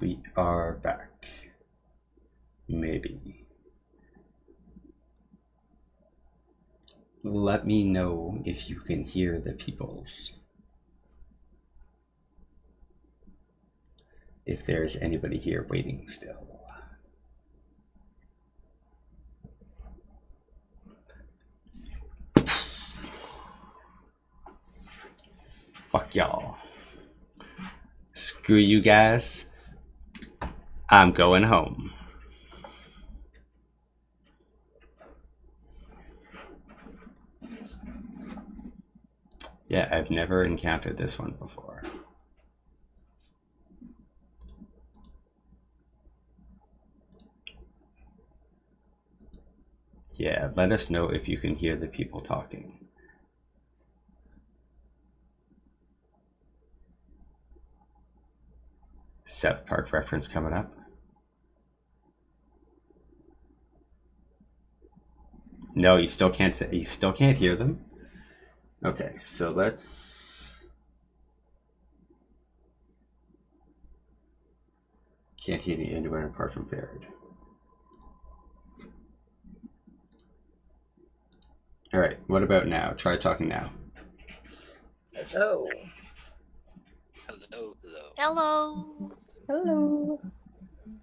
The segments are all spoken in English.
We are back. Maybe. Let me know if you can hear the peoples. If there's anybody here waiting still. Fuck y'all. Screw you guys. I'm going home. Yeah, I've never encountered this one before. Yeah, let us know if you can hear the people talking. South Park reference coming up. No, you still can't say, you still can't hear them. Okay, so let's. Can't hear anyone apart from Baird. All right, what about now? Try talking now. Hello. Hello, hello. Hello. Hello.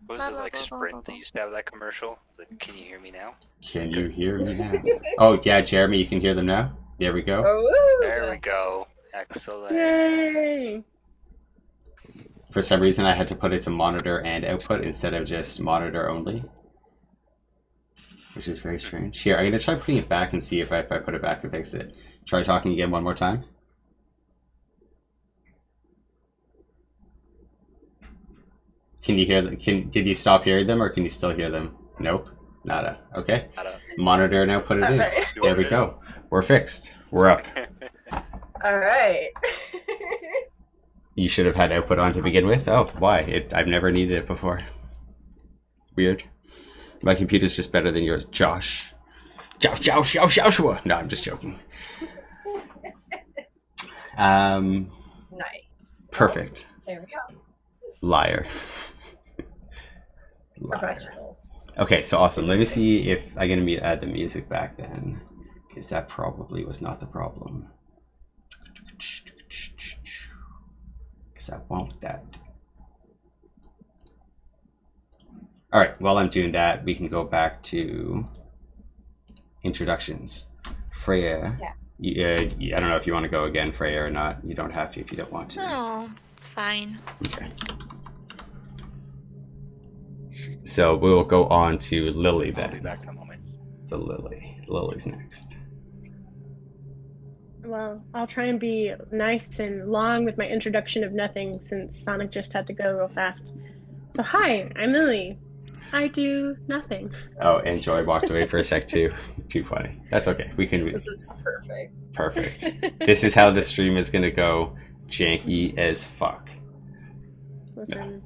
What was Blah, it blah, like blah, blah, Sprint blah, that used to have that commercial? Like, can you hear me now? Can you hear me now? Oh, yeah, Jeremy, you can hear them now? There we go. Oh, There we go. Excellent. yay! For some reason, I had to put it to monitor and output instead of just monitor only. Which is very strange. Here, I'm going to try putting it back and see if I put it back, it fixes it. Try talking again one more time. Can you hear them? Did you stop hearing them or can you still hear them? Nope. Nada. Okay. Monitor and output it is. There we go. We're fixed. We're up. All right. You should have had output on to begin with. Oh, why? I've never needed it before. Weird. My computer's just better than yours, Josh. Joshua. No, I'm just joking. Nice. Perfect. There we go. Liar. Professionals. Okay, so awesome. Let me see if I'm going to add the music back then, because that probably was not the problem. Because I want that. All right, while I'm doing that, we can go back to introductions. Freya, Yeah. I don't know if you want to go again, Freya, or not. You don't have to if you don't want to. No, it's fine. Okay. So we'll go on to Lily then. I'll be back in a moment. So Lily's next. Well, I'll try and be nice and long with my introduction of nothing since Sonic just had to go real fast. So hi, I'm Lily. I do nothing. Oh, and Joy walked away for a sec too. Too funny. That's okay. We can. This is perfect. Perfect. This is how the stream is gonna go. Janky as fuck. Listen,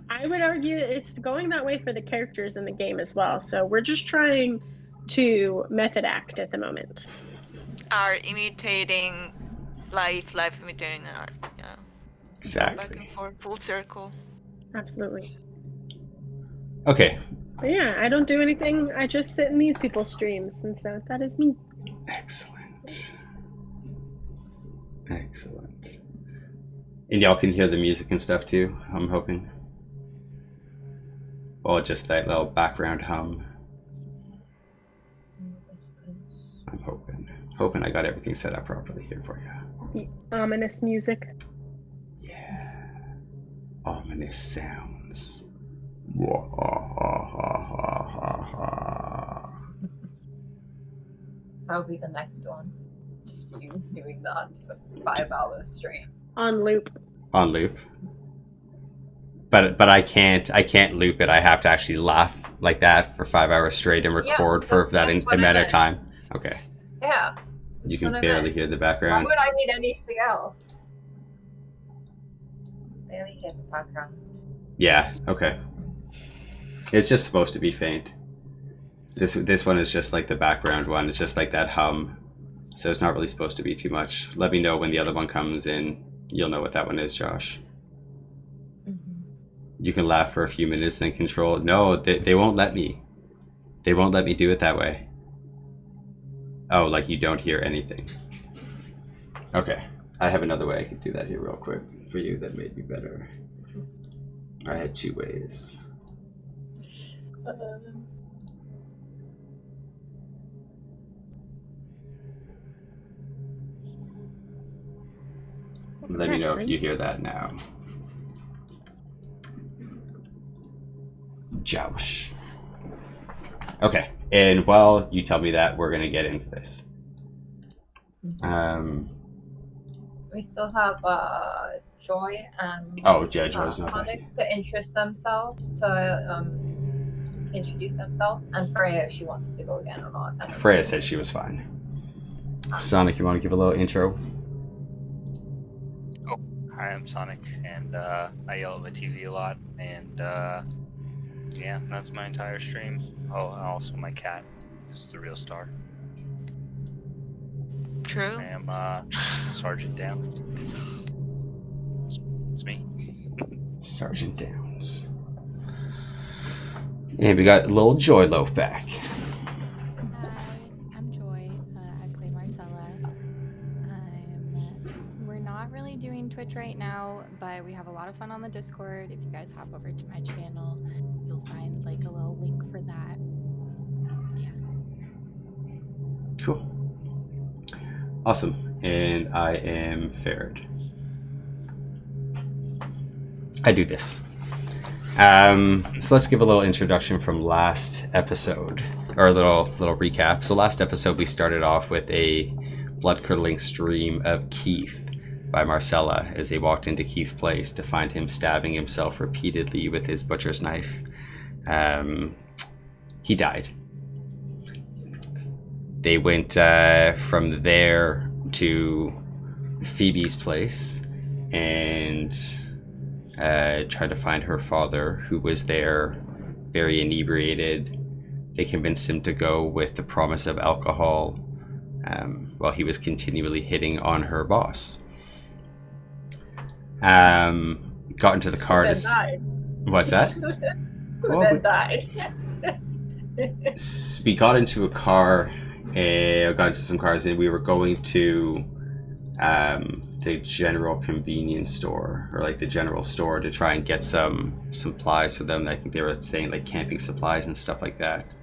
I would argue it's going that way for the characters in the game as well. So we're just trying to method act at the moment. Are imitating life imitating art. Yeah. Back Exactly. and forth, full circle. Absolutely. Okay. But yeah, I don't do anything. I just sit in these people's streams, and so that is me. Excellent. Excellent. And y'all can hear the music and stuff too, I'm hoping. Or just that little background hum. I'm hoping I got everything set up properly here for you. The ominous music. Yeah. Ominous sounds. That'll be the next one. Just you doing that for 5 hours straight. On loop. On loop. But I can't loop it. I have to actually laugh like that for 5 hours straight and record for that amount of time. Okay. Yeah. You can barely hear the background. Why would I need anything else? Barely hear the background. Yeah, okay. It's just supposed to be faint. This one is just like the background one. It's just like that hum. So it's not really supposed to be too much. Let me know when the other one comes in. You'll know what that one is, Josh. You can laugh for a few minutes, then control. No, they won't let me. They won't let me do it that way. Oh, like you don't hear anything. Okay, I have another way I could do that here real quick for you that may be better. I had 2 ways. Let me know if you hear that now. Josh. Okay, and while you tell me that, we're gonna get into this. We still have Joy and Oh, yeah, Joy's not back Sonic yet. to introduce themselves, and Freya if she wanted to go again or not. I don't know. Freya said she was fine. Sonic, you want to give a little intro? Hi, I'm Sonic, and I yell at my TV a lot, and yeah, that's my entire stream. Oh, and also my cat is the real star. True. I am Sergeant Downs. It's me. Sergeant Downs. And we got little Joy Loaf back. Hi, I'm Joy. I play Marcella. We're not really doing Twitch right now, but we have a lot of fun on the Discord. If you guys hop over to my channel, you'll find like a little link for that. Yeah. Cool. Awesome. And I am Farad. I do this. So let's give a little introduction from last episode, or a little recap. So last episode we started off with a blood-curdling stream of Keith by Marcella as they walked into Keith's place to find him stabbing himself repeatedly with his butcher's knife. He died. They went from there to Phoebe's place and tried to find her father, who was there very inebriated. They convinced him to go with the promise of alcohol while he was continually hitting on her boss. Got into the car Then to... died. What's that? Who Well, then died? We got into a car, got into some cars, and we were going to the general convenience store, or like the general store, to try and get some supplies for them. I think they were saying like camping supplies and stuff like that.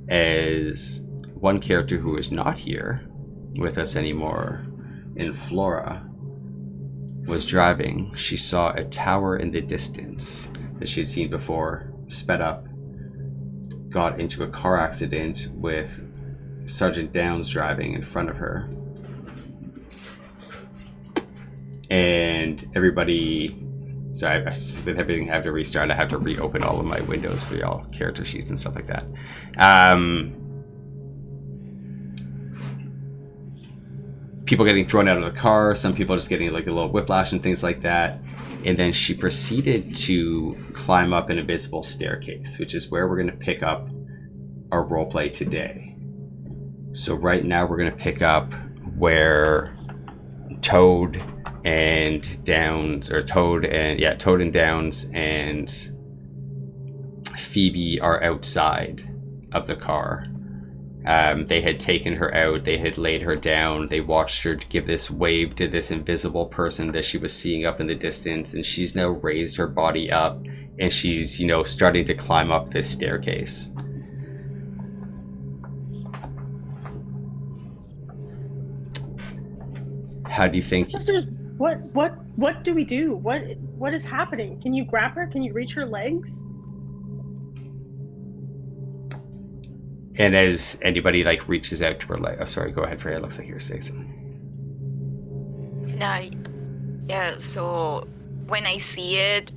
As one character who is not here with us anymore, in Flora, was driving, she saw a tower in the distance that she had seen before, sped up, got into a car accident with Sergeant Downs driving in front of her. And everybody... Sorry, with everything I have to restart, I have to reopen all of my windows for y'all, character sheets and stuff like that. People getting thrown out of the car, some people just getting like a little whiplash and things like that. And then she proceeded to climb up an invisible staircase, which is where we're going to pick up our roleplay today. So right now we're going to pick up where Toad and Downs, or Toad and Downs and Phoebe are outside of the car. They had taken her out, they had laid her down, they watched her give this wave to this invisible person that she was seeing up in the distance, and she's now raised her body up, and she's, you know, starting to climb up this staircase. How do you think... Sisters, what do we do? What is happening? Can you grab her? Can you reach her legs? And as anybody like reaches out to her, like, oh, sorry, go ahead, Freya. It looks like you're saying something. No, yeah, so when I see it,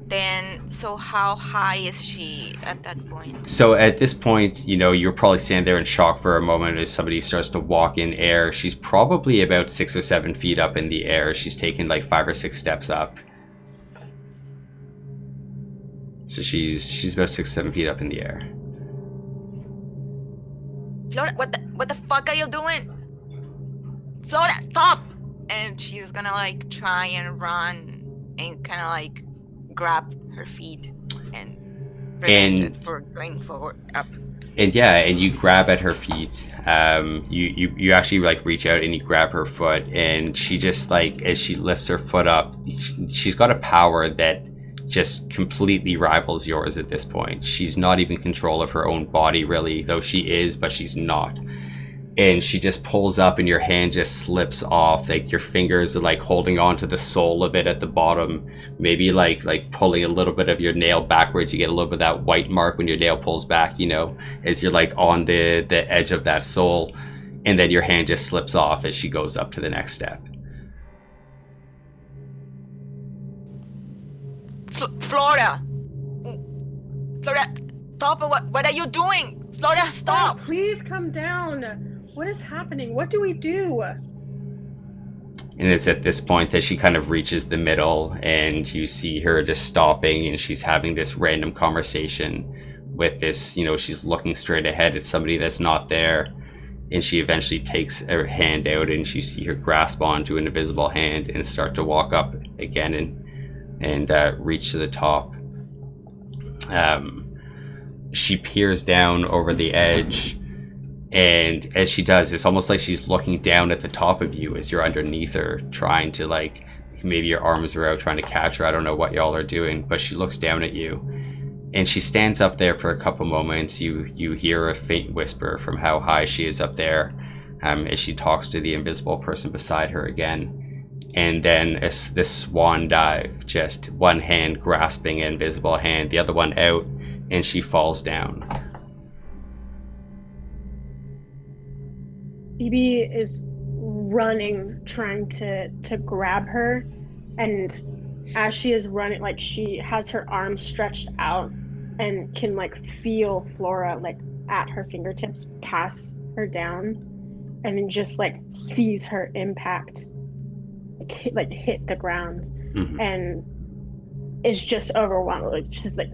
then, so how high is she at that point? So at this point, you know, you're probably standing there in shock for a moment as somebody starts to walk in air. She's probably about 6 or 7 feet up in the air. She's taken like 5 or 6 steps up. So she's about 6 or 7 feet up in the air. Flora, what the fuck are you doing? Flora, stop! And she's gonna like try and run and kind of like grab her feet and prevent it for going forward up. And yeah, and you grab at her feet. You actually like reach out and you grab her foot, and she just like, as she lifts her foot up, she's got a power that just completely rivals yours at this point. She's not even in control of her own body really, though she is, but she's not. And she just pulls up and your hand just slips off. Like your fingers are like holding on to the sole of it at the bottom, maybe like pulling a little bit of your nail backwards. You get a little bit of that white mark when your nail pulls back, you know, as you're like on the edge of that sole. And then your hand just slips off as she goes up to the next step. Flora, stop! What are you doing? Flora, stop! Oh, please come down. What is happening? What do we do? And it's at this point that she kind of reaches the middle, and you see her just stopping, and she's having this random conversation with this, you know, she's looking straight ahead at somebody that's not there. And she eventually takes her hand out, and you see her grasp onto an invisible hand and start to walk up again and reach to the top. She peers down over the edge, and as she does, it's almost like she's looking down at the top of you as you're underneath her, trying to, like, maybe your arms are out trying to catch her. I don't know what y'all are doing, but she looks down at you, and she stands up there for a couple moments. You hear a faint whisper from how high she is up there, as she talks to the invisible person beside her again. And then as this swan dive, just one hand grasping an invisible hand, the other one out, and she falls down. Phoebe is running, trying to grab her, and as she is running, like, she has her arms stretched out and can like feel Flora like at her fingertips pass her down, and then just like sees her impact hit the ground. Mm-hmm. And is just overwhelmed. Like, she's like,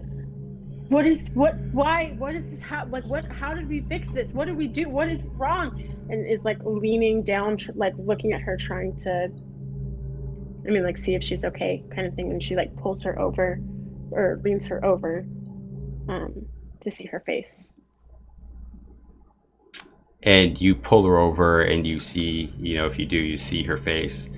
why is this how did we fix this? What did we do? What is wrong? And is like leaning down, like looking at her, trying to, I mean, like, see if she's okay, kind of thing. And she like pulls her over, or leans her over, to see her face. And you pull her over, and you see, you know, if you do, you see her face.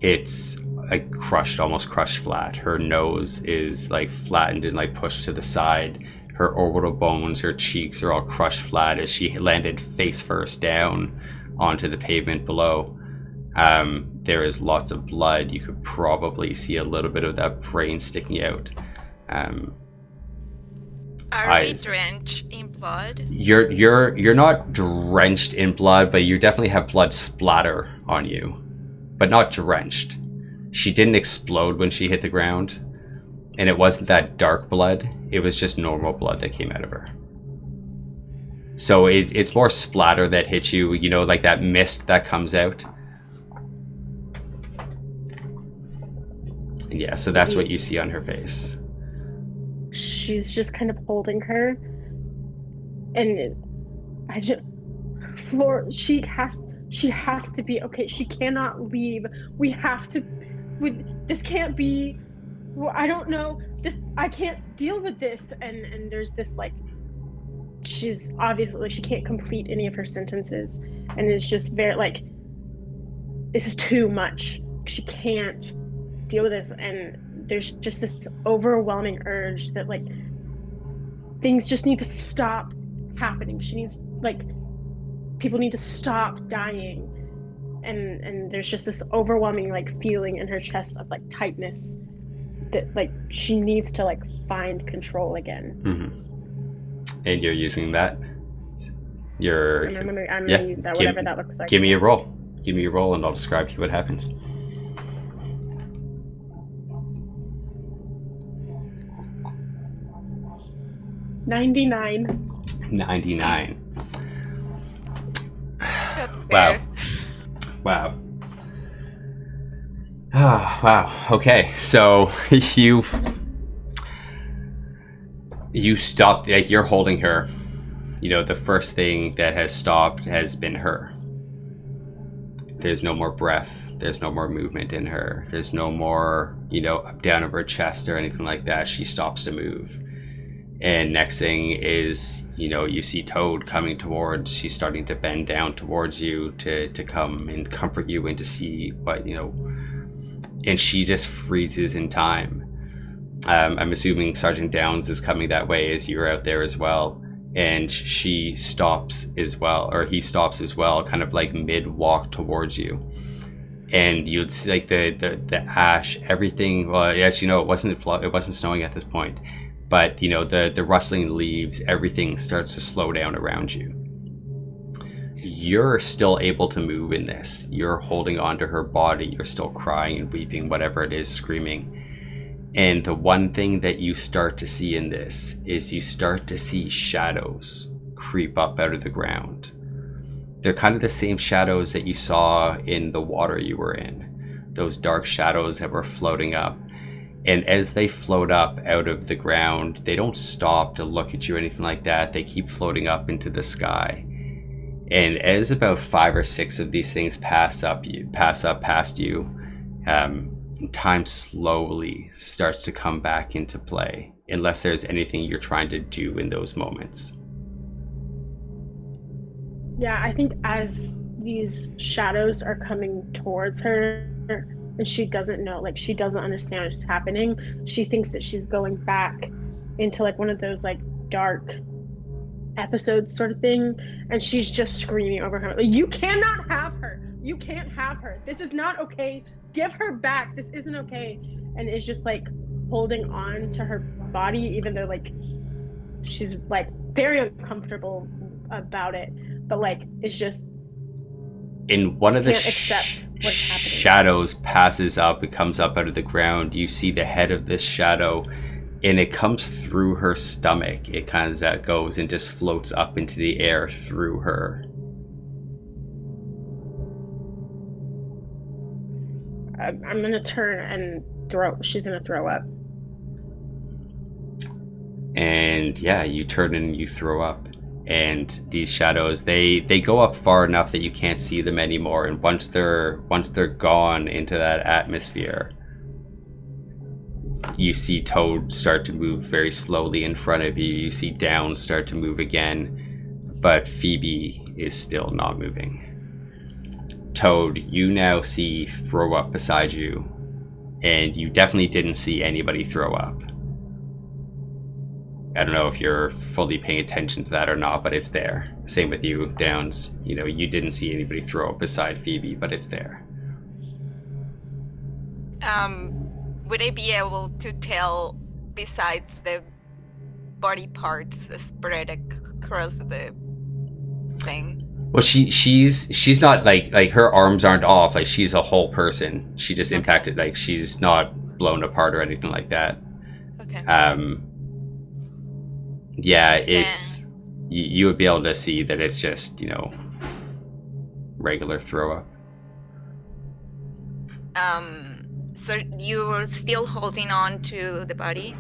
It's like crushed, almost crushed flat. Her nose is like flattened and like pushed to the side. Her orbital bones, her cheeks are all crushed flat as she landed face first down onto the pavement below. There is lots of blood. You could probably see a little bit of that brain sticking out. Are we drenched in blood? You're not drenched in blood, but you definitely have blood splatter on you, but not drenched. She didn't explode when she hit the ground, and it wasn't that dark blood. It was just normal blood that came out of her. So it's more splatter that hits you, you know, like that mist that comes out. And yeah, so that's what you see on her face. She's just kind of holding her, and Flora, she has to be okay. She cannot leave. We have to. This can't be. I don't know. I can't deal with this. And there's this, like, she's obviously, she can't complete any of her sentences, and it's just very like, this is too much. She can't deal with this, and there's just this overwhelming urge that, like, things just need to stop happening. She needs, like, people need to stop dying, and there's just this overwhelming, like, feeling in her chest of, like, tightness that, like, she needs to, like, find control again. Mm-hmm. And you're using that. I'm gonna use that, whatever that looks like. Give me a roll. Give me a roll, and I'll describe to you what happens. 99. That's Wow. fair. Wow. Oh, wow. Okay, so you stopped, like, you're holding her. You know, the first thing that has stopped has been her. there's no more breath, there's no more movement in her, there's no more, you know, up down of her chest or anything like that. She stops to move. And next thing is, you know, you see Toad coming towards. She's starting to bend down towards you to come and comfort you and to see what, you know, and she just freezes in time. I'm assuming Sergeant Downs is coming that way as you're out there as well. And she stops as well, or he stops as well, kind of like mid-walk towards you. And you'd see like the ash, everything. Well, as you know, it wasn't snowing at this point, but you know the rustling leaves, everything starts to slow down around you. You're still able to move in this. You're holding onto her body. You're still crying and weeping, whatever it is, screaming. And the one thing that you start to see in this is you start to see shadows creep up out of the ground. They're kind of the same shadows that you saw in the water you were in. Those dark shadows that were floating up. And as they float up out of the ground, they don't stop to look at you or anything like that. They keep floating up into the sky. And as about 5 or 6 of these things pass up past you, time slowly starts to come back into play, unless there's anything you're trying to do in those moments. Yeah, I think as these shadows are coming towards her and she doesn't know, like she doesn't understand what's happening, she thinks that she's going back into like one of those like dark episodes sort of thing, and she's just screaming over her, like, you cannot have her, you can't have her, this is not okay, give her back, this isn't okay. And is just like holding on to her body, even though like she's like very uncomfortable about it, but like it's just in one of the can't accept what's happening. shadows passes up, it comes up out of the ground. You see the head of this shadow, and it comes through her stomach. It kind of goes and just floats up into the air through her. I'm gonna turn and she's gonna throw up. And yeah, you turn and you throw up. And these shadows, they go up far enough that you can't see them anymore. And once they're gone into that atmosphere, you see Toad start to move very slowly in front of you. You see Downs start to move again, but Phoebe is still not moving. Toad, you now see throw up beside you, and you definitely didn't see anybody throw up. I don't know if you're fully paying attention to that or not, but it's there. Same with you, Downs. You know, you didn't see anybody throw up beside Phoebe, but it's there. Would I be able to tell, besides the body parts spread across the thing? Well, she's not like her arms aren't off. Like she's a whole person. She just impacted. Like she's not blown apart or anything like that. Okay. Yeah, it's you would be able to see that it's just, you know, regular throw up. So you're still holding on to the body?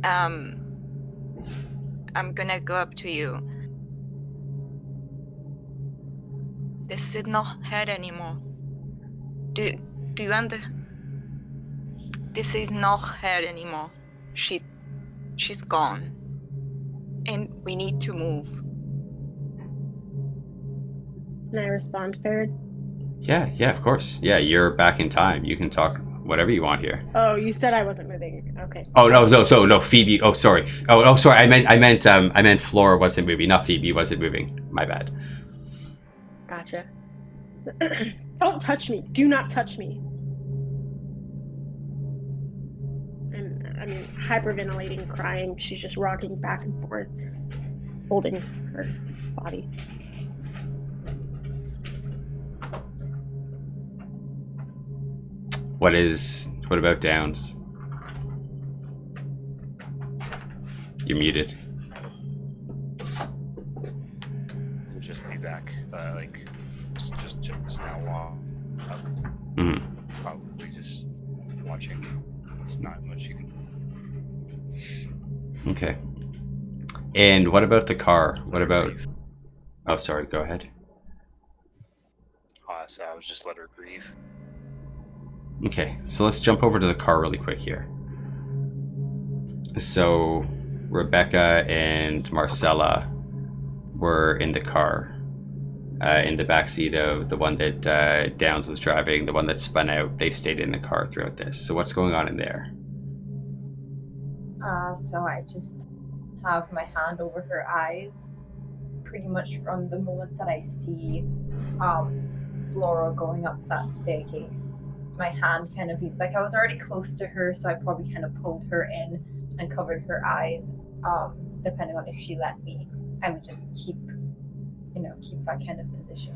I'm gonna go up to you. This is not her anymore. Do you This is not her anymore. She's gone. And we need to move. Can I respond, Farad? Yeah, of course. Yeah, you're back in time. You can talk whatever you want here. Oh, you said I wasn't moving. Okay. Oh no, Phoebe. Oh sorry. Oh sorry. I meant Flora wasn't moving, not Phoebe wasn't moving. My bad. Gotcha. Don't touch me. Do not touch me. I'm hyperventilating, crying. She's just rocking back and forth, holding her body. What about Downs? You're muted. We'll just be back. Like, just now while probably just watching. There's not much you can. Okay. And what about the car? What about? Oh, sorry. Go ahead. so I was just let her grieve. Okay, so let's jump over to the car really quick here. So Rebecca and Marcella were in the car, in the backseat of the one that Downs was driving, the one that spun out. They stayed in the car throughout this. So what's going on in there? So I just have my hand over her eyes, pretty much from the moment that I see Laura going up that staircase. My hand kind of, like, I was already close to her, so I probably kind of pulled her in and covered her eyes. Depending on if she let me, I would just keep that kind of position.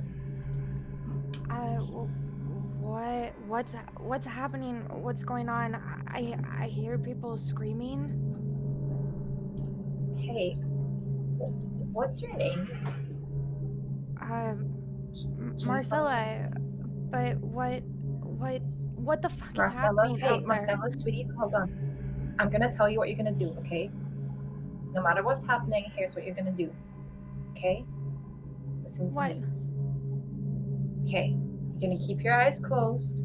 What's happening? What's going on? I hear people screaming. Hey, what's your name? Marcella. But what the fuck is Marcella? happening Hey, out there? Marcella, sweetie, hold on. I'm gonna tell you what you're gonna do, okay? No matter what's happening, here's what you're gonna do. Okay? Listen to What? me. Okay. You're gonna keep your eyes closed.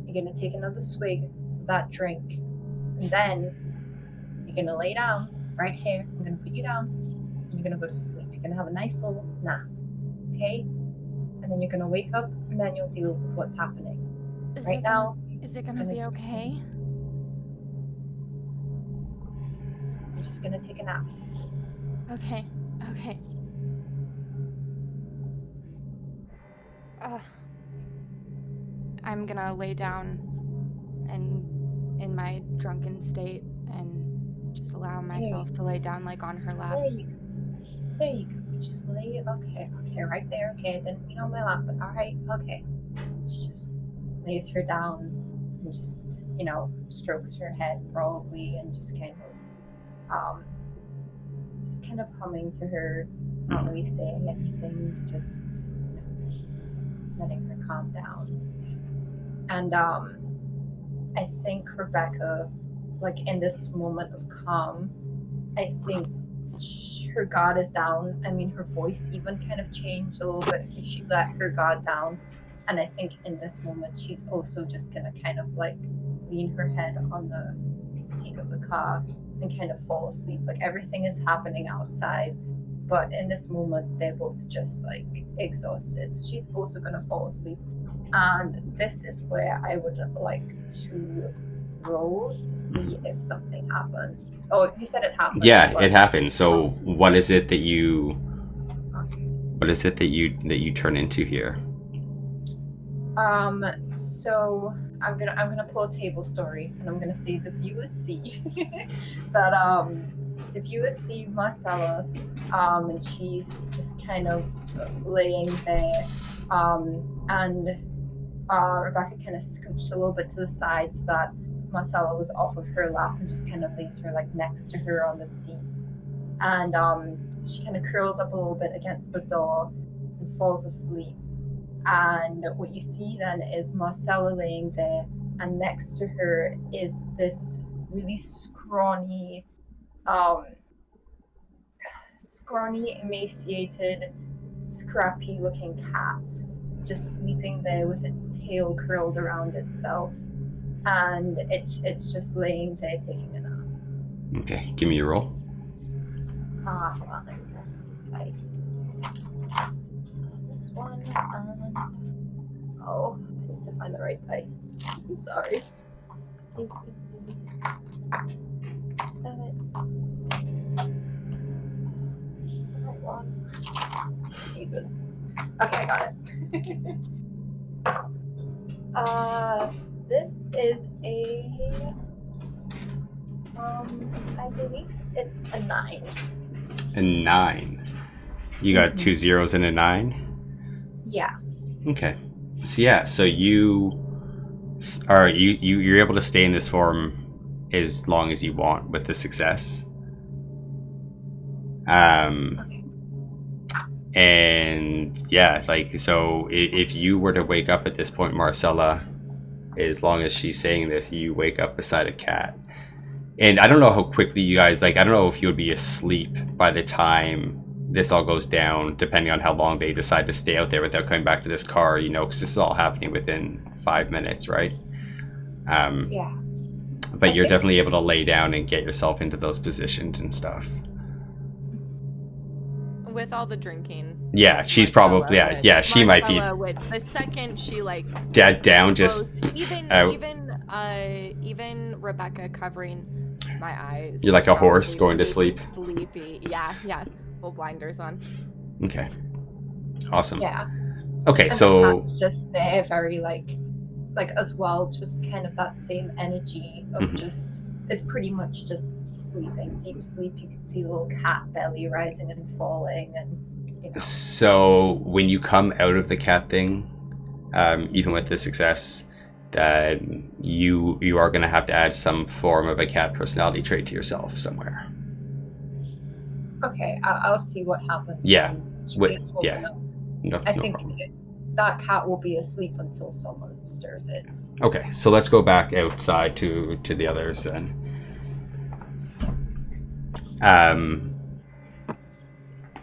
You're gonna take another swig of that drink. And then you're gonna lay down right here. I'm gonna put you down. And you're gonna go to sleep. You're gonna have a nice little nap. Okay? And then you're gonna wake up and then you'll deal with what's happening. Is Right it now, is it gonna gonna- be okay? you're just gonna take a nap. Okay. I'm gonna lay down and in my drunken state and just allow myself to lay down like on her lap. There you go. You just lay okay, right there, okay. Didn't mean on my lap, but alright, okay. She just lays her down and just, strokes her head probably and just kind of humming to her, not really saying anything, just letting her calm down. And I think Rebecca, like in this moment of calm, I think her guard is down. I mean, her voice even kind of changed a little bit. She let her guard down. And I think in this moment, she's also just going to kind of like lean her head on the seat of the car and kind of fall asleep. Like everything is happening outside. But in this moment, they're both just like exhausted. So she's also going to fall asleep. And this is where I would like to roll to see if something happens. Oh, you said it happened. Yeah, but- it happened. So what is it that you turn into here? So I'm gonna pull a table story and I'm gonna say the viewers see that the viewers see Marcella and she's just kind of laying there and Rebecca kind of scooched a little bit to the side so that Marcella was off of her lap and just kind of lays her like next to her on the seat. And she kind of curls up a little bit against the door and falls asleep. And what you see then is Marcella laying there, and next to her is this really scrawny, emaciated, scrappy-looking cat, just sleeping there with its tail curled around itself, and it's just laying there taking a nap. Okay, give me your roll. Hold on, there we go. These dice. This one. Oh, I need to find the right dice. I'm sorry. Damn it. It's the right one. Jesus. Okay, I got it. This is a. I believe it's a 9. A 9. You got 2 zeros and a 9? Yeah. Okay. So you're able to stay in this form as long as you want with the success. Okay. And yeah, like, so if you were to wake up at this point, Marcella, as long as she's saying this, you wake up beside a cat. And I don't know how quickly you guys, like, I don't know if you would be asleep by the time this all goes down, depending on how long they decide to stay out there without coming back to this car, you know, because this is all happening within 5 minutes, right? Yeah. But you're definitely able to lay down and get yourself into those positions and stuff. With all the drinking. Yeah, she's Marcella probably, would- yeah, she might be Marcella would, the second she like down, just goes- even out. even Rebecca covering my eyes. You're like a horse probably going to sleep. Sleepy. Yeah. Full blinders on. Okay. Awesome. Yeah. Okay, And the so cat's just there, very like as well, just kind of that same energy of Mhm. just is pretty much just sleeping, deep sleep. You can see the little cat belly rising and falling, and you know. so when you come out of the cat thing, even with the success, that you are going to have to add some form of a cat personality trait to yourself somewhere. Okay, I'll see what happens. Yeah. when she Wait, gets woken yeah. up. No, I no think problem. that cat will be asleep until someone stirs it. Okay, so let's go back outside to the others then.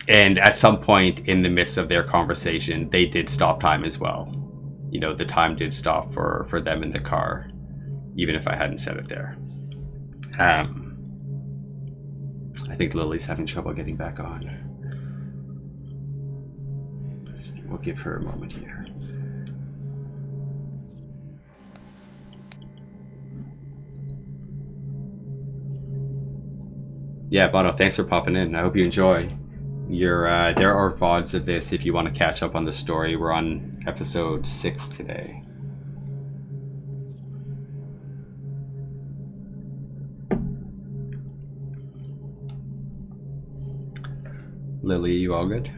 And at some point in the midst of their conversation, they did stop time as well. You know, the time did stop for them in the car, even if I hadn't said it there. I think Lily's having trouble getting back on. We'll give her a moment here. Yeah, Bono, thanks for popping in. I hope you enjoy. There are VODs of this if you want to catch up on the story. We're on episode 6 today. Lily, you all good?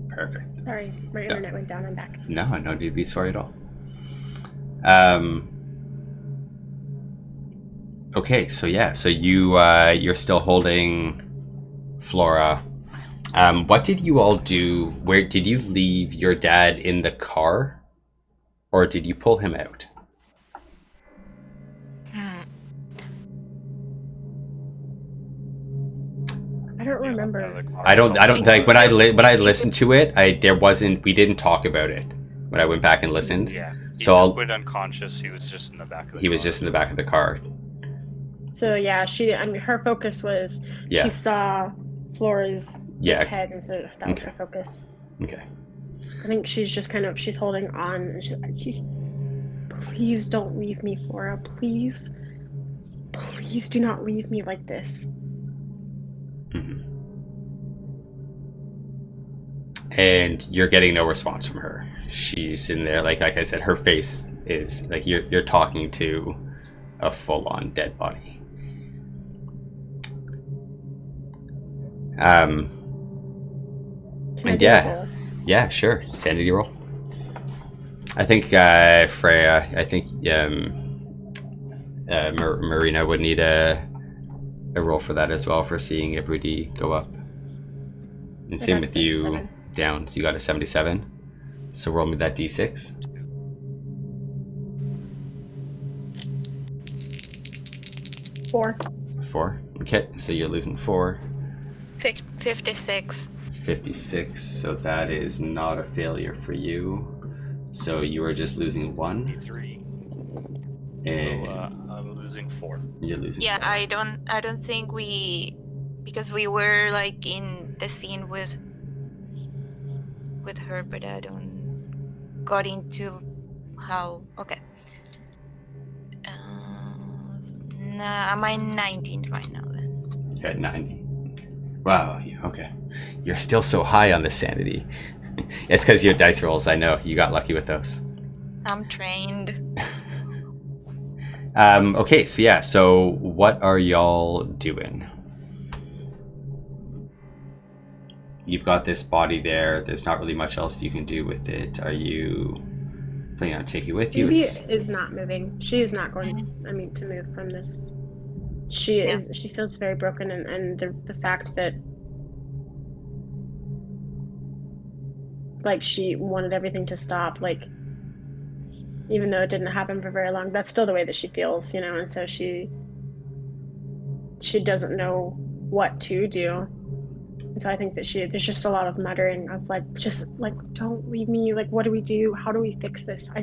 Perfect. Sorry, my internet went down. I'm back. No need to be sorry at all. Okay, so yeah, so you're still holding Flora. What did you all do? Where did you leave your dad in the car, or did you pull him out? I don't remember. I don't like when I listened to it. We didn't talk about it when I went back and listened. Yeah. He So just I'll- went unconscious. He was just in the back of the He was car. just in the back of the car. So yeah, her focus was Yeah. she saw Flora's Yeah. head, and so that was Okay. her focus. Okay. I think she's just she's holding on, and she's please don't leave me, Flora. Please do not leave me like this. Mhm. And you're getting no response from her. She's in there, like I said, her face is like you're talking to a full-on dead body. Can I And do a yeah. roll? Yeah, sure. Sanity roll. I think Freya. I think Marina would need a roll for that as well, for seeing everybody go up. And I same got with you 77. down. So you got a 77. So roll me that d6. 4. 4. Okay, so you're losing 4. 56. 56. So that is not a failure for you. So you are just losing 1. 53. So And I'm losing 4. you're losing. Yeah, 4. I don't think because we were like in the scene with her, but I don't got into how. Okay. Nah, I'm at 19 right now then. You're at 90. Wow, okay. You're still so high on the sanity. It's because your dice rolls, I know. You got lucky with those. I'm trained. Okay, so yeah, so what are y'all doing? You've got this body there. There's not really much else you can do with it. Are you planning on taking it with you? Phoebe It's- is not moving. She is not going. I mean, to move from this. She Yeah. is. She feels very broken, and the fact that like she wanted everything to stop, like even though it didn't happen for very long, that's still the way that she feels, you know. And so she doesn't know what to do. so I think that there's just a lot of muttering of like, just like, don't leave me. Like, what do we do? How do we fix this? How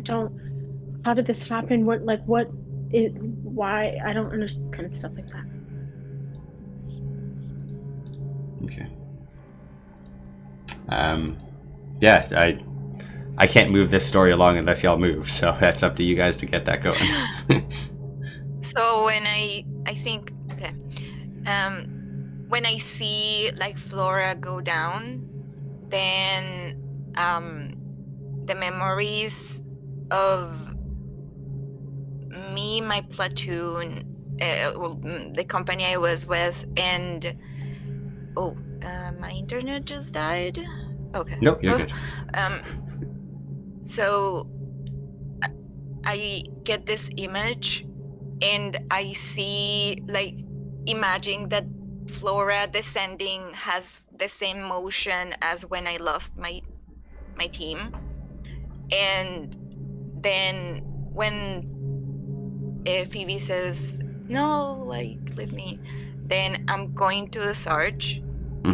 did this happen? Why? I don't understand, kind of stuff like that. Okay. Yeah, I can't move this story along unless y'all move, so that's up to you guys to get that going. So when I think, okay, when I see like Flora go down, then the memories of me, my platoon, the company I was with, and my internet just died. Okay. Nope, you're good. So I get this image, and I see, like, imagine that Flora descending has the same motion as when I lost my team. And then when Phoebe says, no, like, leave me, then I'm going to the Sarge,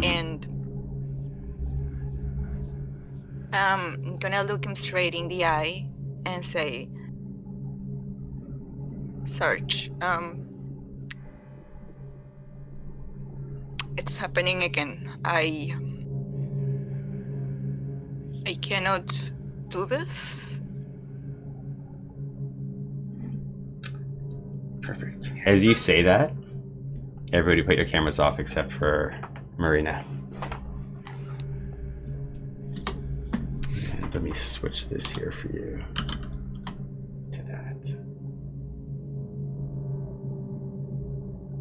and I'm gonna look him straight in the eye and say, Sarge, it's happening again. I cannot do this. Perfect. As you say that, everybody put your cameras off except for Marina. And let me switch this here for you to that.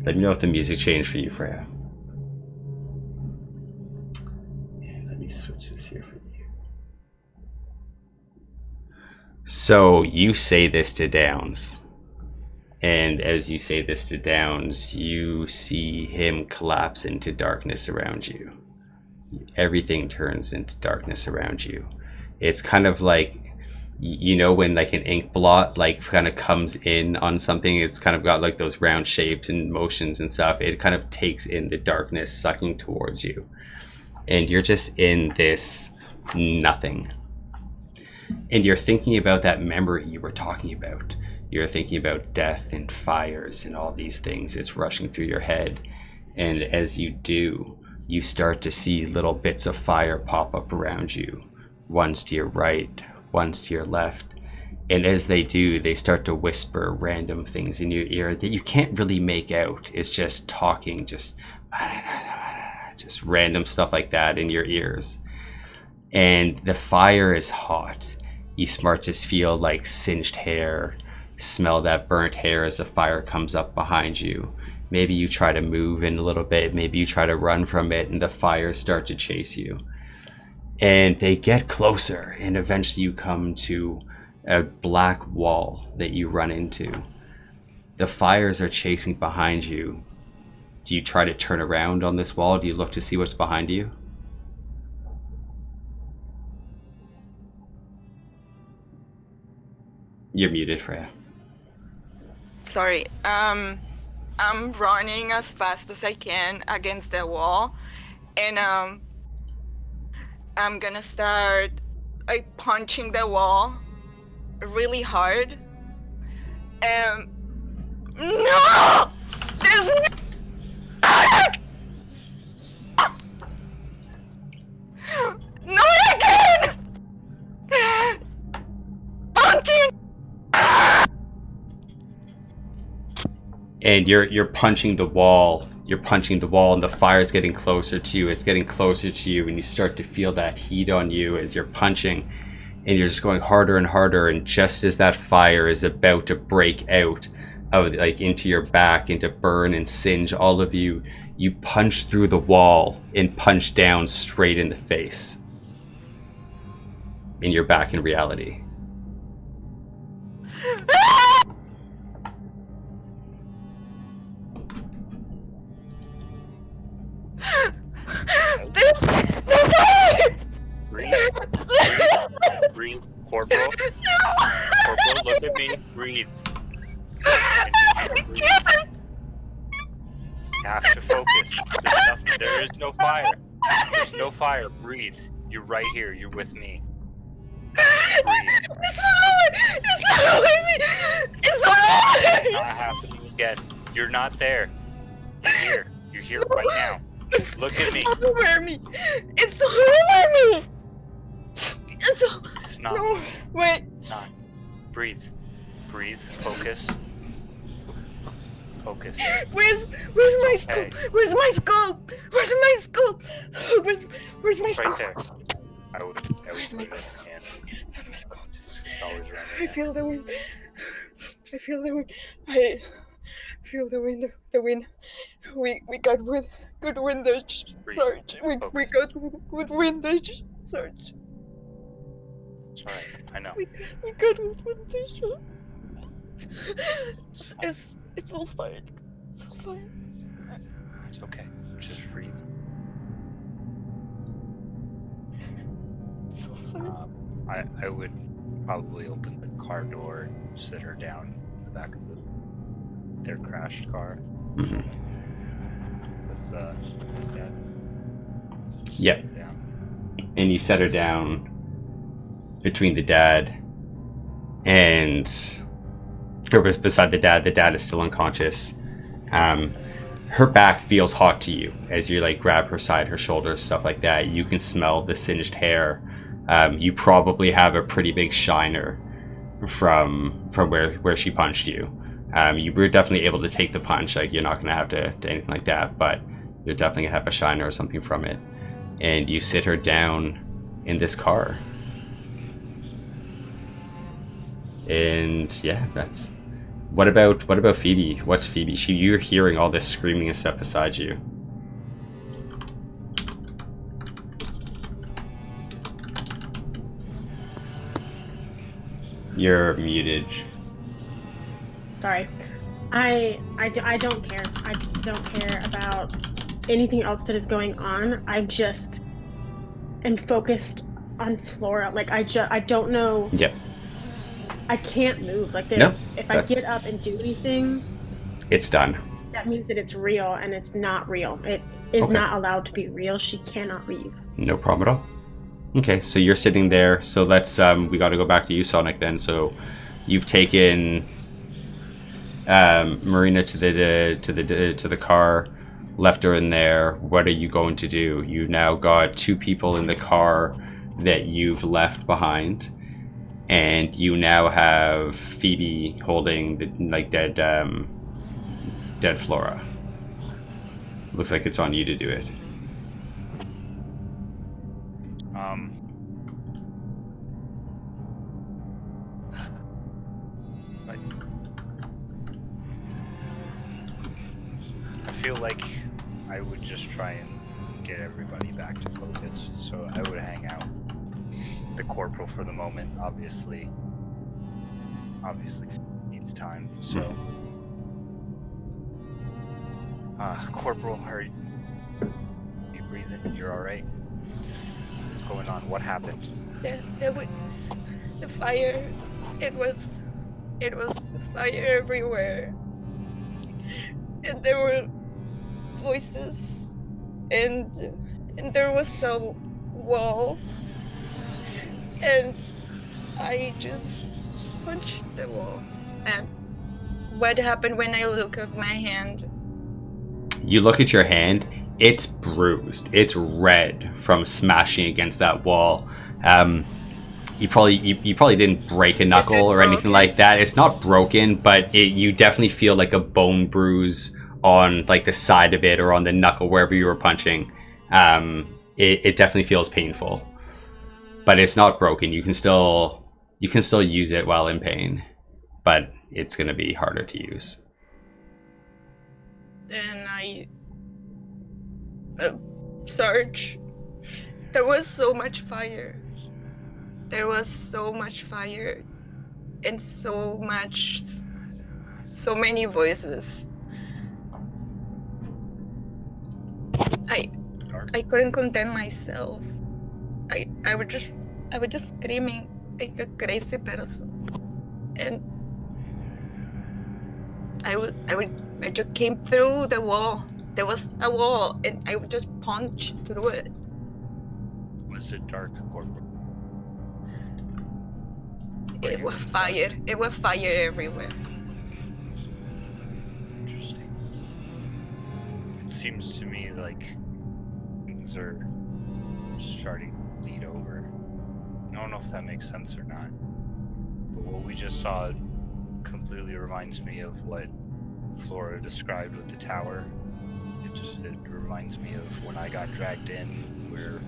Let me know if the music changed for you, Freya. And let me switch this here for you. So you say this to Downs. And as you say this to Downs, you see him collapse into darkness around you. Everything turns into darkness around you. It's kind of like, you know, when like an ink blot like kind of comes in on something, it's kind of got like those round shapes and motions and stuff. It kind of takes in the darkness, sucking towards you. And you're just in this nothing. And you're thinking about that memory you were talking about. You're thinking about death and fires and all these things. It's rushing through your head. And as you do, you start to see little bits of fire pop up around you. One's to your right, one's to your left. And as they do, they start to whisper random things in your ear that you can't really make out. It's just talking, just random stuff like that in your ears. And the fire is hot. You start to feel like singed hair. Smell that burnt hair as the fire comes up behind you. Maybe you try to move in a little bit, maybe you try to run from it, and the fires start to chase you. And they get closer, and eventually you come to a black wall that you run into. The fires are chasing behind you. Do you try to turn around on this wall? Do you look to see what's behind you? You're muted, Freya. Sorry. I'm running as fast as I can against the wall, and I'm gonna start like punching the wall really hard. No! This not again! Punching! And you're punching the wall. You're punching the wall, and the fire's getting closer to you. It's getting closer to you, and you start to feel that heat on you as you're punching, and you're just going harder and harder. And just as that fire is about to break out of like into your back, and to burn and singe all of you, you punch through the wall and punch down straight in the face. And you're back in reality. Breathe, Corporal. Corporal, look at me. Breathe. You have to focus. There is no fire. There's no fire. Breathe. You're right here. You're with me. It's not over me! It's not Not happening again. You're not there. You're here. You're here right now. It's, Look at me. It's all over me! It's all over me! It's not. No, wait. Not. Breathe. Breathe. Focus. Focus. Where's my It's okay. scope? Where's my scope? Where's my scope? Where's my It's scope? right there. I would Where's my put it in your hand. Where's my scope? It's always around I your hand. feel the wind. I feel the wind. I feel the wind. The wind. We got good windage, Breathe. Sarge. We Focus. got good windage, Sarge. It's alright. I know. We got good windage. It's all fine. It's all fine. It's okay. Just breathe. It's all fine. I would probably open the car door, sit her down in the back of their crashed car Mhm. with his dad. Yep. Yeah. And you set her down between the dad and, or beside the dad is still unconscious. Her back feels hot to you as you like grab her side, her shoulders, stuff like that. You can smell the singed hair. You probably have a pretty big shiner from where she punched you. You were definitely able to take the punch. Like, you're not gonna have to do anything like that, but you're definitely gonna have a shiner or something from it. And you sit her down in this car. And yeah, that's. What about Phoebe? What's Phoebe? You're hearing all this screaming and stuff beside you. You're muted. Sorry. I don't care. I don't care about anything else that is going on. I just am focused on Flora. Like, I don't know. Yep. I can't move. Like, No, if that's- I get up and do anything, It's done. that means that it's real, and it's not real. It is Okay. not allowed to be real. She cannot leave. No problem at all. Okay, so you're sitting there. So let's we got to go back to you, Sonic. Then, so you've taken Marina to the car, left her in there. What are you going to do? You now got two people in the car that you've left behind, and you now have Phoebe holding the dead Flora. Looks like it's on you to do it. I feel like I would just try and get everybody back to focus, so I would hang out the corporal for the moment. Obviously needs time. So, Corporal, are you breathing? You're all right? What's going on? What happened? The fire. It was fire everywhere, and there were voices, and there was a wall, and I just punched the wall. And what happened when I look at my hand? You look at your hand, it's bruised. It's red from smashing against that wall. You probably didn't break a knuckle or anything broken? like that. It's not broken, but you definitely feel like a bone bruise on like the side of it or on the knuckle wherever you were punching. It definitely feels painful, but it's not broken. You can still use it while in pain, but it's gonna be harder to use. Then Sarge, there was so much fire. There was so much fire and so many voices. I couldn't contain myself. I was just screaming like a crazy person. And I just came through the wall. There was a wall and I would just punch through it. is it dark, Corporal? It was fire. It was fire everywhere. Interesting. It seems to me like things are starting to bleed over. I don't know if that makes sense or not. But what we just saw completely reminds me of what Flora described with the tower. It reminds me of when I got dragged in, where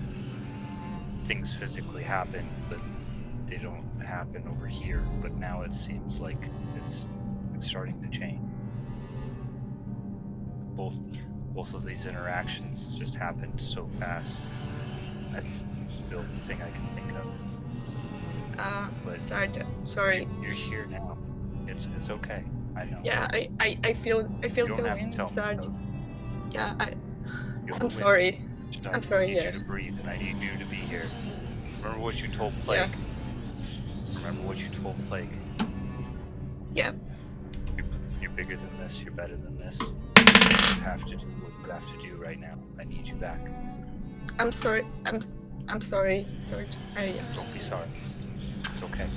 things physically happen, but they don't happen over here. But now it seems like it's starting to change. Both of these interactions just happened so fast. That's the only thing I can think of. But Sorry. You're here now. It's okay. I know. Yeah, I feel You the don't have to wind, tell me Sarge. stuff. Yeah, Feel the I'm wind. sorry. Just I'm sorry, I need yeah. you to breathe, and I need you to be here. Remember what you told Plague. Remember what you told Plague. Yeah. You're bigger than this. You're better than this. You have to do what you have to do right now. I need you back. I'm sorry. I'm sorry, Sarge. Don't be sorry. It's okay.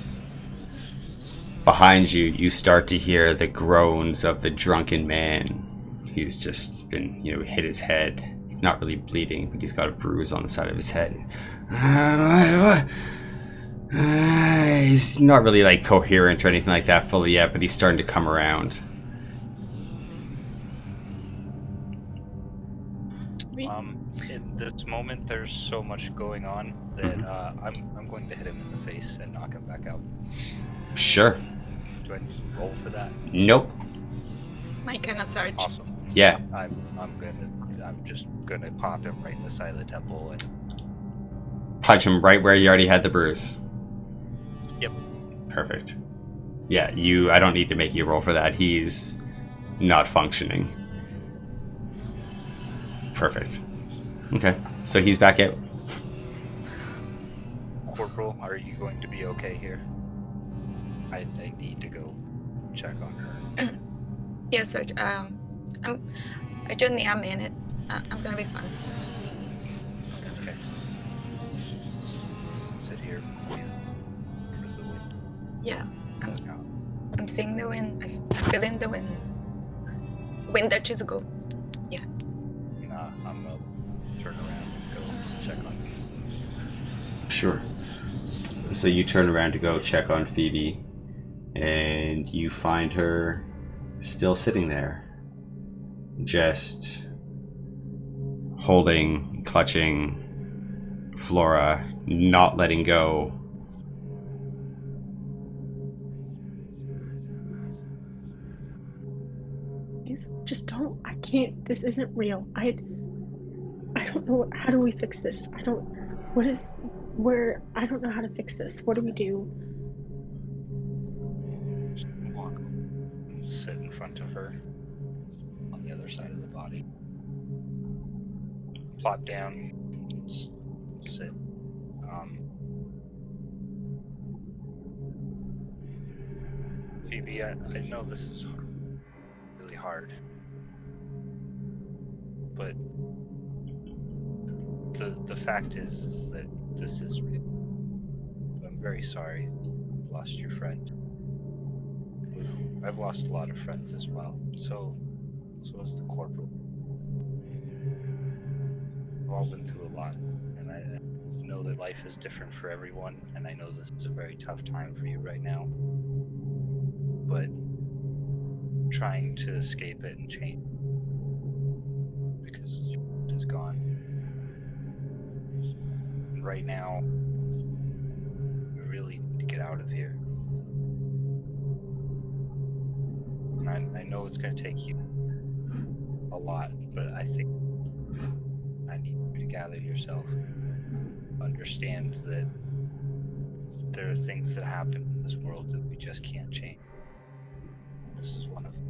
Behind you, you start to hear the groans of the drunken man. He's just been, hit his head. He's not really bleeding, but he's got a bruise on the side of his head. He's not really like coherent or anything like that fully yet, but he's starting to come around. In this moment, there's so much going on that I'm going to hit him in the face and knock him back out. Sure. Do I need to roll for that? Nope. My kind of Sarge. Awesome. Yeah. I'm just gonna pop him right in the side of the temple and Punch him right where you already had the bruise. Yep. Perfect. Yeah, I don't need to make you roll for that. He's not functioning. Perfect. Okay, so he's back out. Corporal, are you going to be okay here? I need to go check on her. Yes, Sarge. I just need a minute. I'm gonna be fine. Okay. Sit here. Breathe. Breathe the wind. Yeah, Yeah. I'm seeing the wind. I'm feeling the wind. Wind that just go. I'm gonna turn around and go check on her. Sure. So you turn around to go check on Phoebe, and you find her still sitting there, just holding, clutching Flora, not letting go. Just don't. I can't. This isn't real. I don't know. How do we fix this? I don't know how to fix this. What do we do? Just walk and sit in front of her on the other side of the body. Plop down. Sit. Phoebe, I know this is really hard, but the fact is that this is real. I'm very sorry you've lost your friend. I've lost a lot of friends as well. So has the corporal. We've all been through a lot, and I know that life is different for everyone, and I know this is a very tough time for you right now. But trying to escape it and change because it is gone. And right now, we really need to get out of here. And I know it's going to take you a lot, but I think I need you to gather yourself. Understand that there are things that happen in this world that we just can't change. This is one of them.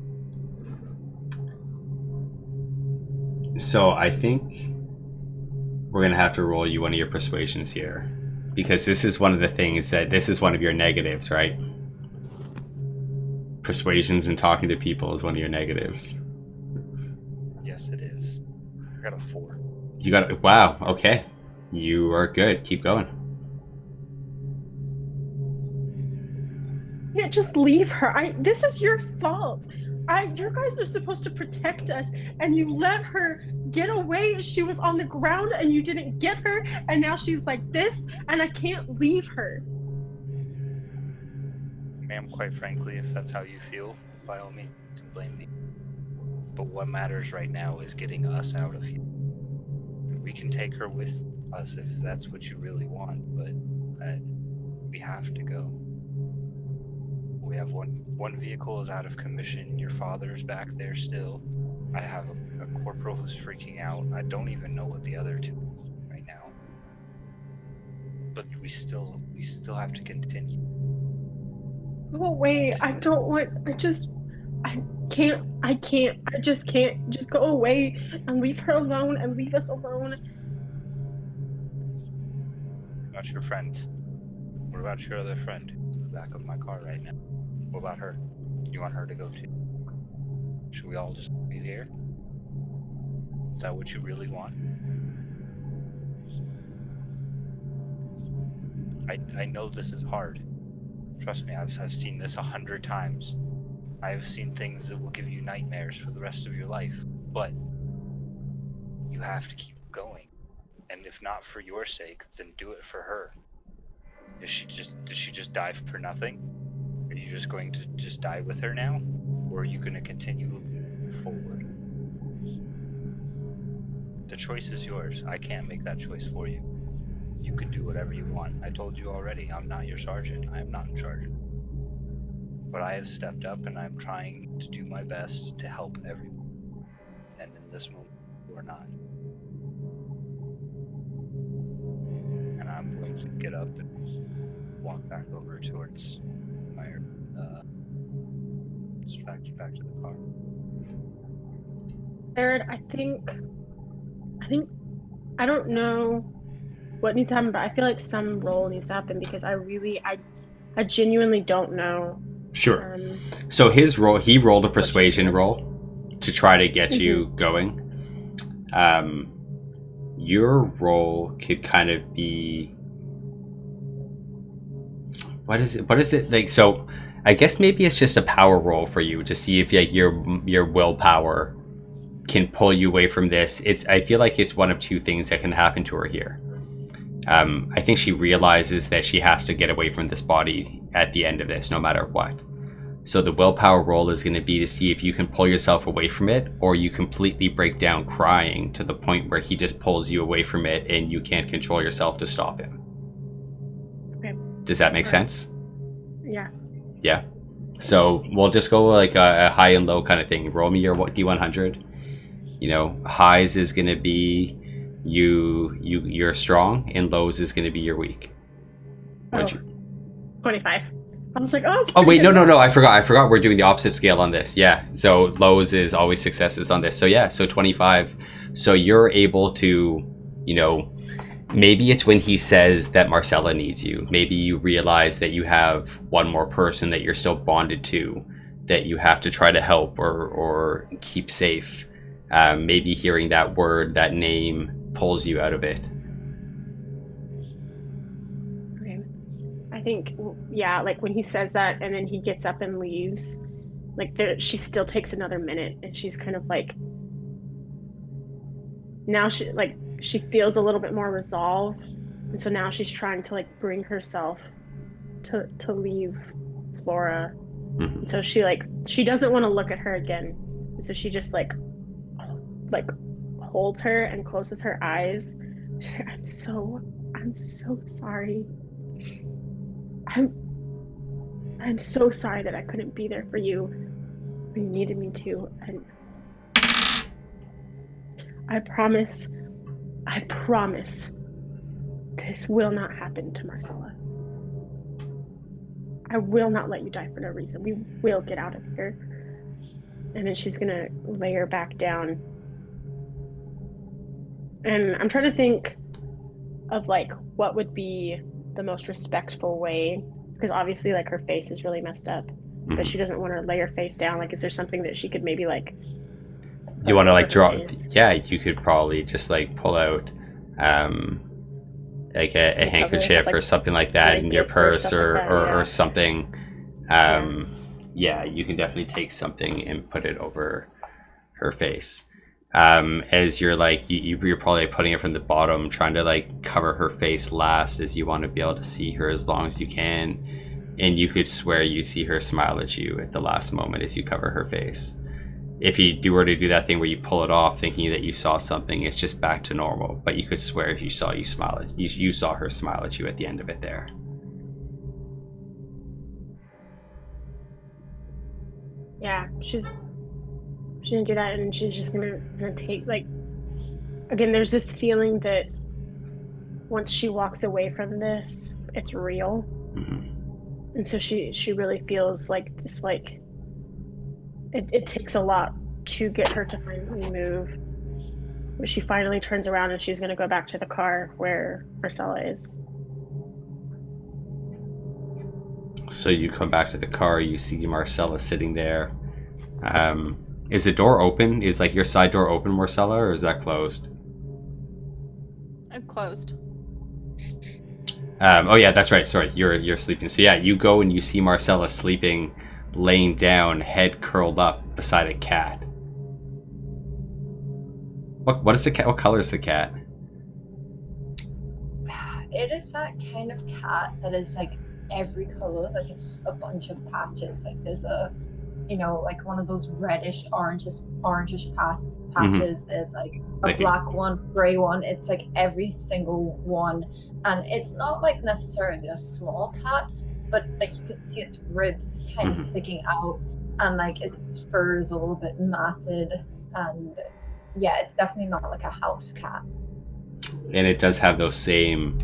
So I think we're going to have to roll you one of your persuasions here, because this is one of the things that this is one of your negatives, right? Persuasions and talking to people is one of your negatives. Yes, it is. I got a 4. You got, wow, okay. You are good. Keep going. You can't just leave her. This is your fault. You guys are supposed to protect us, and you let her get away. She was on the ground, and you didn't get her, and now she's like this, and I can't leave her. Ma'am, quite frankly, if that's how you feel, by all means, you can blame me. But what matters right now is getting us out of here. We can take her with us if that's what you really want, but we have to go. We have one vehicle is out of commission. Your father's back there still. I have a corporal who's freaking out. I don't even know what the other two are right now. But we still have to continue. Go away. I don't want. I just can't. I just can't. Just go away and leave her alone and leave us alone. What about your friend? What about your other friend in the back of my car right now? What about her? You want her to go too? Should we all just be here? Is that what you really want? I know this is hard. Trust me, I've seen this 100 times. I've seen things that will give you nightmares for the rest of your life. But you have to keep going. And if not for your sake, then do it for her. Did she just die for nothing? Are you just going to just die with her now? Or are you going to continue forward? The choice is yours. I can't make that choice for you. You can do whatever you want. I told you already, I'm not your sergeant. I am not in charge. But I have stepped up and I'm trying to do my best to help everyone. And in this moment, we're not. And I'm going to get up and walk back over towards my back to the car. Jared, I think I don't know what needs to happen, but I feel like some role needs to happen because I genuinely don't know. Sure. So his role, he rolled a persuasion roll to try to get you going. Your role could kind of be, what is it like? So I guess maybe it's just a power roll for you to see if like your willpower can pull you away from this. I feel like it's one of two things that can happen to her here. I think she realizes that she has to get away from this body at the end of this, no matter what. So the willpower roll is going to be to see if you can pull yourself away from it, or you completely break down crying to the point where he just pulls you away from it and you can't control yourself to stop him. Okay. Does that make sense? Yeah. Yeah. So we'll just go like a high and low kind of thing. Roll me your D100. You know, highs is going to be you're strong, and lows is going to be you're weak. 25. I was like, oh wait, no, I forgot we're doing the opposite scale on this. Yeah, so lows is always successes on this. So yeah, so 25. So you're able to, you know, maybe it's when he says that Marcella needs you. Maybe you realize that you have one more person that you're still bonded to, that you have to try to help or keep safe. Maybe hearing that word, that name, pulls you out of it. Okay. I think, yeah, like when he says that and then he gets up and leaves, like she still takes another minute and she's kind of like, now she feels a little bit more resolved, and so now she's trying to like bring herself to leave Flora. Mm-hmm. And so she doesn't want to look at her again, and so she just like holds her and closes her eyes. She's like, I'm so sorry. I'm so sorry that I couldn't be there for you when you needed me to, and I promise this will not happen to Marcella. I will not let you die for no reason. We will get out of here. And then she's gonna lay her back down. And I'm trying to think of like what would be the most respectful way, because obviously like her face is really messed up, but she doesn't want to lay her face down. Like, is there something that she could maybe like, you want to like draw? Yeah, you could probably just like pull out like a Like, handkerchief like, or something like that in your blankets or purse stuff or, like that, or, yeah. or something. Yeah, you can definitely take something and put it over her face. As you're like, you're probably putting it from the bottom, trying to like cover her face last, as you want to be able to see her as long as you can. And you could swear you see her smile at you at the last moment as you cover her face. If you were to do that thing where you pull it off thinking that you saw something, it's just back to normal. But you could swear you saw you saw her smile at you at the end of it there. Yeah, she's gonna do that, and she's just gonna take, like, again, there's this feeling that once she walks away from this, it's real. Mm-hmm. And so she really feels like this, like, it takes a lot to get her to finally move. But she finally turns around and she's gonna go back to the car where Marcella is. So you come back to the car, you see Marcella sitting there. Is the door open? Is like your side door open, Marcella, or is that closed? Closed. Oh yeah, that's right. Sorry, you're sleeping. So yeah, you go and you see Marcella sleeping, laying down, head curled up beside a cat. What is the cat? What color is the cat? It is that kind of cat that is like every color, like it's just a bunch of patches. Like there's a, like one of those reddish, orangish patches. There's like a black one, gray one. It's like every single one, and it's not like necessarily a small cat, but like you can see its ribs kind of sticking out, and like its fur is a little bit matted, and yeah, it's definitely not like a house cat. And it does have those same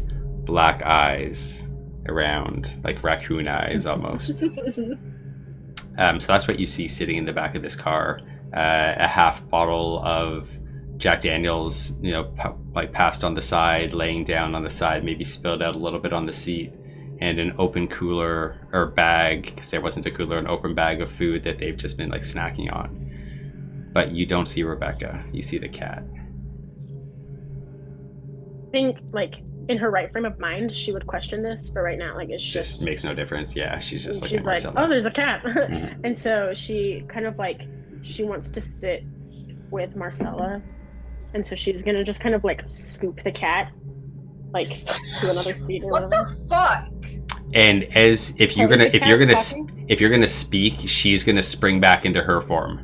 black eyes around, like raccoon eyes almost. So that's what you see sitting in the back of this car. A half bottle of Jack Daniels, like passed on the side, laying down on the side, maybe spilled out a little bit on the seat, and an open cooler or bag, because there wasn't a cooler, an open bag of food that they've just been like snacking on. But you don't see Rebecca. You see the cat. I think, like, in her right frame of mind, she would question this, but right now, like, it's Just makes no difference. Yeah, she's just looking she's at like, Marcella. oh, there's a cat. Mhm. And so she kind of like, she wants to sit with Marcella, and so she's gonna just kind of like scoop the cat, like, to another seat or What whatever. the fuck? And as if you're Oh, is gonna the if you're cat gonna talking? if you're gonna speak, she's gonna spring back into her form.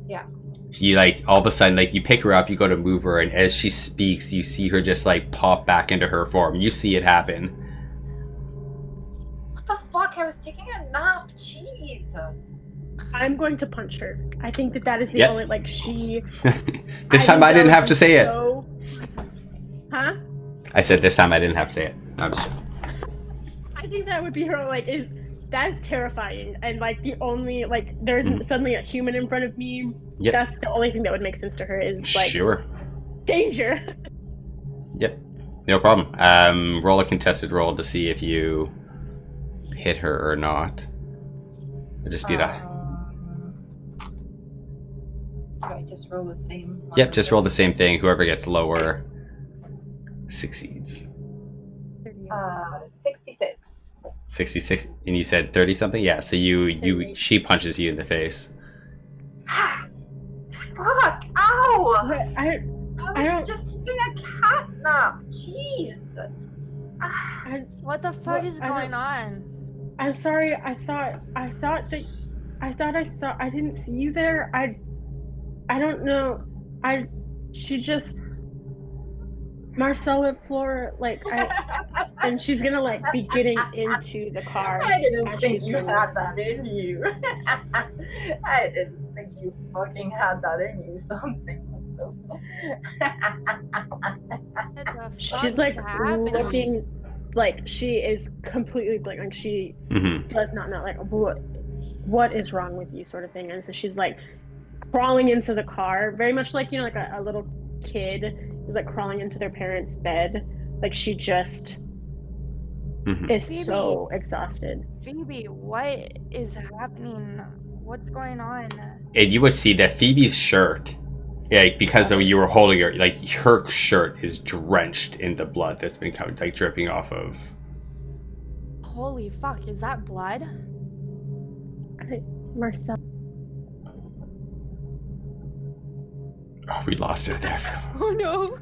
Yeah. You like all of a sudden, like you pick her up, you go to move her, and as she speaks, you see her just like pop back into her form. You see it happen. What the fuck? I was taking a nap. Jeez. I'm going to punch her. I think that is the Yep. only, like, she. This time think I that didn't would have be to say it. so- Huh? I said this time I didn't have to say it. I'm just... I think that would be her, like, that is terrifying, and like the only, like, there's suddenly a human in front of me. Yep. That's the only thing that would make sense to her is like Sure. danger. Yep. No problem. Roll a contested roll to see if you hit her or not. It'll just be Do I just roll the same? Yep, just roll the same thing. Whoever gets lower succeeds. 66. 66, and you said 30 something? Yeah, so she punches you in the face. Ah, fuck! Ow! I I don't- was just taking a cat nap. Jeez. Ah, What the fuck What? is I don't- going on? I'm sorry. I thought I saw. I didn't see you there. I don't know. She just Marcella Flora, like, and she's gonna like be getting into the car. I didn't as think she's you saying had this. that in you. I didn't think you fucking had that in you. Something was so. What the fuck She's like is happening? looking, like she is completely blank. Like she Mm-hmm. does not know, like, what is wrong with you, sort of thing. And so she's like crawling into the car, very much like, like a little kid is like crawling into their parents' bed. Like she just Mm-hmm. is Phoebe. so exhausted. Phoebe, what is happening? What's going on? And you would see that Phoebe's shirt Yeah, because you were holding her, like her shirt is drenched in the blood that's been like dripping off of. Holy fuck, is that blood? Marcella. Oh, we lost her there. Oh no.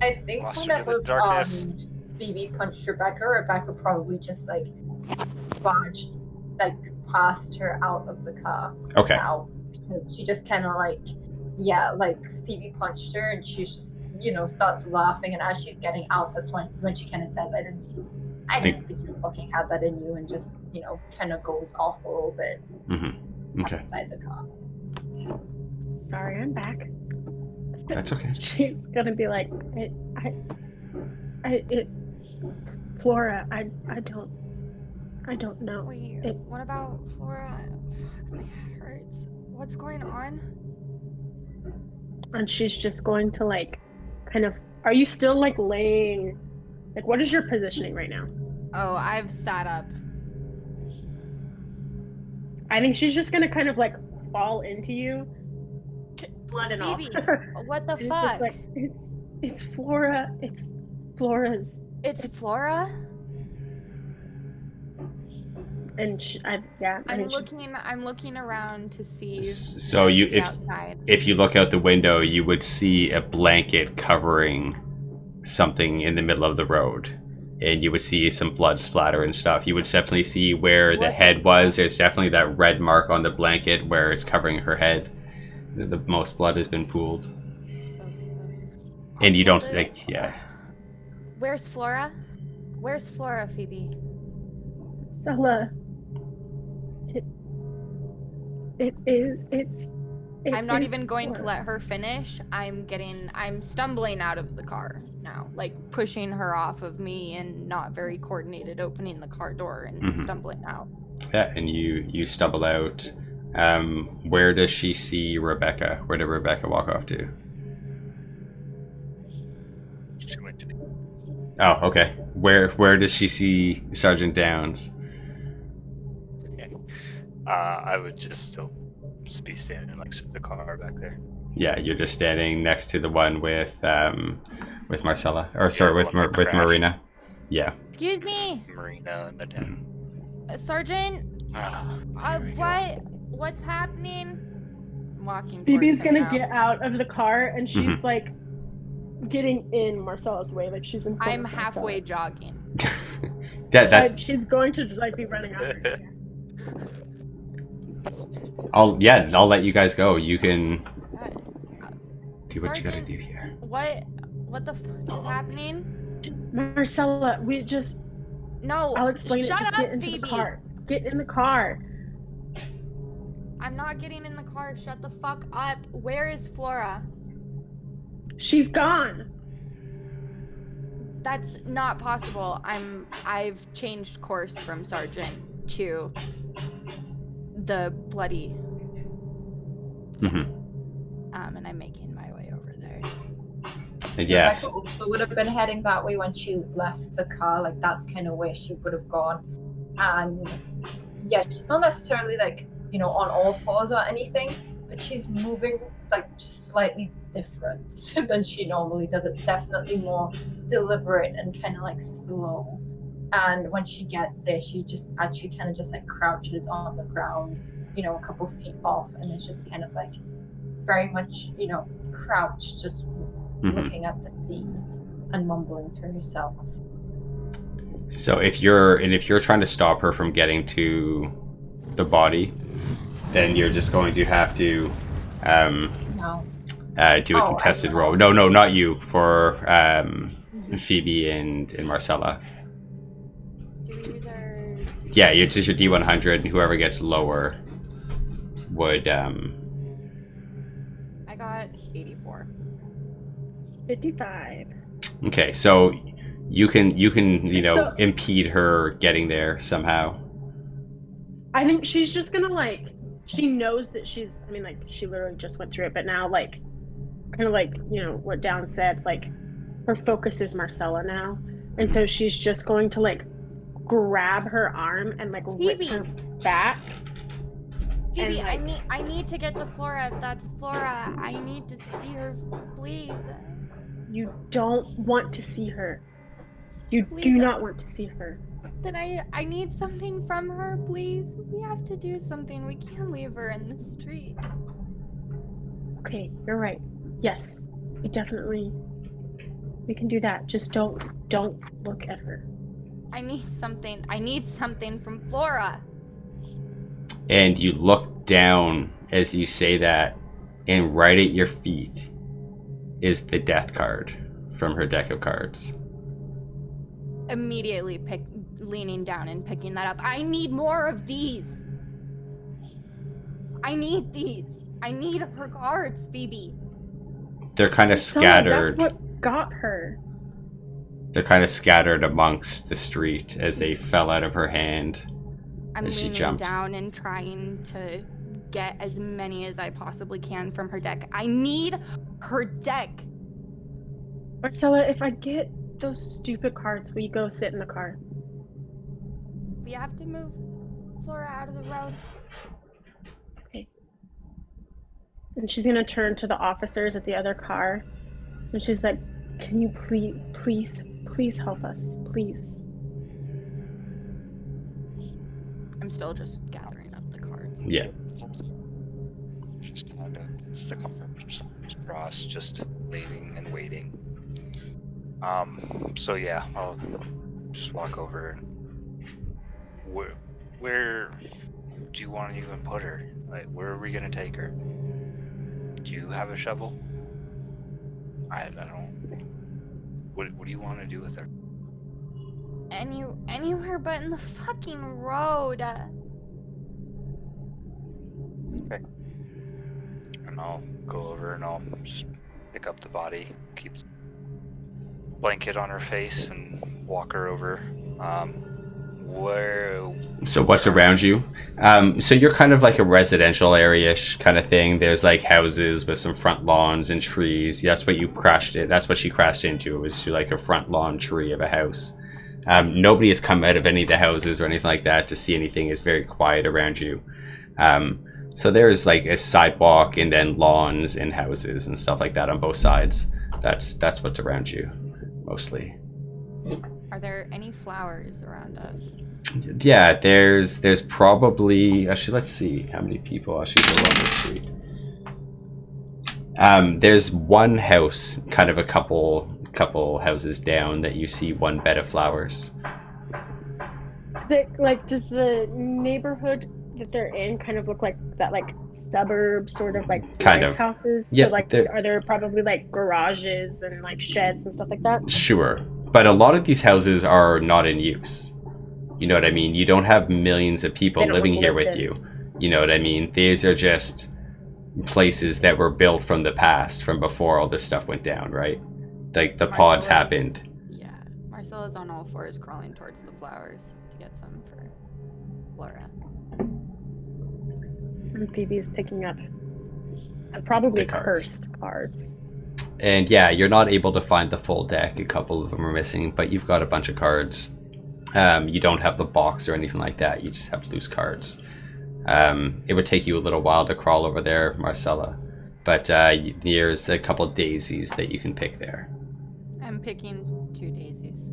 I think Lost her to the whenever darkness. Phoebe punched Rebecca probably just like barged like past her out of the car. Okay. Now because she just kind of like Phoebe punched her and she's just starts laughing, and as she's getting out, that's when she kind of says, I didn't think you fucking had that in you, and just kind of goes off a little bit Okay. outside the car. Sorry, I'm back. That's okay. She's gonna be like, Flora, I don't know. Wait, what about Flora? Fuck, my head hurts. What's going on? And she's just going to like, kind of. Are you still like laying? Like, what is your positioning right now? Oh, I've sat up. I think she's just gonna kind of like fall into you, blood and all. Phoebe, what the And it's fuck? just like, it's Flora. It's Flora's. It's Flora? And I'm looking around to see. So what I see outside. if you look out the window, you would see a blanket covering something in the middle of the road, and you would see some blood splatter and stuff. You would definitely see where the head was. There's definitely that red mark on the blanket where it's covering her head. The most blood has been pooled, and you don't yeah. Where's Flora? Where's Flora, Phoebe? Stella. It's. I'm not even going to let her finish. I'm stumbling out of the car now, like pushing her off of me and not very coordinated, opening the car door and stumbling out. Yeah, and you stumble out. Where does she see Rebecca? Where did Rebecca walk off to? She went to Oh, okay. Where does she see Sergeant Downs? I would just still be standing next to the car back there. Yeah, you're just standing next to the one with Marcella, or sorry, the with one that with crashed. Marina. Yeah. Excuse me, Marina and the den. Sergeant. Here we go. What's happening? I'm walking. Phoebe's towards her gonna now. get out of the car and she's like getting in Marcella's way, like she's in front I'm of Marcella. halfway jogging. That's. She's going to like be running after her. I'll let you guys go. You can do what you gotta Sergeant, do here. What the fuck is happening? Marcella, No. I'll explain Shut it. Just up, get into Phoebe. the car. Get in the car. I'm not getting in the car. Shut the fuck up. Where is Flora? She's gone. That's not possible. I've changed course from Sergeant to the bloody. And I'm making my way over there. Yes. Rebecca also would have been heading that way when she left the car. Like that's kind of where she would have gone. And yeah, she's not necessarily like on all fours or anything, but she's moving like just slightly different than she normally does. It's definitely more deliberate and kind of like slow. And when she gets there, she just actually kind of just like crouches on the ground, a couple feet off, and it's just kind of like very much, crouched, just looking at the scene and mumbling to herself. So if you're trying to stop her from getting to the body, then you're just going to have to No. do a contested roll. No, not you. For Phoebe and Marcella. Do we use our... Yeah, it's just your D100, and whoever gets lower would. I got 84. 55. Okay, so you can So- impede her getting there somehow. I think she's just gonna like. She knows that she literally just went through it, but now like, kind of like what Down said, like, her focus is Marcella now, and so she's just going to like grab her arm and like Phoebe. rip her back. Phoebe, like, I need to get to Flora. If that's Flora, I need to see her, please. you don't want to see her. You Please. do not want to see her. Then I need something from her, please. We have to do something. We can't leave her in the street. Okay, you're right. Yes, we can do that. Just don't look at her. I need something. I need something from Flora. And you look down as you say that, and right at your feet is the death card from her deck of cards. Immediately leaning down and picking that up. I need more of these. I need these. I need her cards, Phoebe. They're kind of So scattered. that's what got her. They're kind of scattered amongst the street as they fell out of her hand. I'm As she leaning jumped. down and trying to get as many as I possibly can from her deck. I need her deck. Marcella, if I get those stupid cards, will you go sit in the car? We have to move Flora out of the road. And she's gonna turn to the officers at the other car, and she's like, "Can you please help us, please?" I'm still just gathering up the cards. Yeah. Just kind of, it's the car. Ross just waiting and waiting. So yeah, I'll just walk over. Where do you want to even put her? Like, where are we gonna take her? Do you have a shovel? I don't. What do you want to do with her? Anywhere but in the fucking road. Okay. And I'll go over and I'll just pick up the body, keep the blanket on her face, and walk her over. Where? So what's around you? So you're kind of like a residential area-ish kind of thing. There's like houses with some front lawns and trees. That's what you crashed it. That's what she crashed into. It was like a front lawn tree of a house. Nobody has come out of any of the houses or anything like that to see anything. It's very quiet around you. So there's like a sidewalk and then lawns and houses and stuff like that on both sides. That's what's around you, mostly. Are there any flowers around us? Yeah, there's probably, actually, let's see how many people actually live on the street. There's one house, kind of a couple houses down, that you see one bed of flowers. Is it, like, does the neighborhood that they're in kind of look like that, like, suburb sort of like Kind nice of. houses? Yeah, So, like, they're- are there probably like garages and like sheds and stuff like that? Sure, but a lot of these houses are not in use. You know what I mean? You don't have millions of people They don't living live here with in. you. You know what I mean? These are just places that were built from the past, from before all this stuff went down, right? Like the pods Marcella is- happened. Yeah. Marcella's on all fours crawling towards the flowers to get some for Flora. And Phoebe's picking up probably The cards. cursed cards. And yeah, you're not able to find the full deck. A couple of them are missing, but you've got a bunch of cards. You don't have the box or anything like that. You just have loose cards. It would take you a little while to crawl over there, Marcella. But there's a couple daisies that you can pick there. I'm picking 2 daisies.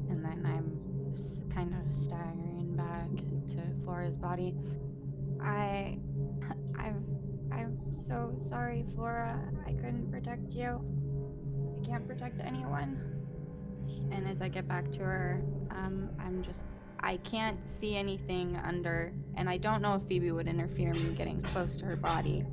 And then I'm kind of staggering back to Flora's body. I'm so sorry, Flora. I couldn't protect you. I can't protect anyone. And as I get back to her, I can't see anything under, and I don't know if Phoebe would interfere in me getting close to her body,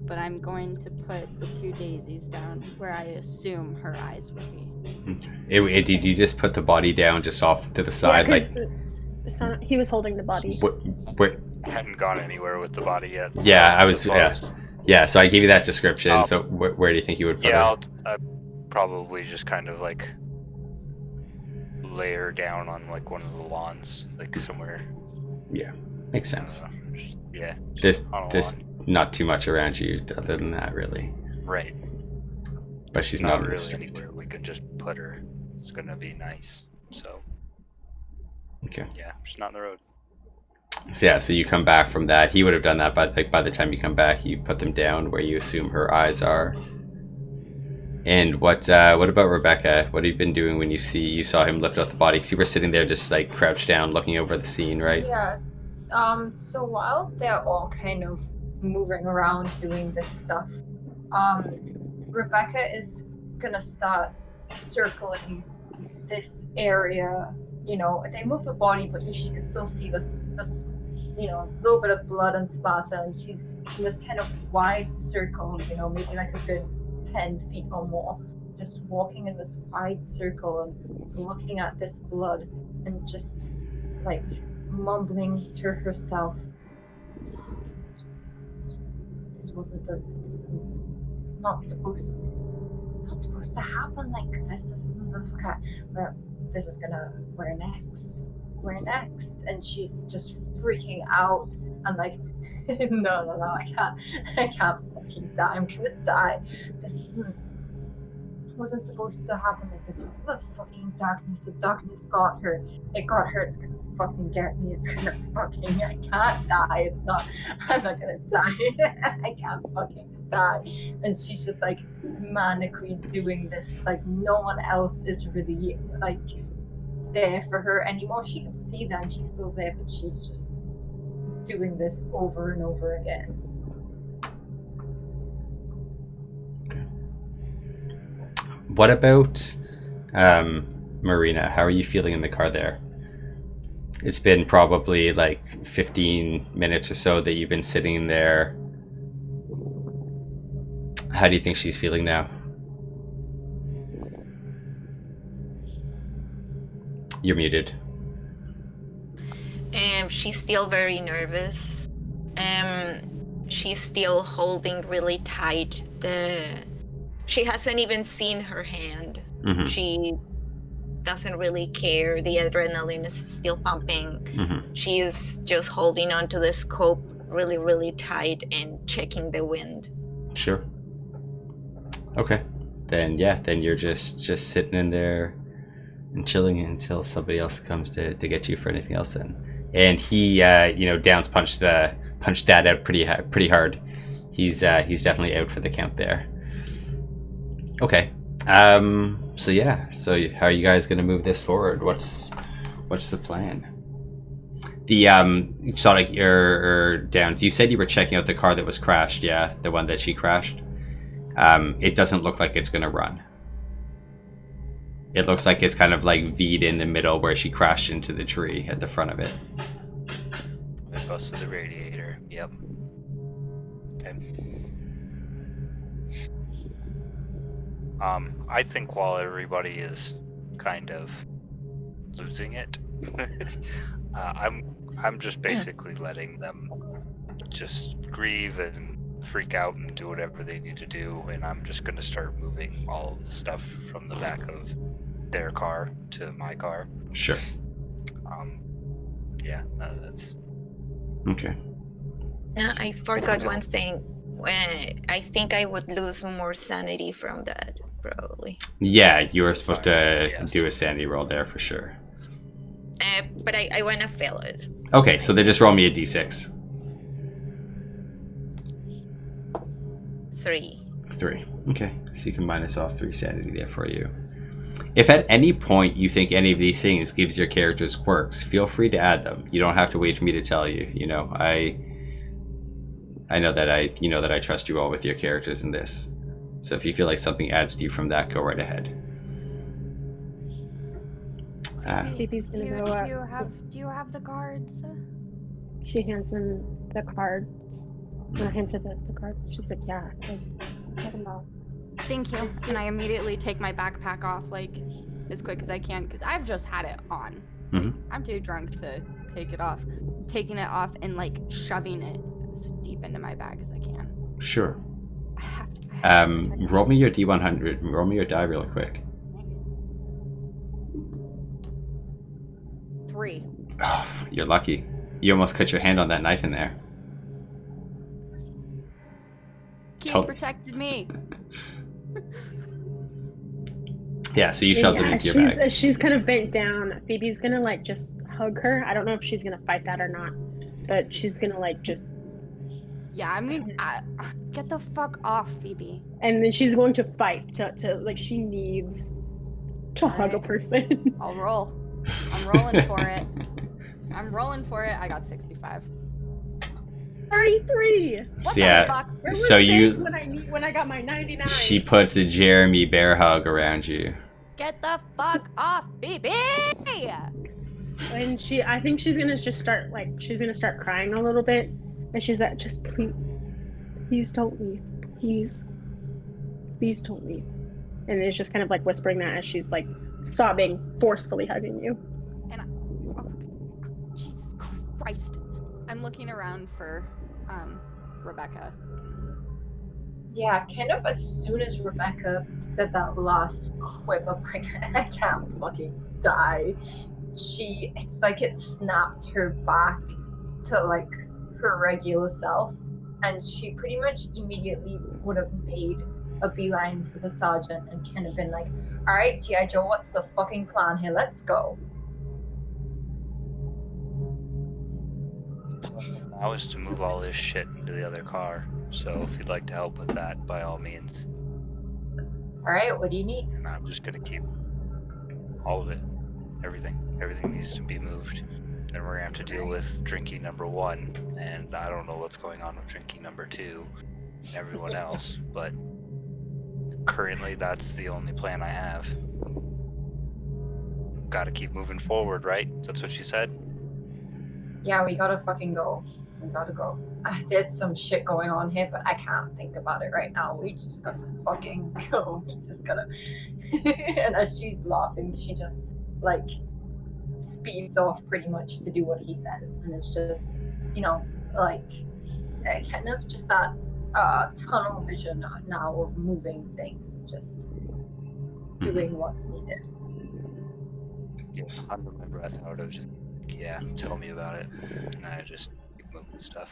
but I'm going to put the 2 daisies down where I assume her eyes would be. Did you just put the body down just off to the side? Yeah, Like, 'cause he was holding the body. where, Hadn't gone anywhere with the body yet. so Yeah, I was- suppose- yeah, so I gave you that description. Oh. So where do you think you would put Yeah, her? I'll probably just kind of like lay her down on like one of the lawns, like somewhere. Makes I don't sense. know, yeah. There's, on a there's lawn. not too much around you other than that, really. Right. But she's Not not in the really street. anywhere we can just put her. It's gonna be nice. So Okay. yeah, she's not in the road. So yeah, so you come back from that. He would have done that, but like by the time you come back, you put them down where you assume her eyes are. And what about Rebecca? What have you been doing when you saw him lift up the body? Because you were sitting there just like crouched down, looking over the scene, right? Yeah. So while they're all kind of moving around doing this stuff, Rebecca is gonna start circling this area. You know, they move the body, but she can still see this, you know, little bit of blood and splatter, and she's in this kind of wide circle, you know, maybe like a good 10 feet or more, just walking in this wide circle and looking at this blood and just like mumbling to herself, this wasn't the, it's not supposed to happen like this. This isn't the, okay, where this is gonna, where next, and she's just freaking out and like, no, I can't fucking die, I'm gonna die. This wasn't supposed to happen like this. This is the fucking darkness. The darkness got her. It got her. It's gonna fucking get me. It's gonna fucking. I can't die. It's not. I'm not gonna die. I can't fucking die. And she's just like manically doing this. Like no one else is really like there for her anymore. She can see them. She's still there, but she's just doing this over and over again. What about Marina? How are you feeling in the car there? It's been probably like 15 minutes or so that you've been sitting there. How do you think she's feeling now? You're muted. She's still very nervous. She's still holding really tight she hasn't even seen her hand. Mm-hmm. She doesn't really care. The adrenaline is still pumping. Mm-hmm. She's just holding onto the scope really, really tight and checking the wind. Sure. Okay. Then you're just sitting in there and chilling until somebody else comes to get you for anything else then. And he Downs punched Dad out pretty hard. He's definitely out for the count there. Okay. So how are you guys going to move this forward? What's the plan? The Sonic or Downs, you said you were checking out the car that was crashed, yeah? The one that she crashed. It doesn't look like it's going to run. It looks like it's kind of like V'd in the middle where she crashed into the tree at the front of it. I busted the radiator. Yep. Okay. I think while everybody is kind of losing it, I'm just basically letting them just grieve and freak out and do whatever they need to do, and I'm just gonna start moving all of the stuff from the back of their car to my car. Sure. That's okay. I forgot one thing. I think I would lose more sanity from that, probably. Yeah, you were supposed to do a sanity roll there for sure. But I want to fail it. Okay, so then just roll me a d6. 3. 3. Okay, so you can minus off 3 sanity there for you. If at any point you think any of these things gives your characters quirks, feel free to add them. You don't have to wait for me to tell you. You know, I know that I trust you all with your characters in this. So if you feel like something adds to you from that, go right ahead. Phoebe's gonna go up. Do you have the cards? She hands him the cards. When I hands her the cards, she's like, yeah, get them all. Thank you. And I immediately take my backpack off, like, as quick as I can, because I've just had it on. Mm-hmm. I'm too drunk to take it off. Taking it off and, like, shoving it as deep into my bag as I can. Sure. I have to roll me your D100. Roll me your die real quick. 3. Oh, you're lucky. You almost cut your hand on that knife in there. Keith protected me. Yeah, so you shoved them into your bag. She's kind of bent down. Phoebe's gonna like just hug her. I don't know if she's gonna fight that or not. but she's gonna like just, Yeah, I'm gonna get the fuck off, Phoebe. and then she's going to fight to like she needs to hug a Alright. person. I'll roll. I'm rolling for it. I'm rolling for it. I got 65. 33. What So, the yeah. fuck? Where was So this you- when I got my 99. She puts a Jeremy bear hug around you. Get the fuck off, Phoebe! And I think she's gonna just start crying a little bit, and she's like, just please don't leave, please don't leave. And it's just kind of like whispering that as she's like sobbing, forcefully hugging you. Oh, Jesus Christ! I'm looking around for Rebecca. Yeah, kind of as soon as Rebecca said that last quip of like, I can't fucking die, it's like it snapped her back to like her regular self, and she pretty much immediately would have made a beeline for the sergeant and kind of been like, alright, G.I. Joe, what's the fucking plan here? Let's go. Now is to move all this shit into the other car. So if you'd like to help with that, by all means. Alright, what do you need? And I'm just gonna keep all of it. Everything needs to be moved. Then we're gonna have to deal with drinking number 1, and I don't know what's going on with drinking number 2 and everyone else, but currently that's the only plan I have. Gotta keep moving forward, right? That's what she said? Yeah, we gotta fucking go. We gotta go. There's some shit going on here, but I can't think about it right now. We just gotta fucking go. We just gotta. And as she's laughing, she just like speeds off pretty much to do what he says, and it's just, like kind of just that tunnel vision now of moving things and just doing what's needed. Yes. Under my breath out of just, yeah, tell me about it. And I just keep moving stuff.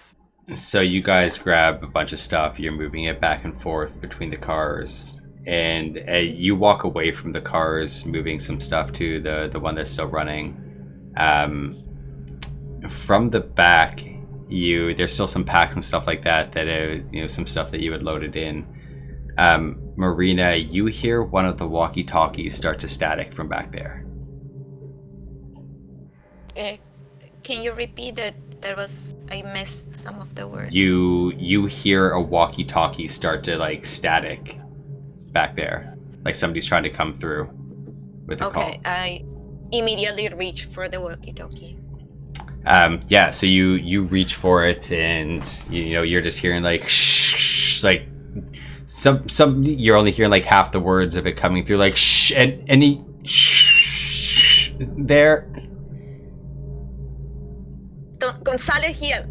So you guys grab a bunch of stuff. You're moving it back and forth between the cars, and you walk away from the cars, moving some stuff to the one that's still running. From the back, there's still some packs and stuff like that some stuff that you had loaded in. Marina, you hear one of the walkie-talkies start to static from back there. Can you repeat it? I missed some of the words. You hear a walkie-talkie start to like static back there, like somebody's trying to come through with a call. Okay, I immediately reach for the walkie-talkie. Yeah, so you reach for it, and you're just hearing like shh, like some you're only hearing like half the words of it coming through, like shh, and any shh there. Gonzalez here.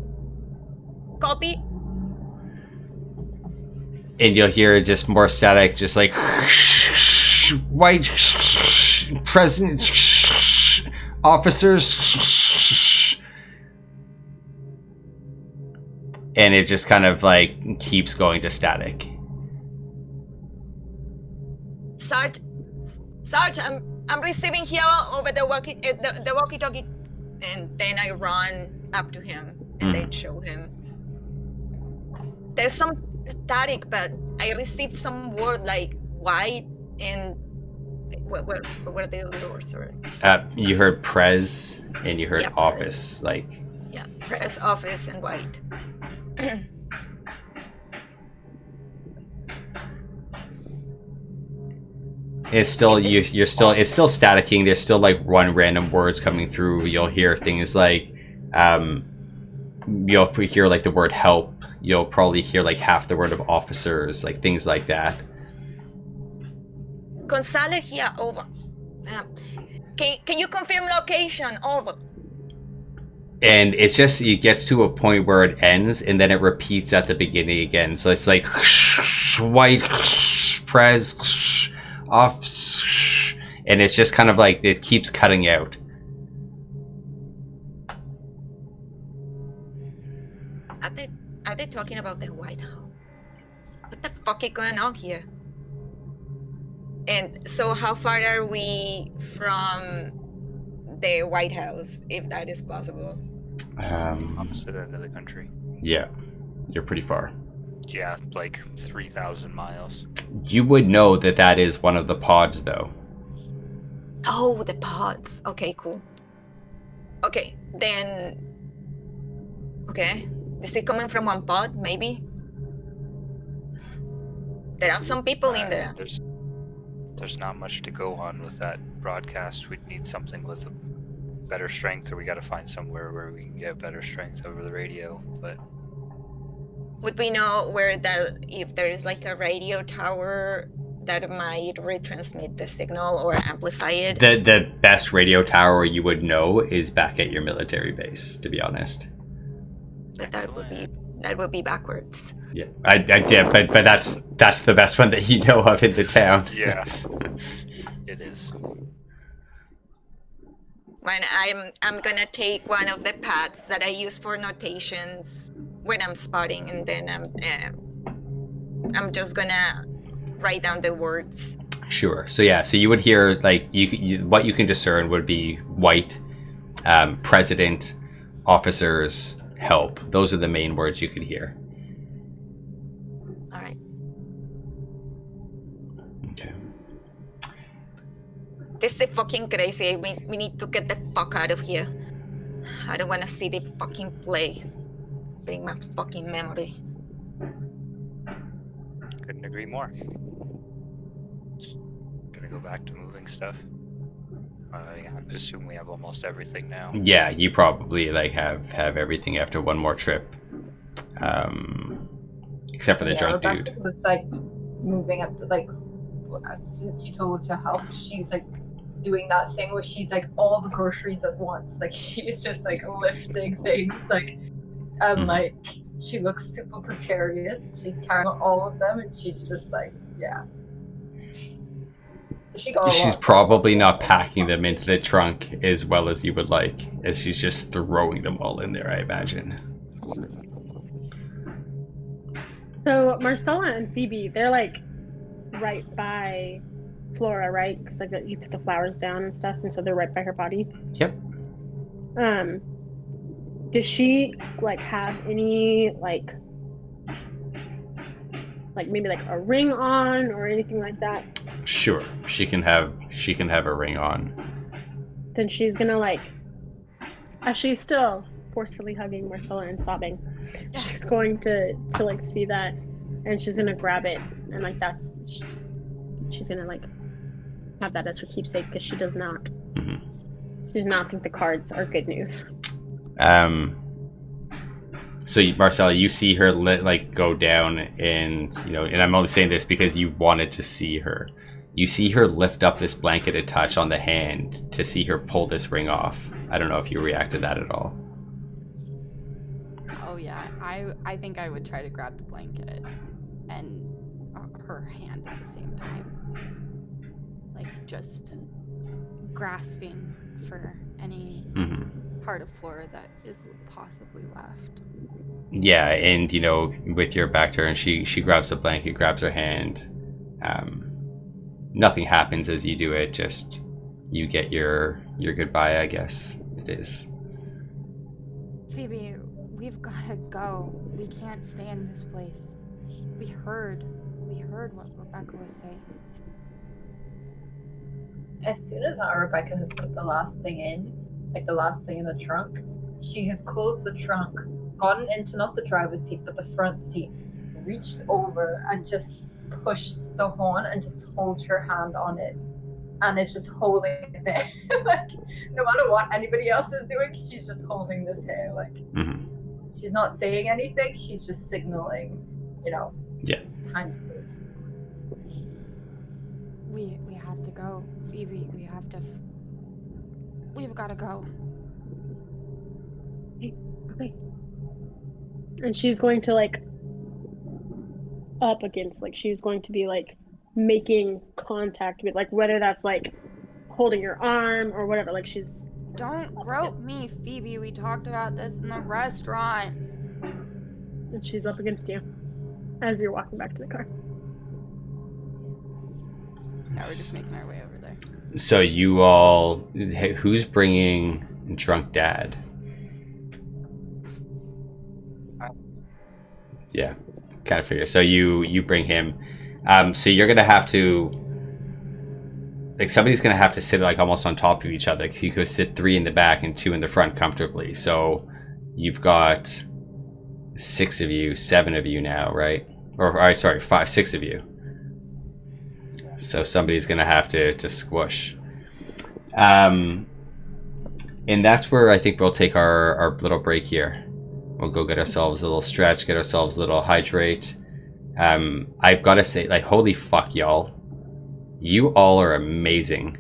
Copy. And you'll hear just more static, just like white present officers, and it just kind of like keeps going to static. Sarge, I'm receiving here over the walkie-talkie, and then I run up to him and then show him. There's some static, but I received some word like white and what the other words are. You heard Prez and you heard Yeah, office, like Yeah, press office and white. it's still it's still staticking. There's still like one random words coming through. You'll hear things like you'll hear like the word help. You'll probably hear like half the word of officers, like things like that. Gonzalez here, over. Can you confirm location? Over. And it gets to a point where it ends, and then it repeats at the beginning again. So it's like white Prez off, and it's just kind of like it keeps cutting out. Are they talking about the White House? What the fuck is going on here? And so how far are we from the White House, if that is possible? Opposite end of the country. Yeah, you're pretty far. Yeah, like 3,000 miles. You would know that that is one of the pods, though. Oh, the pods. Okay, cool. Okay, then. Okay. Is it coming from one pod, maybe? There are some people in there. There's not much to go on with that broadcast. We'd need something with a better strength, or we gotta find somewhere where we can get better strength over the radio. But Would we know where that, if there is like a radio tower that might retransmit the signal or amplify it? The best radio tower you would know is back at your military base, to be honest. But that would be backwards. Yeah, I did, but that's the best one that you know of in the town. yeah, it is. When I'm gonna take one of the pads that I use for notations when I'm spotting, and then I'm just gonna write down the words. Sure. So yeah, so you would hear like what you can discern would be white, president, officers, help. Those are the main words you could hear. All right. Okay. This is fucking crazy. We need to get the fuck out of here. I don't want to see the fucking play. Bring my fucking memory. Couldn't agree more. Gonna go back to moving stuff. I assume we have almost everything now. Yeah, you probably like have everything after one more trip, except for the drunk Rebecca dude. was like moving at the, like, since she told to help, she's like doing that thing where she's like all the groceries at once. Like she's just like lifting things, like, and like she looks super precarious. She's carrying all of them, and she's just like, yeah. So she got a She's lot. probably not packing them into the trunk as well as you would like, as she's just throwing them all in there, I imagine. So Marcella and Phoebe, they're like right by Flora, right? Because like you put the flowers down and stuff, and so they're right by her body. Yep. Does she like have any like maybe like a ring on or anything like that? Sure. She can have a ring on. Then she's gonna like, as she's still forcefully hugging Marcella and sobbing, she's going to like see that, and she's gonna grab it, and like that, she's gonna like have that as her keepsake, because she does not think the cards are good news. So Marcella, you see her go down, and and I'm only saying this because you wanted to see her. You see her lift up this blanket a touch on the hand to see her pull this ring off. I don't know if you react to that at all. Oh yeah, I think I would try to grab the blanket and her hand at the same time, like just grasping for any part of Flora that is possibly left. Yeah, and with your back to her, and she grabs the blanket, grabs her hand. Nothing happens as you do it, just you get your goodbye, I guess it is. Phoebe, we've gotta go. We can't stay in this place. We heard what Rebecca was saying. As soon as Rebecca has put the last thing in, like the last thing in the trunk, she has closed the trunk, gotten into not the driver's seat but the front seat, reached over and just pushed the horn and just holds her hand on it, and it's just holding it there. Like no matter what anybody else is doing, she's just holding this here. Like she's not saying anything, she's just signaling, Yeah. it's time to move. We have to go, Phoebe. We've gotta go. Okay. And she's going to like up against, like she's going to be like making contact with, like whether that's like holding your arm or whatever, like she's. Don't grope me, Phoebe. We talked about this in the restaurant. And she's up against you as you're walking back to the car. Yeah, we're just making our way over there. So you all, who's bringing drunk dad? Yeah, kind of figure. So you bring him. So you're gonna have to, like, somebody's gonna have to sit like almost on top of each other. 'Cause you could sit 3 in the back and 2 in the front comfortably. So you've got 6 of you, 7 of you now, right? Or sorry, 5, 6 of you. So somebody's gonna have to squish. And that's where I think we'll take our little break here. We'll go get ourselves a little stretch, get ourselves a little hydrate. I've got to say, like, holy fuck, y'all. You all are amazing.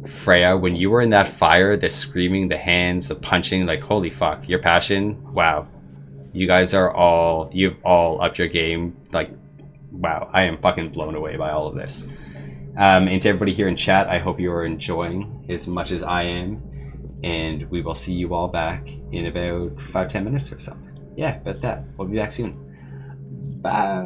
Freya, when you were in that fire, the screaming, the hands, the punching, like, holy fuck. Your passion, wow. You guys you've all upped your game. Like, wow, I am fucking blown away by all of this. And to everybody here in chat, I hope you are enjoying as much as I am. And we will see you all back in about 5-10 minutes or so. Yeah, about that. We'll be back soon. Bye.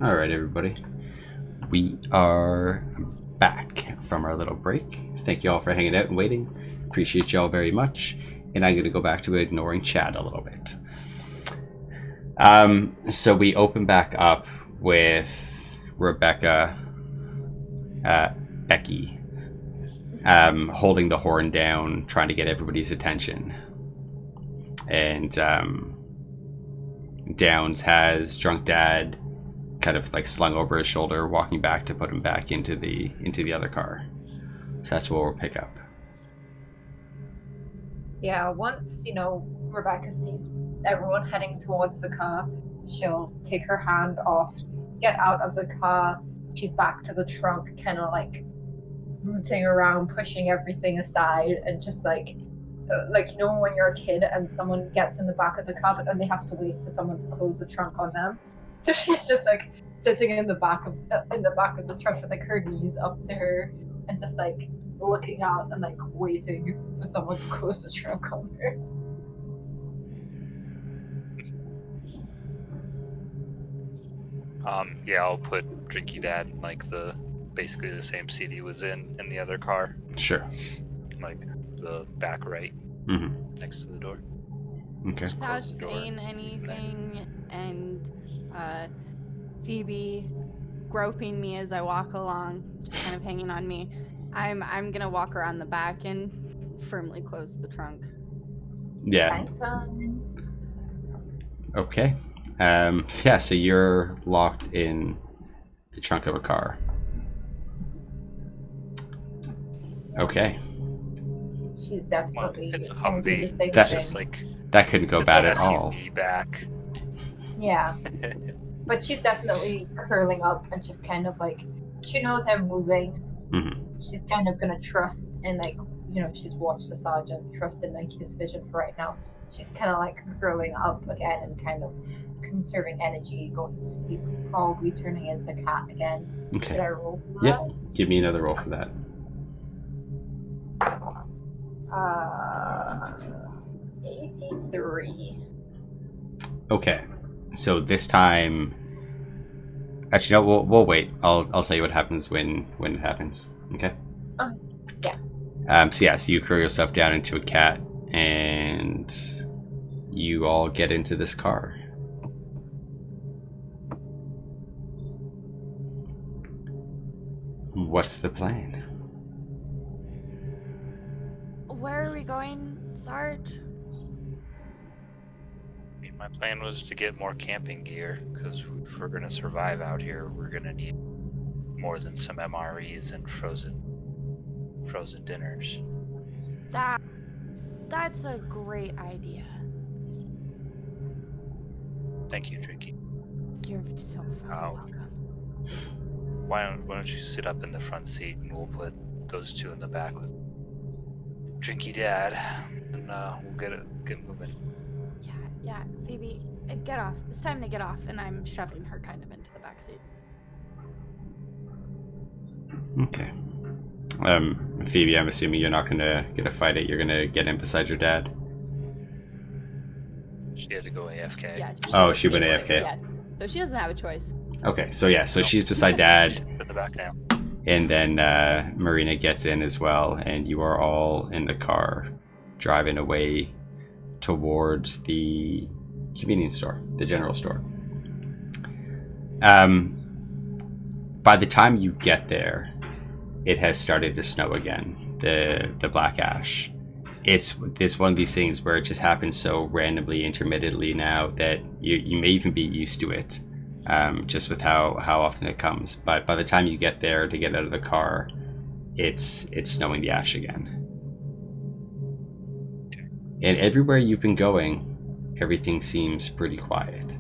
All right, everybody. We are back from our little break. Thank you all for hanging out and waiting. Appreciate you all very much. And I'm going to go back to ignoring chat a little bit. So we open back up with Rebecca, Becky, holding the horn down, trying to get everybody's attention. And Downs has Drunk Dad kind of like slung over his shoulder, walking back to put him back into the other car. So that's where we'll pick up. Yeah, once, Rebecca sees everyone heading towards the car, she'll take her hand off, get out of the car. She's back to the trunk, kind of like rooting around, pushing everything aside, and just like when you're a kid and someone gets in the back of the car, but then they have to wait for someone to close the trunk on them. So she's just like sitting in the back of the trunk with like her knees up to her, and just like looking out and like waiting for someone to close the trunk on her. Yeah, I'll put Drinky Dad in like basically the same seat he was in the other car, Sure. like the back right, Mm-hmm. next to the door. Okay. Just Without close the door. saying anything, and Phoebe groping me as I walk along, just kind of hanging on me. I'm gonna walk around the back and firmly close the trunk. Yeah. Thanks, Okay. So you're locked in the trunk of a car. Okay. she's Well, definitely it's a gonna do Humvee. the same That's It's thing. just like That couldn't go it's bad an at all. SUV back. Yeah, but she's definitely curling up and just kind of like, she knows I'm moving. Mm-hmm. She's kind of gonna trust in like, she's watched the sergeant, trust in like his vision for right now. She's kind of like curling up again and kind of conserving energy, going to sleep, probably turning into Cat again. Did Okay. I roll for Yep. Give me another roll for that. that? 83. Okay. So this time, actually, no. We'll wait. I'll tell you what happens when it happens. Okay. Yeah. So you curl yourself down into a cat, and you all get into this car. What's the plan? Where are we going, Sarge? I mean, my plan was to get more camping gear, because if we're gonna survive out here, we're gonna need more than some MREs and frozen dinners. That's a great idea. Thank you, Drinky. You're so fucking Oh. welcome. Why don't you sit up in the front seat and we'll put those two in the back with Drinky Dad, and we'll get moving. Yeah, Phoebe, get off. It's time to get off, and I'm shoving her kind of into the back seat. Okay. Phoebe, I'm assuming you're not gonna get a fight it. You're gonna get in beside your dad. She had to go AFK. Yeah. Oh, she went AFK. Yeah. So she doesn't have a choice. Okay. So she's beside dad. At the back now. And then Marina gets in as well, and you are all in the car driving away towards the convenience store, the general store. By the time you get there, it has started to snow again, the black ash. It's one of these things where it just happens so randomly, intermittently now that you may even be used to it. Just with how often it comes. But by the time you get there to get out of the car, it's snowing the ash again. And everywhere you've been going, everything seems pretty quiet.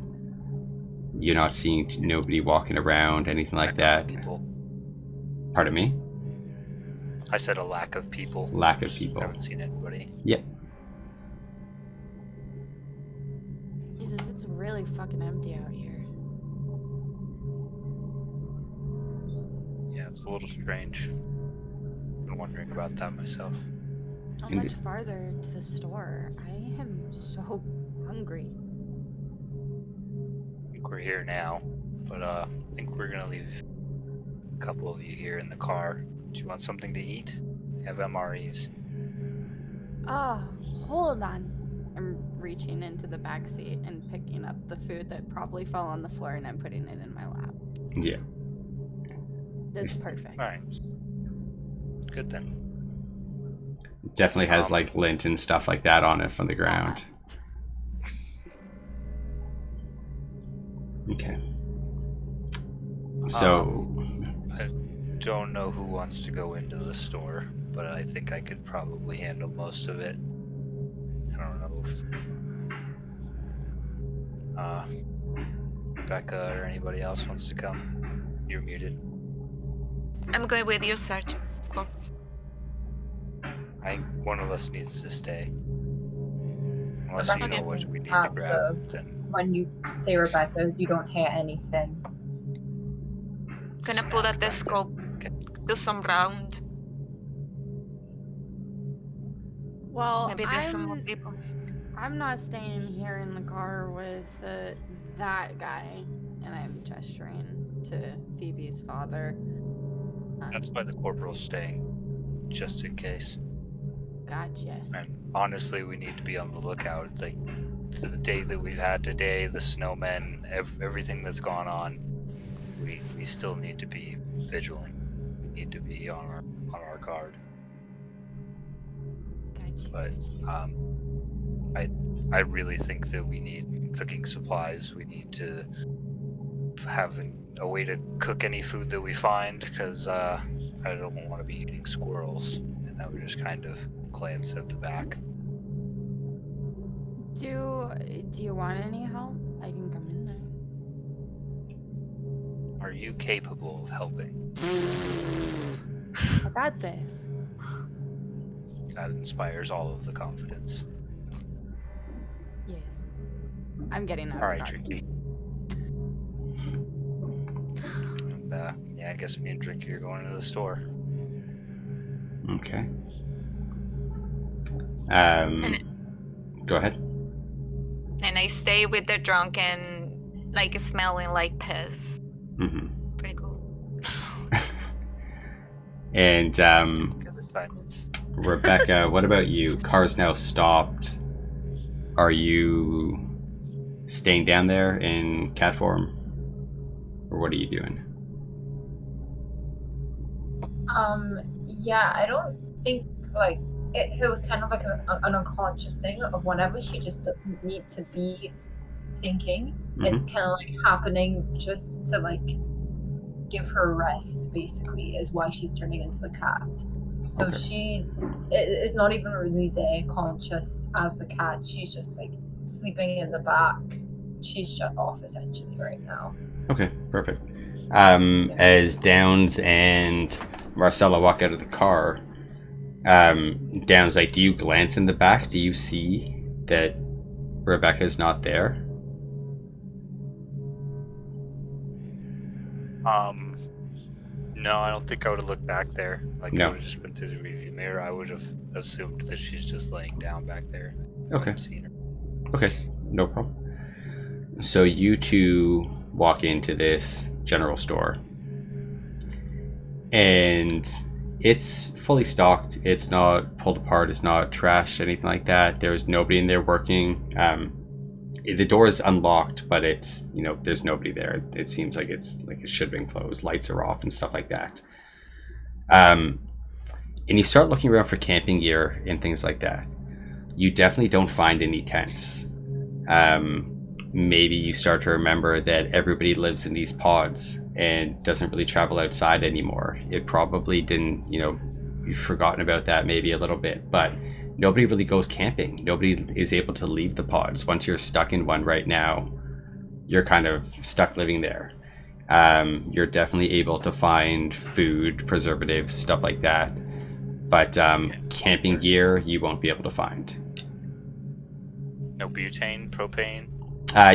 You're not seeing nobody walking around, anything like that. People. Pardon me? I said a lack of people. Lack of Just people. Haven't seen anybody. Yep. Jesus, it's really fucking empty out here. Yeah, it's a little strange. Been wondering about that myself. How And much farther to the store? I am so hungry. I think we're here now, but I think we're gonna leave a couple of you here in the car. Do you want something to eat? We have MREs. Oh, hold on. I'm reaching into the back seat and picking up the food that probably fell on the floor, and I'm putting it in my lap. Yeah. That's perfect. All right. Good then. Definitely has like lint and stuff like that on it from the ground. Okay. So I don't know who wants to go into the store, but I think I could probably handle most of it. I don't know if Becca or anybody else wants to come. You're muted. I'm going with you, Sergeant. Cool. I think one of us needs to stay. Unless you Rebecca know what we need to can't grab, serve. then When you say Rebecca, you don't hear anything. Gonna pull out the scope, Okay. do some round. Well, Maybe there's some more people. I'm not staying here in the car with that guy, and I'm gesturing to Phoebe's father. That's why the corporal's staying, just in case. Gotcha. And honestly, we need to be on the lookout. Like, to the day that we've had today, the snowmen, everything that's gone on, we still need to be vigilant. We need to be on our guard. Gotcha. But I really think that we need cooking supplies. We need to have a way to cook any food that we find, because I don't want to be eating squirrels. And I would just kind of glance at the back. Do you want any help? I can come in there. Are you capable of helping? I got this. That inspires all of the confidence. Yes. I'm getting out All of right, the car. Drinky. And, yeah, I guess me and Drinky are going to the store. okay. Go ahead. And I stay with the drunken, like smelling like piss. Hmm. Pretty cool. And Good assignments. Rebecca, what about you? Car's now stopped. Are you staying down there in cat form? Or what are you doing? Yeah, I don't think, like, it was kind of like an unconscious thing of whenever she just doesn't need to be thinking. It's kind of like happening just to, like, give her rest, basically, is why she's turning into the cat. So Okay. she is not even really there conscious as the cat. She's just, like, sleeping in the back. She's shut off, essentially, right now. Okay, perfect. As Downs and Marcella walk out of the car, Downs, like, do you glance in the back? Do you see that Rebecca's not there? No, I don't think I would have looked back there. Like, No. I would have just been through the review mirror. I would have assumed that she's just laying down back there. I Okay. haven't seen her. Okay, no problem. So you two walk into this general store, and it's fully stocked. It's not pulled apart. It's not trashed, anything like that. There's nobody in there working. The door is unlocked, but it's, there's nobody there. It seems like it should have been closed. Lights are off and stuff like that. And you start looking around for camping gear and things like that. You definitely don't find any tents. Maybe you start to remember that everybody lives in these pods and doesn't really travel outside anymore. It probably didn't, you've forgotten about that maybe a little bit, but nobody really goes camping. Nobody is able to leave the pods. Once you're stuck in one right now, you're kind of stuck living there. You're definitely able to find food, preservatives, stuff like that. But camping gear, you won't be able to find. No butane, propane.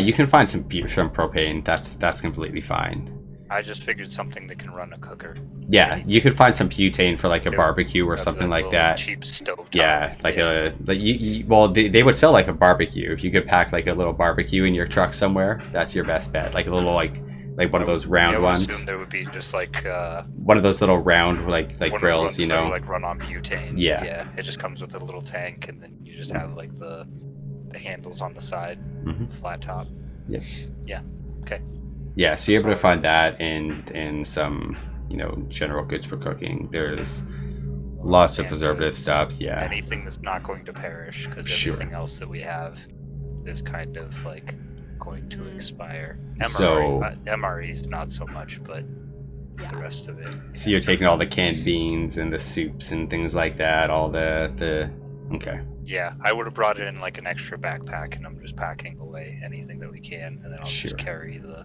You can find some propane. That's completely fine. I just figured something that can run a cooker. Yeah, you could find some butane for like a barbecue or That's something a like little that. Cheap stove. Yeah, they would sell like a barbecue. If you could pack like a little barbecue in your truck somewhere, that's your best bet. Like a little like like one of those round I would ones. assume there would be just like One of those little round like one of the grills, ones you that know. are, like run on butane. Yeah. Yeah. It just comes with a little tank, and then you just have like the handles on the side, Mhm. flat top. Yep. Yeah. Okay. Yeah, so you're able to find that and some, you know, general goods for cooking. There's lots of Canned preservative goods, stuff. Yeah. Anything that's not going to perish, because Sure. everything else that we have is kind of like going to expire. So- MRE's not so much, but the Yeah. rest of it. So you're taking all the canned beans and the soups and things like that. All the. Okay. Yeah, I would have brought it in like an extra backpack, and I'm just packing away anything that we can, and then I'll Sure. just carry the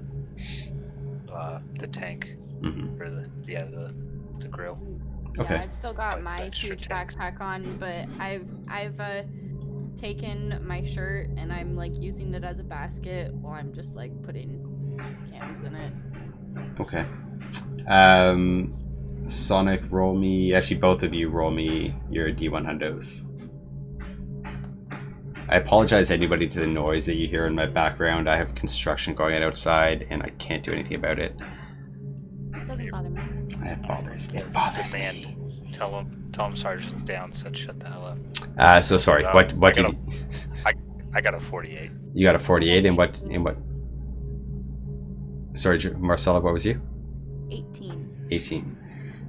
tank Hmm. or the grill. Okay. Yeah, I've still got Like my extra huge tanks. backpack on, but I've taken my shirt and I'm like using it as a basket while I'm just like putting cans in it. Okay. Sonic, roll me. Actually, both of you roll me your D100s. I apologize to anybody to the noise that you hear in my background. I have construction going on outside, and I can't do anything about it. It doesn't bother me. It bothers me. It bothers me. Tell him Sergeant's down. Said shut the hell up. So sorry. Um, What I did got you? I got a 48. You got a 48, and what? Sorry, Marcella. What was you? 18. 18.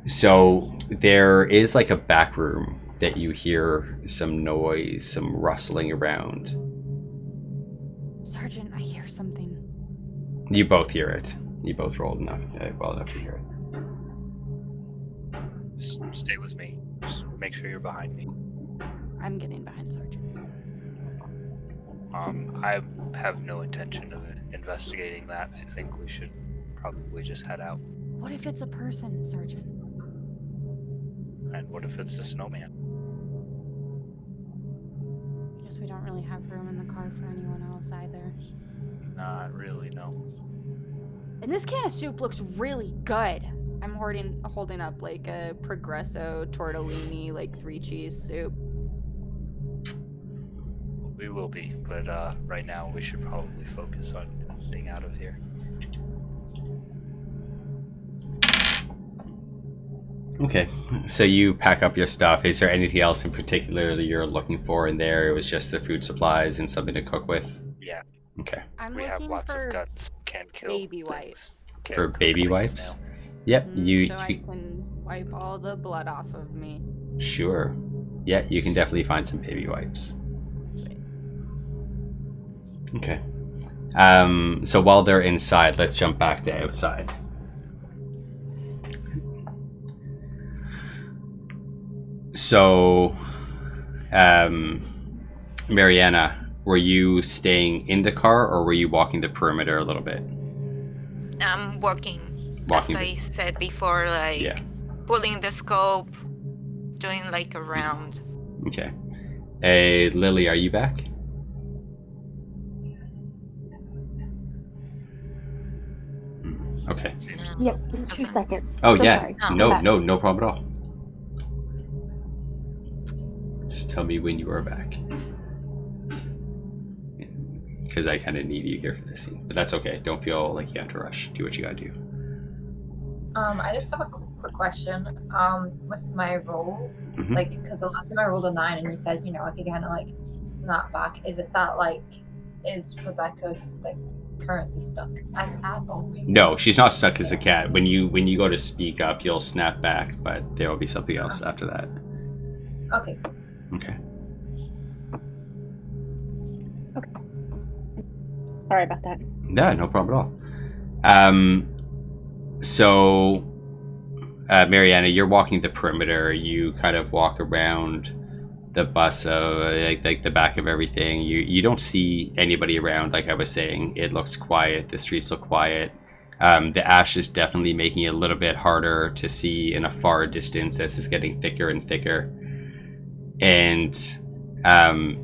So there is like a back room that you hear some noise, some rustling around. Sergeant, I hear something. You both hear it. You both rolled enough, well enough to hear it. Stay with me. Just make sure you're behind me. I'm getting behind Sergeant. I have no intention of investigating that. I think we should probably just head out. What if it's a person, Sergeant? And what if it's the snowman? I guess we don't really have room in the car for anyone else either. Not really, no. And this can of soup looks really good. I'm holding up like a Progresso tortellini, like 3 cheese soup. We will be, but right now we should probably focus on getting out of here. Okay, so you pack up your stuff. Is there anything else in particular that you're looking for in there? It was just the food supplies and something to cook with? Yeah, Okay. I'm we have looking lots for of guts. Can't kill baby things. wipes. Can't For cook baby things wipes? now. Yep, you, so I can wipe all the blood off of me. sure. Yeah, you can definitely find some baby wipes. Sweet. Okay. So while they're inside, let's jump back to outside. So, Mariana, were you staying in the car or were you walking the perimeter a little bit? I'm walking, Walking as the- I said before, like Yeah. pulling the scope, doing like a round. Okay. Hey, Lily, are you back? Okay. Seems No. Yep, give me 2 That's seconds. Oh, So yeah. sorry. Oh, No, I'm back. no problem at all. Just tell me when you are back. Because I kind of need you here for this scene. But that's okay. Don't feel like you have to rush. Do what you gotta do. I just have a quick question. With my roll, Mhm. like, because the last time I rolled a 9 and you said, you know, I could kind of like snap back. Is it that like, is Rebecca like currently stuck as a cat? No, she's not stuck as a cat. When you go to speak up, you'll snap back, but there will be something else after that. Okay. Okay. Sorry about that. Yeah, no problem at all. So, Mariana, you're walking the perimeter. You kind of walk around the bus, like the back of everything. You don't see anybody around. Like I was saying, it looks quiet. The streets look quiet. The ash is definitely making it a little bit harder to see in a far distance as it's getting thicker and thicker. And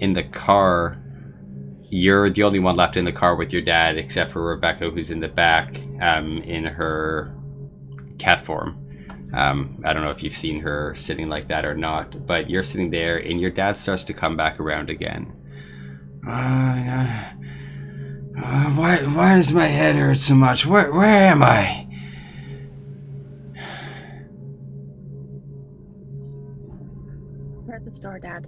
in the car, you're the only one left in the car with your dad, except for Rebecca, who's in the back in her cat form. I don't know if you've seen her sitting like that or not, but you're sitting there, and your dad starts to come back around again. Why does my head hurt so much? Where am I? We're at the store, Dad.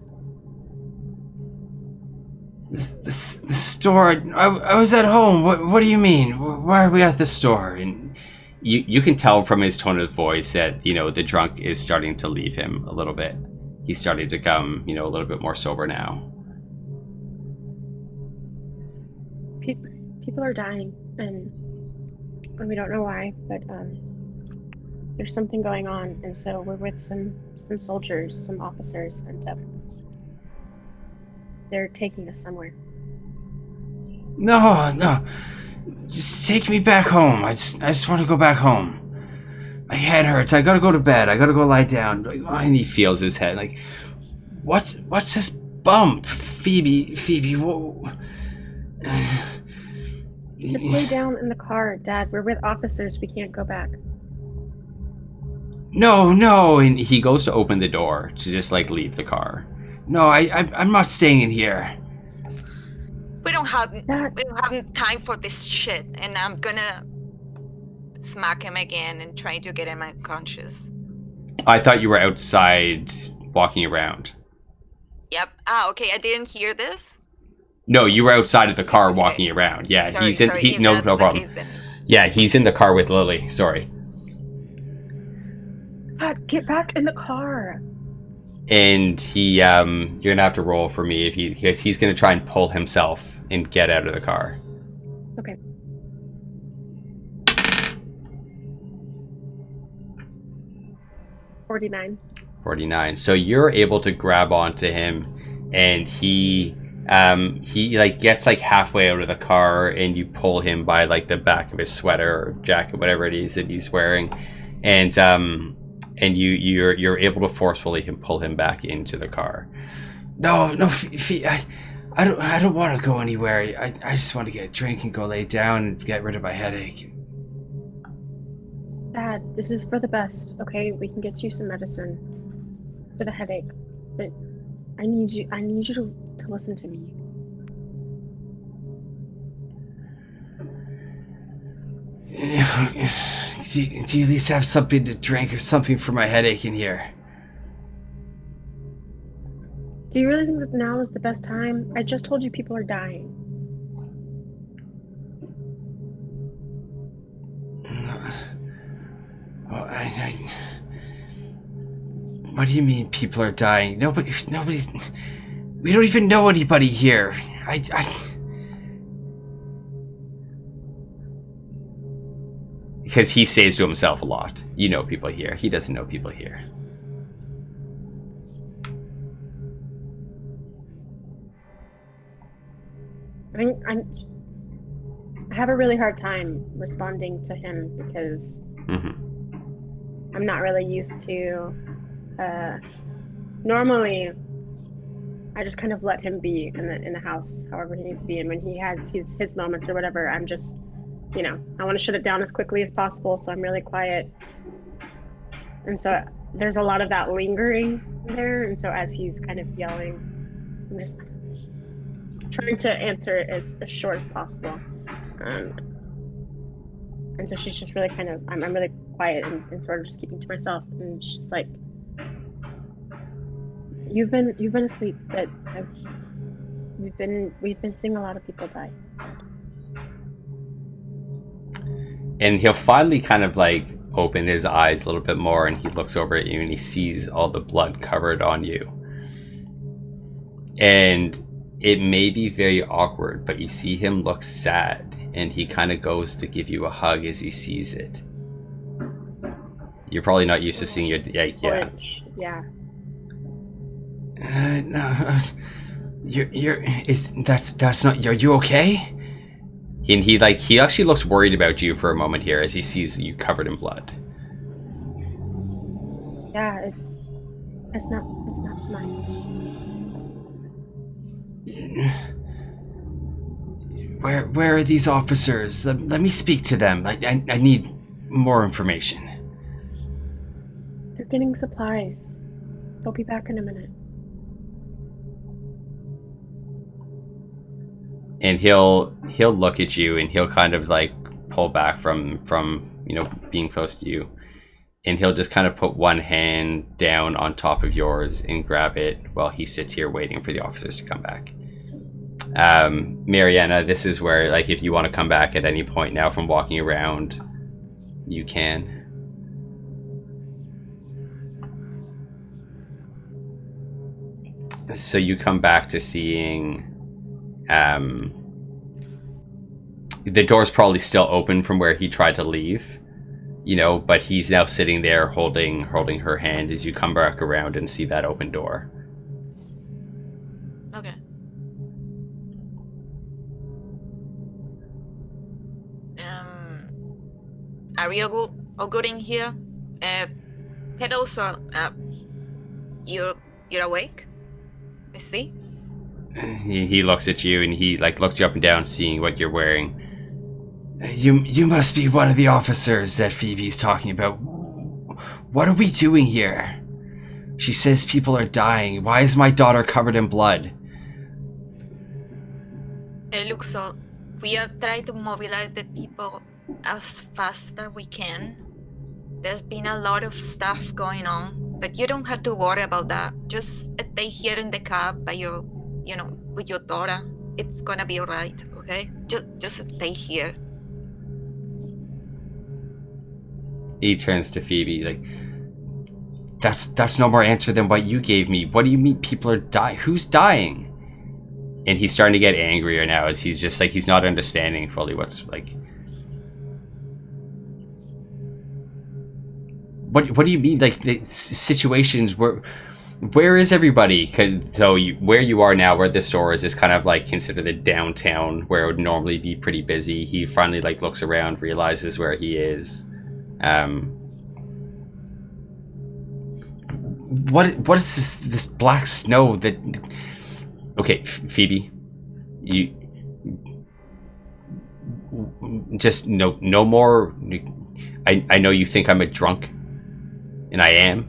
The store. I was at home. What do you mean? Why are we at the store? And you can tell from his tone of voice that, you know, the drunk is starting to leave him a little bit. He's starting to come, you know, a little bit more sober now. People are dying, and we don't know why, but there's something going on, and so we're with some soldiers, some officers, and they're taking us somewhere. No. Just take me back home. I just want to go back home. My head hurts. I gotta go to bed. I gotta go lie down. And he feels his head like, What's this bump? Phoebe, whoa. Just lay down in the car, Dad. We're with officers. We can't go back. No. and he goes to open the door to just like leave the car. No, I'm not staying in here. We don't have Dad, time for this shit, and I'm gonna smack him again and try to get him unconscious. I thought you were outside walking around. Yep. Okay. I didn't hear this. No, you were outside of the car Okay. walking around. Yeah, Sorry, he's in. sorry, He, if no that's the problem. case, then- Yeah, he's in the car with Lily. Sorry. Dad, get back in the car. And he, you're gonna have to roll for me because he's gonna try and pull himself and get out of the car. Okay. $49. 49. So you're able to grab onto him, and he like gets like halfway out of the car, and you pull him by like the back of his sweater or jacket, whatever it is that he's wearing, and you're able to forcefully pull him back into the car. No, I don't want to go anywhere. I just want to get a drink and go lay down and get rid of my headache. Dad, this is for the best, okay? We can get you some medicine for the headache, but I need you to listen to me. Do you at least have something to drink or something for my headache in here? Do you really think that now is the best time? I just told you people are dying. Well, what do you mean people are dying? Nobody's. We don't even know anybody here. Because he stays to himself a lot. You know people here. He doesn't know people here. I think I have a really hard time responding to him because I'm not really used to. Normally, I just kind of let him be in the house, however he needs to be, and when he has his moments or whatever, I'm just, I want to shut it down as quickly as possible. So I'm really quiet, and so there's a lot of that lingering there. And so as he's kind of yelling, I'm just trying to answer it as short as possible. And so she's just really kind of, I'm really quiet and sort of just keeping to myself. And she's like, you've been asleep, but we've been seeing a lot of people die. And he'll finally kind of like open his eyes a little bit more, and he looks over at you and he sees all the blood covered on you. And it may be very awkward, but you see him look sad, and he kind of goes to give you a hug as he sees it. You're probably not used to seeing your yeah. Yeah. No, that's not. Are you okay? And he actually looks worried about you for a moment here as he sees you covered in blood. Yeah, it's not mine. Where are these officers? Let me speak to them. I need more information. They're getting supplies. They'll be back in a minute. And he'll look at you, and he'll kind of like pull back from being close to you, and he'll just kind of put one hand down on top of yours and grab it while he sits here waiting for the officers to come back. Mariana, this is where, like, if you want to come back at any point now from walking around, you can. So you come back to seeing the door's probably still open from where he tried to leave, but he's now sitting there holding her hand as you come back around and see that open door. Okay. Are you all good in here? Hello, sir. You're awake? I see. He looks at you, and he looks you up and down, seeing what you're wearing. You must be one of the officers that Phoebe's talking about. What are we doing here? She says people are dying. Why is my daughter covered in blood? Look, so we are trying to mobilize the people as fast as we can. There's been a lot of stuff going on, but you don't have to worry about that. Just stay here in the cab by your, with your daughter. It's gonna be alright, okay? Just stay here. He turns to Phoebe, like, that's no more answer than what you gave me. What do you mean people are dying? Who's dying? And he's starting to get angrier now, as he's just he's not understanding fully what's like. What do you mean? Like, the situations where is everybody? Where you are now, where this store is kind of like considered the downtown, where it would normally be pretty busy. He finally looks around, realizes where he is. What is this black snow that? Okay, Phoebe, you just no more. I know you think I'm a drunk, and I am.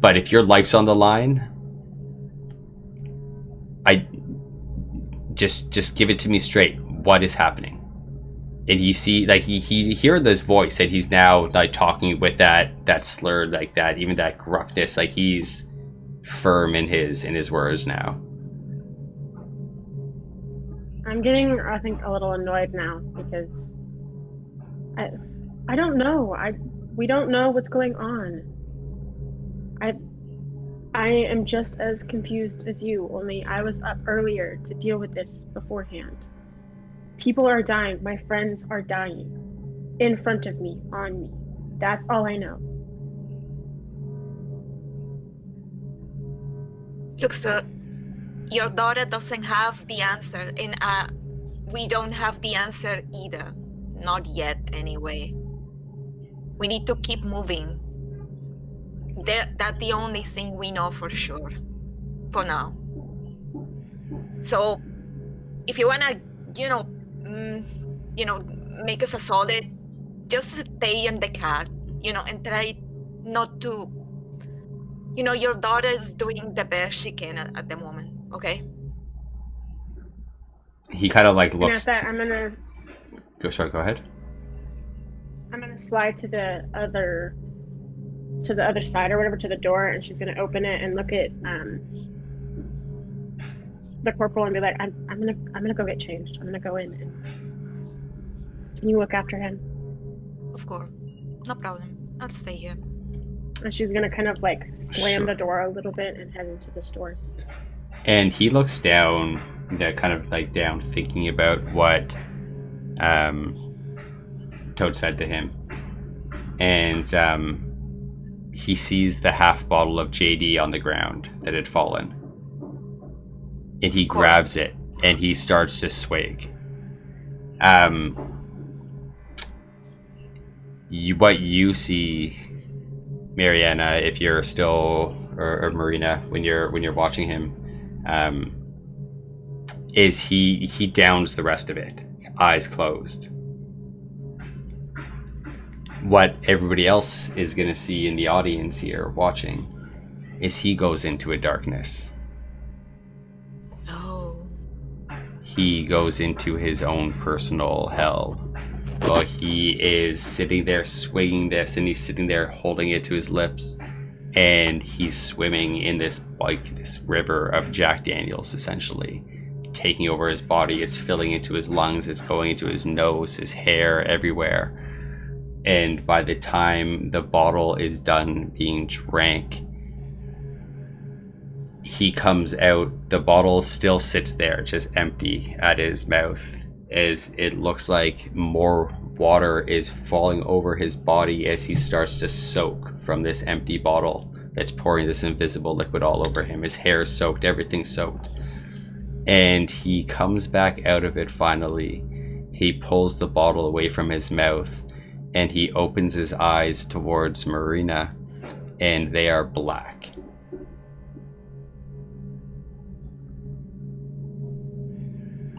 But if your life's on the line, I just give it to me straight. What is happening? And you see, he hear this voice that he's now talking with that slur, that, even that gruffness. He's firm in his words now. I'm getting, I think, a little annoyed now because I don't know. We don't know what's going on. I am just as confused as you, only I was up earlier to deal with this beforehand. People are dying. My friends are dying. In front of me, on me. That's all I know. Look, sir, your daughter doesn't have the answer, and we don't have the answer either. Not yet, anyway. We need to keep moving. That's the only thing we know for sure, for now. So, if you wanna, make us a solid, just stay in the car, and try not to. Your daughter is doing the best she can at the moment. Okay. He kind of looks. I'm gonna. Go ahead. I'm gonna slide to the other side or whatever, to the door, and she's gonna open it and look at the corporal and be like, I'm gonna go get changed. I'm gonna go in. Can you look after him? Of course, no problem. I'll stay here. And she's gonna kind of slam Sure. the door a little bit and head into the store. And he looks down, kind of down, thinking about what Toad said to him. And he sees the half bottle of JD on the ground that had fallen. And he grabs it, and he starts to swig. What you see, Mariana, if you're still, or Marina, when you're watching him, is he downs the rest of it, eyes closed. What everybody else is going to see in the audience here watching is he goes into a darkness. Oh. he goes into his own personal hell. Well, he is sitting there swinging this, and he's sitting there holding it to his lips, and he's swimming in this river of Jack Daniels, essentially, taking over his body. It's filling into his lungs, it's going into his nose, his hair, everywhere. And by the time the bottle is done being drank, he comes out. The bottle still sits there, just empty at his mouth, as it looks like more water is falling over his body as he starts to soak from this empty bottle that's pouring this invisible liquid all over him. His hair is soaked, everything's soaked. And he comes back out of it finally. He pulls the bottle away from his mouth, and he opens his eyes towards Marina, and they are black.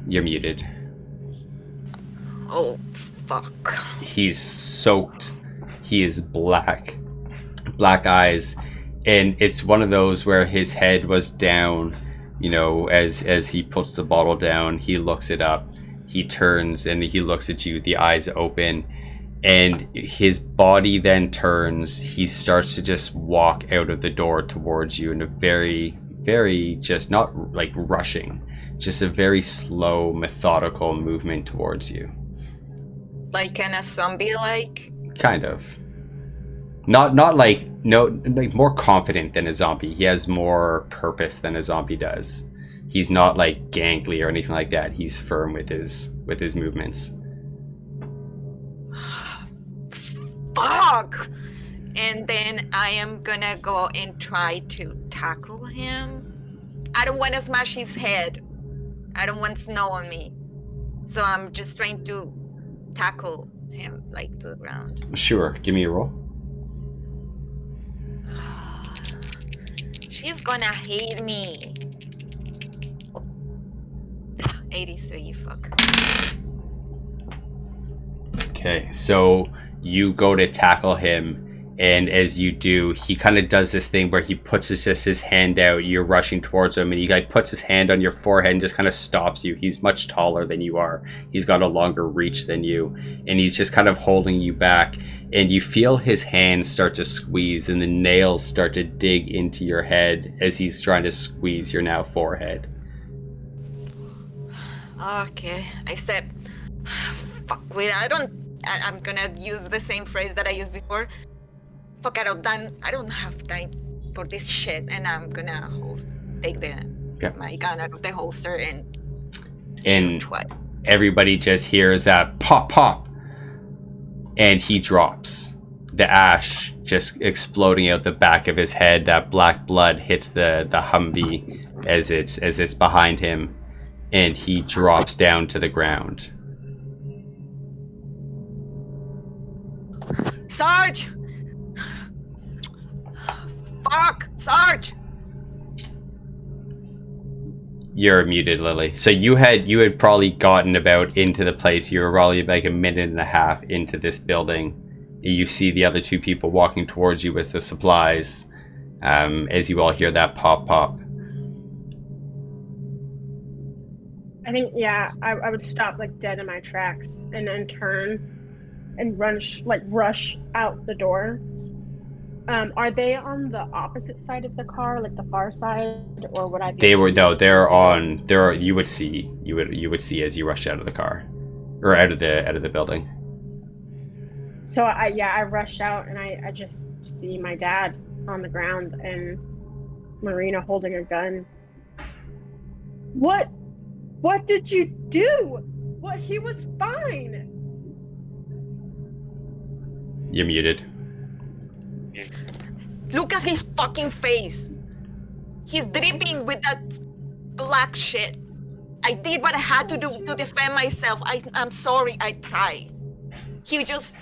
You're muted. Oh, fuck. He's soaked. He is black. Black eyes. And it's one of those where his head was down, you know, as he puts the bottle down, he looks it up. He turns and he looks at you, the eyes open, and his body then turns. He starts to just walk out of the door towards you in a very, very, just not like rushing, just a very slow, methodical movement towards you. Like in a zombie, like? Kind of. Not like, no, like more confident than a zombie. He has more purpose than a zombie does. He's not like gangly or anything like that. He's firm with his movements. Fuck! And then I am gonna go and try to tackle him. I don't want to smash his head. I don't want snow on me. So I'm just trying to tackle him, like, to the ground. Sure, give me a roll. She's gonna hate me. 83, fuck. Okay, so you go to tackle him, and as you do, he kind of does this thing where he puts his hand out. You're rushing towards him, and he like puts his hand on your forehead and just kind of stops you. He's much taller than you are. He's got a longer reach than you, and he's just kind of holding you back. And you feel his hands start to squeeze, and the nails start to dig into your head as he's trying to squeeze your now forehead. Okay, I said, fuck, wait, I'm gonna use the same phrase that I used before. Fuck, I don't have time for this shit, and I'm gonna take my gun out of the holster and shoot twice. Everybody just hears that pop, pop, and he drops. The ash just exploding out the back of his head. That black blood hits the Humvee as it's behind him, and he drops down to the ground. Sarge! Fuck! Sarge! You're muted, Lily. So you had probably gotten about into the place. You were probably like a minute and a half into this building. You see the other two people walking towards you with the supplies, as you all hear that pop, pop. I think, yeah, I would stop like dead in my tracks and then turn and rush out the door. Are they on the opposite side of the car, like the far side, or would I be? They were, no, they're on. You would see as you rush out of the car, or out of the building. So I rush out and I just see my dad on the ground and Marina holding a gun. What did you do? What? He was fine. You're muted. Look at his fucking face. He's dripping with that black shit. I did what I had to do to defend myself. I'm sorry, I tried. He just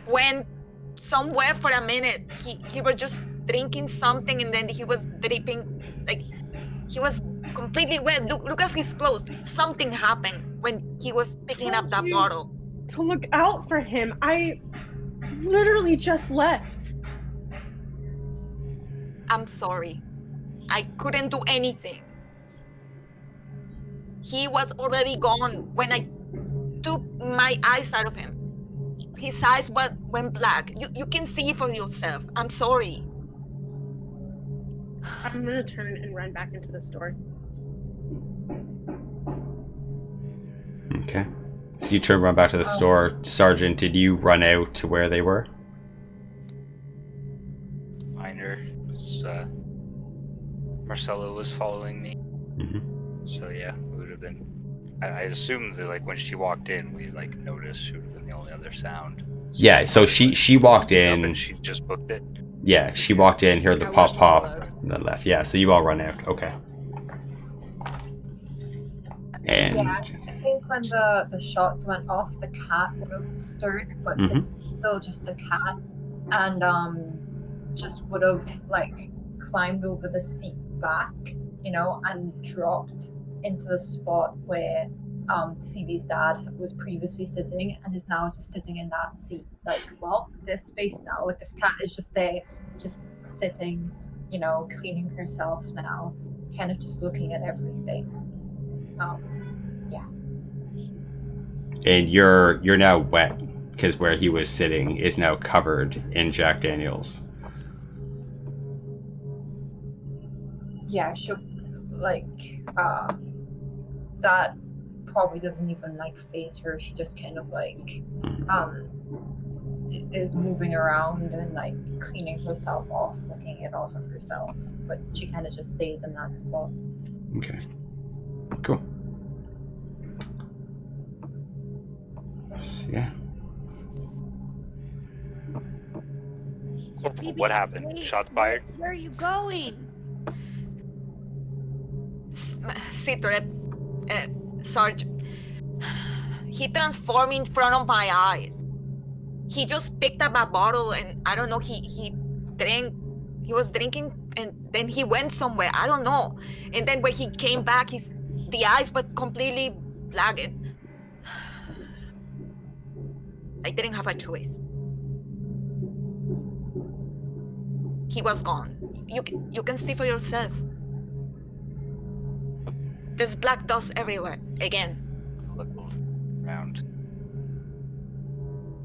went somewhere for a minute. He was just drinking something and then he was dripping, like he was completely wet. Look at his clothes. Something happened when he was picking up that bottle. To look out for him. I literally just left. I'm sorry. I couldn't do anything. He was already gone when I took my eyes out of him. His eyes went black. You can see for yourself. I'm sorry. I'm gonna turn and run back into the store. Okay. So you turn run back to the store. Sergeant, did you run out to where they were? Minor was Marcella was following me. Mm-hmm. So yeah, it would have been. I assumed that like when she walked in, we like noticed she would have been the only other sound. Yeah, so she walked in. And she just booked it. Yeah, she walked in, heard the I pop was pop, followed. and then left. Yeah, so you all run out. Okay. And Yeah, I think when the shots went off, the cat would have stirred, but Mhm. it's still just a cat, and just would have like climbed over the seat back, and dropped into the spot where Phoebe's dad was previously sitting, and is now just sitting in that seat. Like, well, there's space now. Like this cat is just there, just sitting, cleaning herself now, kind of just looking at everything. and you're now wet because where he was sitting is now covered in Jack Daniels. Yeah, she'll that probably doesn't even phase her. She just kind of is moving around and cleaning herself off, licking it off of herself, but she kind of just stays in that spot. Okay. Cool. So, yeah. Corporal, Phoebe, what happened? wait, Shots fired? Where are you going? Citrep, Sarge, he transformed in front of my eyes. He just picked up a bottle and I don't know, he was drinking and then he went somewhere, I don't know. And then when he came back, the eyes were completely blackened. I didn't have a choice. He was gone. You can see for yourself. There's black dust everywhere, again. Look around.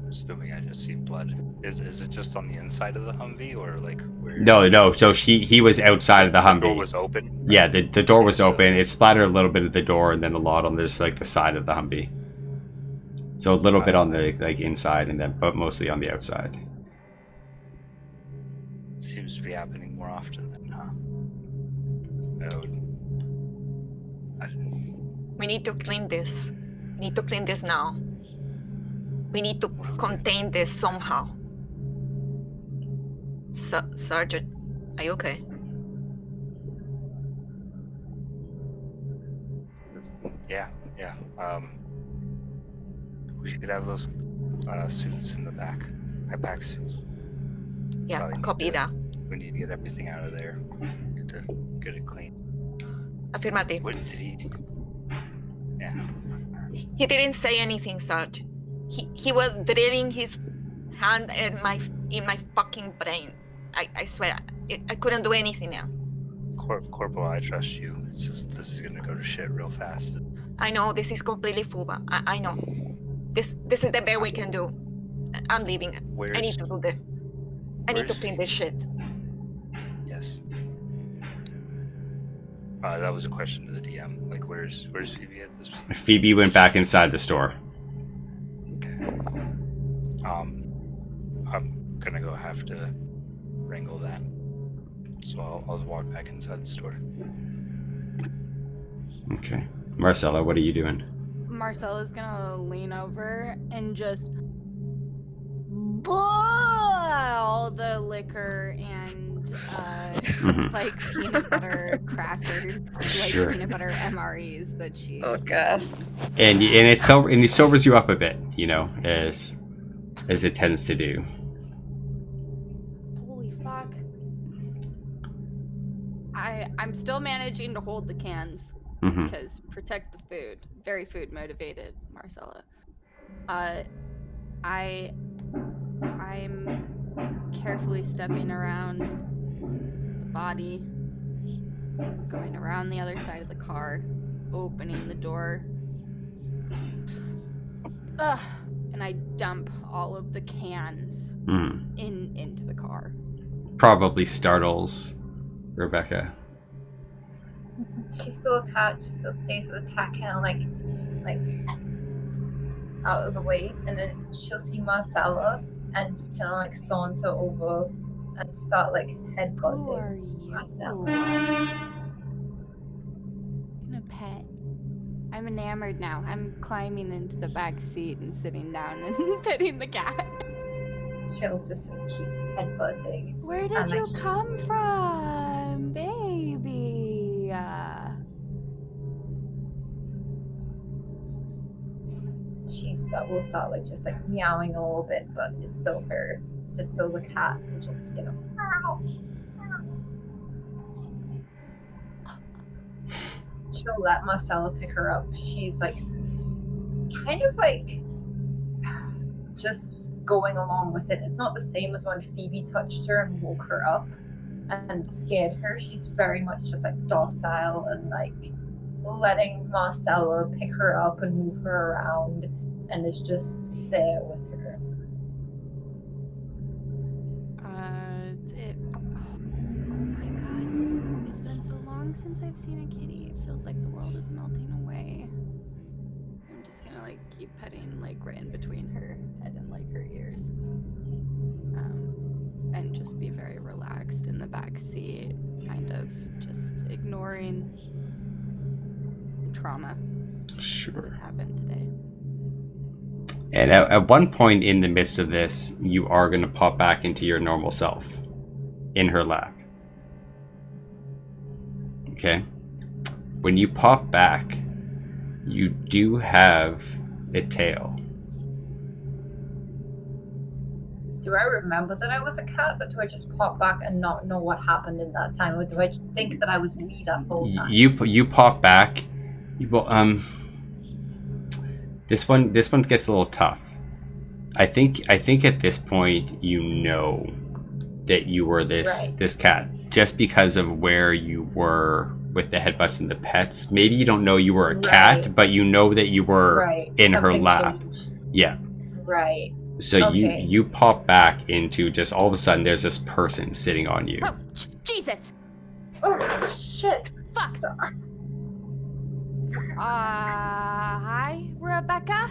Assuming I just see blood. Is it just on the inside of the Humvee or like where? No. So he was outside of the Humvee. The door was open? Yeah, the door was open. It splattered a little bit at the door and then a lot on this the side of the Humvee. So a little bit on the inside and then but mostly on the outside. Seems to be happening more often than We need to clean this. We need to clean this now. We need to contain this somehow. Sergeant, are you okay? Yeah. We should have those suits in the back. High-pack suits. Yeah, Probably copy need to- that. We need to get everything out of there. Get it clean. Affirmative. What did he? Yeah. He didn't say anything, Sarge. He was drilling his hand in my fucking brain. I swear, I couldn't do anything now. Corporal, I trust you. It's just this is gonna go to shit real fast. I know this is completely FUBA. I know. This is the best we can do. I'm leaving. I need to do this. I need to where's clean this shit. Yes. That was a question to the DM. Like, where's Phoebe at this point? Phoebe went back inside the store. Okay. I'm gonna go have to wrangle that. So I'll walk back inside the store. Okay. Marcella, what are you doing? Marcella's gonna lean over and just all the liquor and like peanut butter crackers, like Sure. peanut butter MREs that she. Oh god. And it sobers you up a bit, as it tends to do. Holy fuck! I'm still managing to hold the cans Mm-hmm. because protect the food. Very food motivated, Marcella. I'm carefully stepping around the body, going around the other side of the car, opening the door. Ugh. And I dump all of the cans into the car. Probably startles Rebecca. She's still a cat. She still stays with the cat kennel, like out of the way, and then she'll see Marcella and kind of like saunter over and start like Who headbutting are you? Marcella. I'm a pet. I'm enamored now. I'm climbing into the back seat and sitting down and petting the cat. She'll just like, keep headbutting. Where did And, you like, come from, baby? She will start like just like meowing a little bit, but it's still her, just still the cat, and just meow. She'll let Marcella pick her up. She's like kind of like just going along with it. It's not the same as when Phoebe touched her and woke her up and scared her. She's very much just like docile and like letting Marcella pick her up and move her around, and is just there with her. Oh my god. It's been so long since I've seen a kitty. It feels like the world is melting away. I'm just gonna like keep petting like right in between her head and like her ears. And just be very relaxed in the back seat, kind of just ignoring the trauma that Sure. has happened today. And at one point in the midst of this, you are going to pop back into your normal self in her lap. Okay? When you pop back, you do have a tail. Do I remember that I was a cat, or do I just pop back and not know what happened in that time, or do I think that I was me that whole time? You pop back. This one gets a little tough. I think at this point you know that you were this cat just because of where you were with the headbutts and the pets. Maybe you don't know you were a cat, but you know that you were in her Something lap. changed. Yeah. Right. So Okay. you pop back into just all of a sudden there's this person sitting on you. Oh, Jesus! Oh shit! Fuck. Sorry. Hi, Rebecca?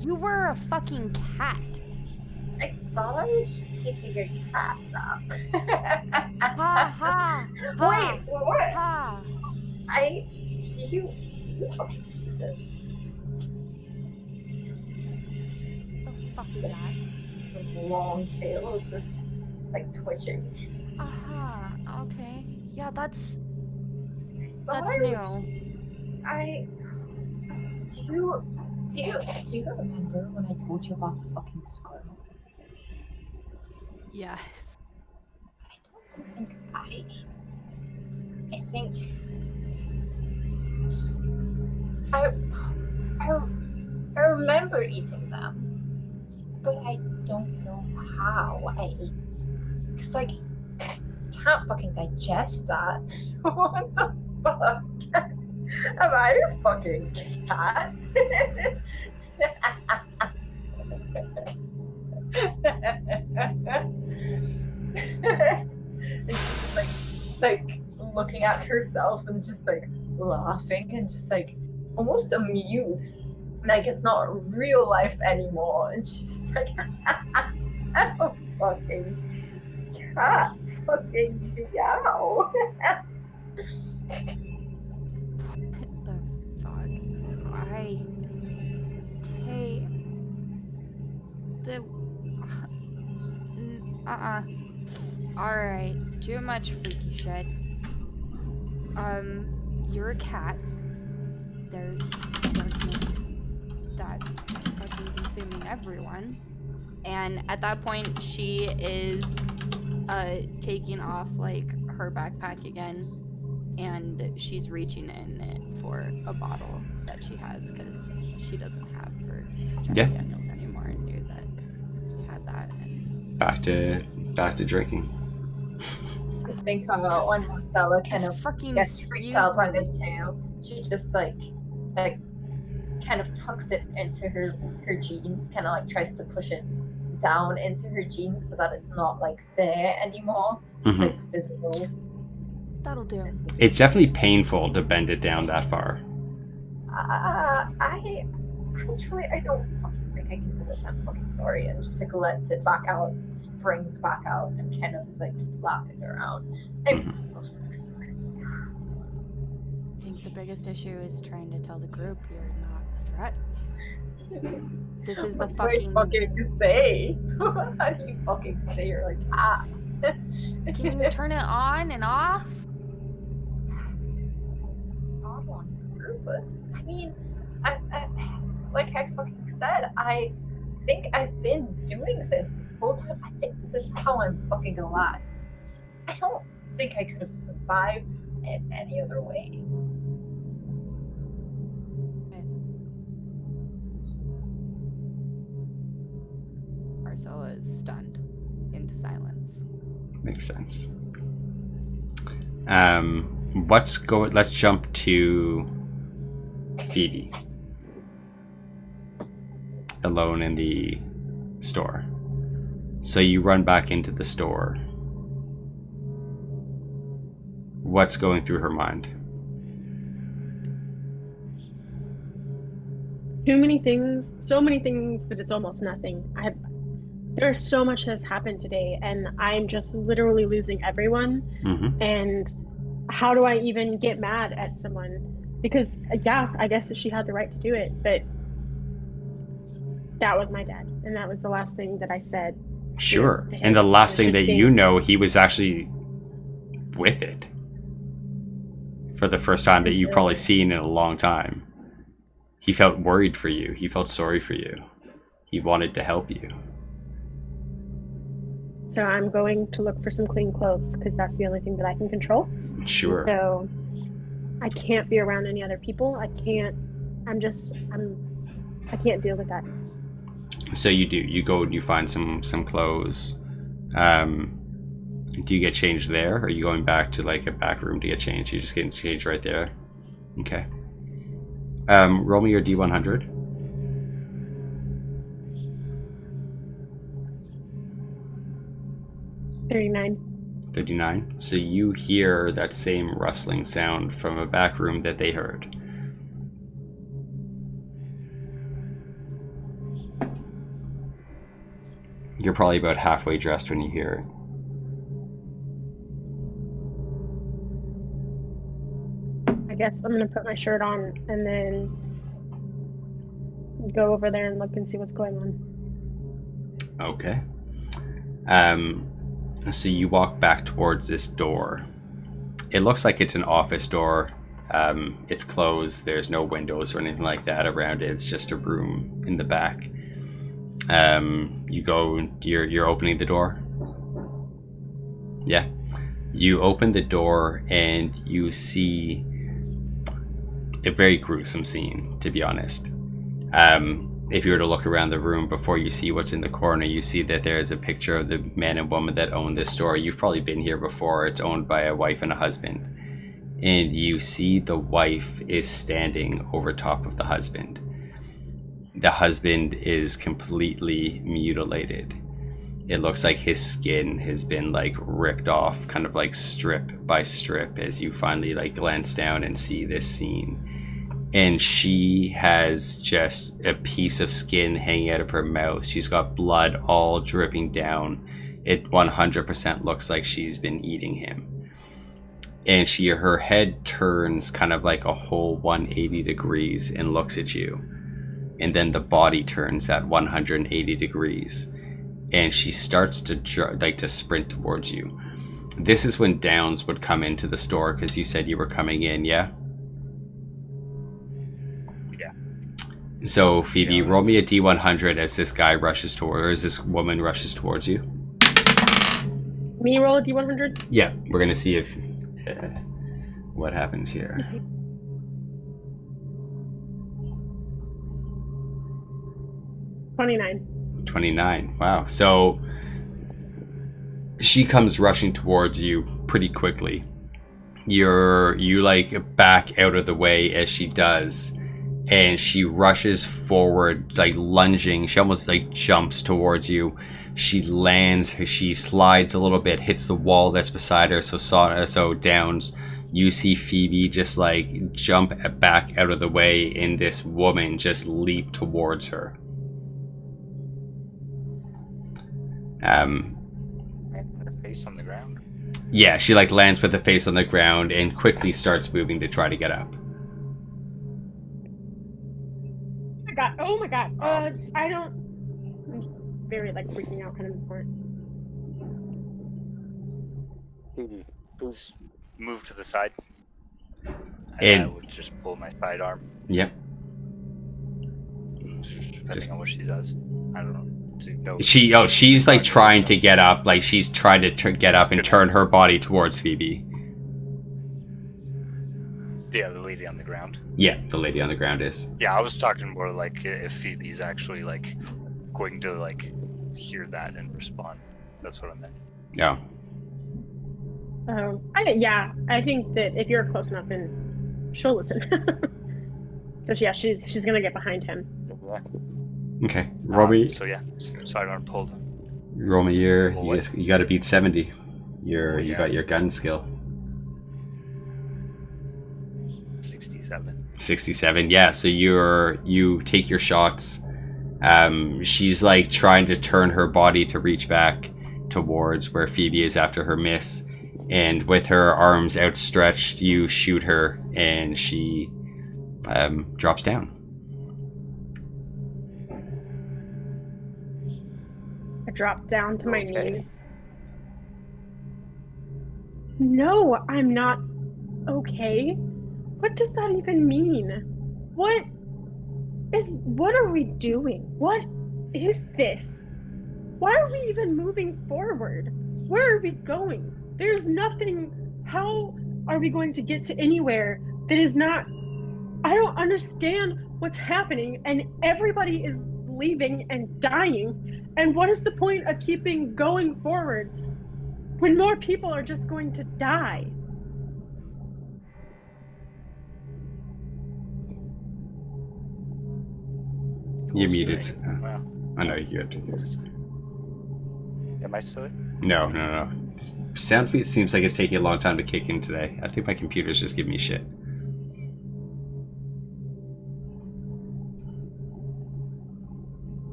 You were a fucking cat. I thought I was just taking a cat nap. Ha ha! Wait, what? Ha! Do you fucking see this? The fuck is that? The long tail is just like twitching. Aha, okay. Yeah, that's Why- new. Do you remember when I told you about the fucking squirrel? Yes. I think I remember eating them, but I don't know how. Cause like can't fucking digest that. What the fuck? Am I a fucking cat? And she's like looking at herself and just like laughing and just like almost amused. Like it's not real life anymore. And she's like, I'm a fucking cat. Fucking meow. What the fuck? Alright, too much freaky shit. You're a cat. There's darkness that's fucking consuming everyone. And at that point, she is taking off like her backpack again, and she's reaching in it for a bottle that she has because she doesn't have her Jack Yeah. Daniels anymore and knew that he had that. And Back to drinking. think when Marcella kind of Fucking gets freaked excuse out by me. the tail, she just like kind of tucks it into her jeans, kind of like tries to push it down into her jeans so that it's not like there anymore, Mhm. like visible. That'll do. It's definitely painful to bend it down that far. I don't fucking think I can do this. I'm fucking sorry. And just like lets it back out, springs back out, and kind of is like flapping around. I'm fucking sorry. I think the biggest issue is trying to tell the group you're not a threat. This is the What do you fucking say? How do you fucking say you're like Can you turn it on and off? Not on purpose. I mean, I like I fucking said, I think I've been doing this whole time. I think this is how I'm fucking alive. I don't think I could have survived in any other way. Marcella is stunned into silence. Makes sense. Let's jump to Phoebe. Alone in the store. So you run back into the store. What's going through her mind? Too many things, so many things that it's almost nothing. There's so much that's happened today, and I'm just literally losing everyone. Mm-hmm. And how do I even get mad at someone? Because yeah, I guess that she had the right to do it, but that was my dad, and that was the last thing that I said. Sure. to him. And the last It's thing just that being- you know, he was actually with it for the first time that you've probably seen in a long time. He felt worried for you. He felt sorry for you. He wanted to help you. So I'm going to look for some clean clothes because that's the only thing that I can control. Sure. So I can't be around any other people. I can't deal with that. So you do. You go and you find some clothes. Do you get changed there? Or are you going back to like a back room to get changed? You're just getting changed right there. Okay. Roll me your D100. $39. 39. So you hear that same rustling sound from a back room that they heard. You're probably about halfway dressed when you hear it. I guess I'm gonna put my shirt on and then go over there and look and see what's going on. Okay. So you walk back towards this door. It looks like it's an office door. It's closed. There's no windows or anything like that around it. It's just a room in the back. You go. You're opening the door. Yeah. You open the door and you see a very gruesome scene, to be honest. If you were to look around the room before you see what's in the corner, you see that there is a picture of the man and woman that own this store. You've probably been here before. It's owned by a wife and a husband. And you see the wife is standing over top of the husband. The husband is completely mutilated. It looks like his skin has been like ripped off, kind of like strip by strip, as you finally like glance down and see this scene. And she has just a piece of skin hanging out of her mouth. She's got blood all dripping down. It 100% looks like she's been eating him. And her head turns kind of like a whole 180 degrees and looks at you. And then the body turns at 180 degrees. And she starts to sprint towards you. This is when Downs would come into the store because you said you were coming in, yeah? So Phoebe, roll me a D100 as this woman rushes towards you. Me roll a D100? Yeah, we're gonna see if what happens here. $29. 29. Wow. So she comes rushing towards you pretty quickly. You like back out of the way as she does, and she rushes forward, like lunging. She almost like jumps towards you. She lands, she slides a little bit, hits the wall that's beside her, so downs. You see Phoebe just like jump back out of the way, and this woman just leap towards her. Her face on the ground. Yeah, she like lands with the face on the ground and quickly starts moving to try to get up. Oh my god. I don't. I'm very like freaking out kind of important. Please move to the side. And- I would just pull my sidearm. Yep. Depending Just- on what she does. I don't know. No, She's like trying to get up, like she's trying to get up and turn her body towards Phoebe. Yeah, the lady on the ground. Yeah, the lady on the ground is. Yeah, I was talking more like if Phoebe's actually like going to like hear that and respond. That's what I meant. Yeah. I think that if you're close enough, then she'll listen. So yeah, she's gonna get behind him. Okay. Roll me. So yeah, sidearm pulled. Roll me your. Roll what? You got to beat 70. You yeah. got your gun skill. 67. 67. Yeah. So you take your shots. She's like trying to turn her body to reach back towards where Phoebe is after her miss, and with her arms outstretched, you shoot her, and she drops down. I drop down to my Okay. knees. No, I'm not okay. What does that even mean? What are we doing? What is this? Why are we even moving forward? Where are we going? There's nothing. How are we going to get to anywhere that is not? I don't understand what's happening, and everybody is leaving and dying. And what is the point of keeping going forward when more people are just going to die? You're muted. Well, I know you're good. am I still? No. Sound feed seems like it's taking a long time to kick in today. I think my computer's just giving me shit.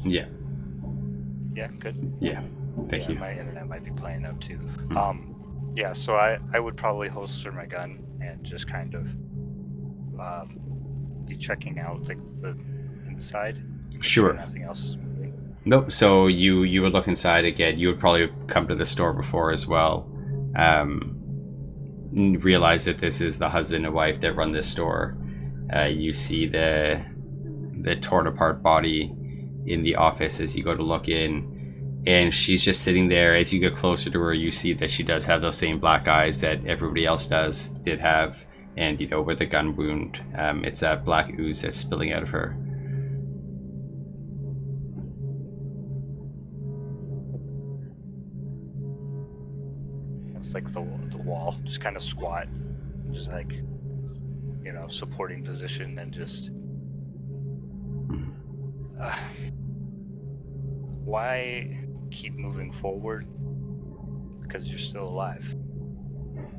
Yeah. Yeah, good. Yeah. Thank Yeah, you. my internet might be playing out too. Hmm. Yeah, so I would probably holster my gun and just kind of be checking out like the inside. Sure. Nothing else is moving. Nope. So you would look inside again. You would probably come to the store before as well. Realize that this is the husband and wife that run this store. You see the torn apart body in the office as you go to look in, and she's just sitting there. As you get closer to her, you see that she does have those same black eyes that everybody else did have, and with the gun wound, it's that black ooze that's spilling out of her. It's like the wall, just kind of squat, just like supporting position, and just why keep moving forward? Because you're still alive.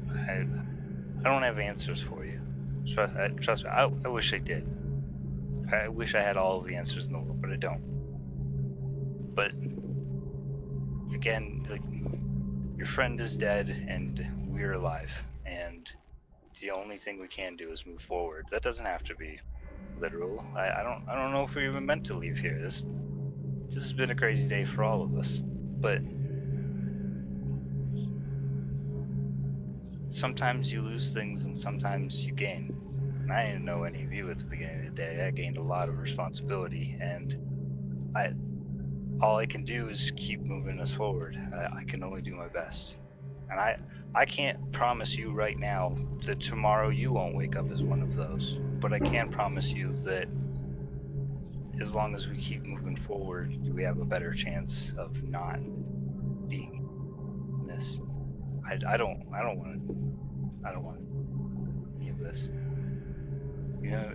I don't have answers for you. Trust me. I wish I did. I wish I had all of the answers in the world, but I don't. But again, like, your friend is dead and we're alive, and the only thing we can do is move forward. That doesn't have to be literal. I don't know if we even meant to leave here. This has been a crazy day for all of us, but sometimes you lose things and sometimes you gain. And I didn't know any of you at the beginning of the day. I gained a lot of responsibility, and all I can do is keep moving us forward. I can only do my best, and I can't promise you right now that tomorrow you won't wake up as one of those, but I can promise you that as long as we keep moving forward, we have a better chance of not being this. I don't want any of this. You know,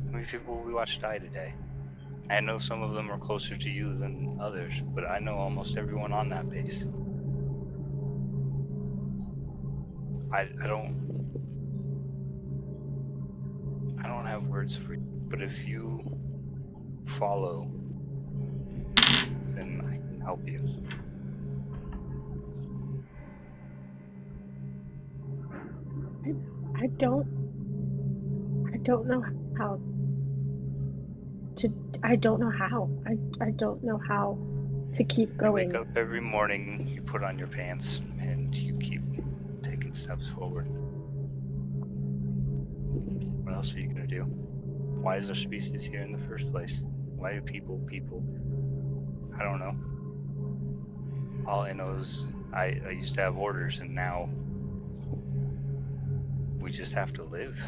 how many people we watched die today? I know some of them are closer to you than others, but I know almost everyone on that base. I don't have words for you, but if you follow, then I can help you. I don't know how to. I don't know how. I don't know how to keep You going. wake up every morning, you put on your pants, and you keep taking steps forward. What else are you gonna do? Why is our species here in the first place? Why do people? I don't know. All I know is I used to have orders, and now we just have to live.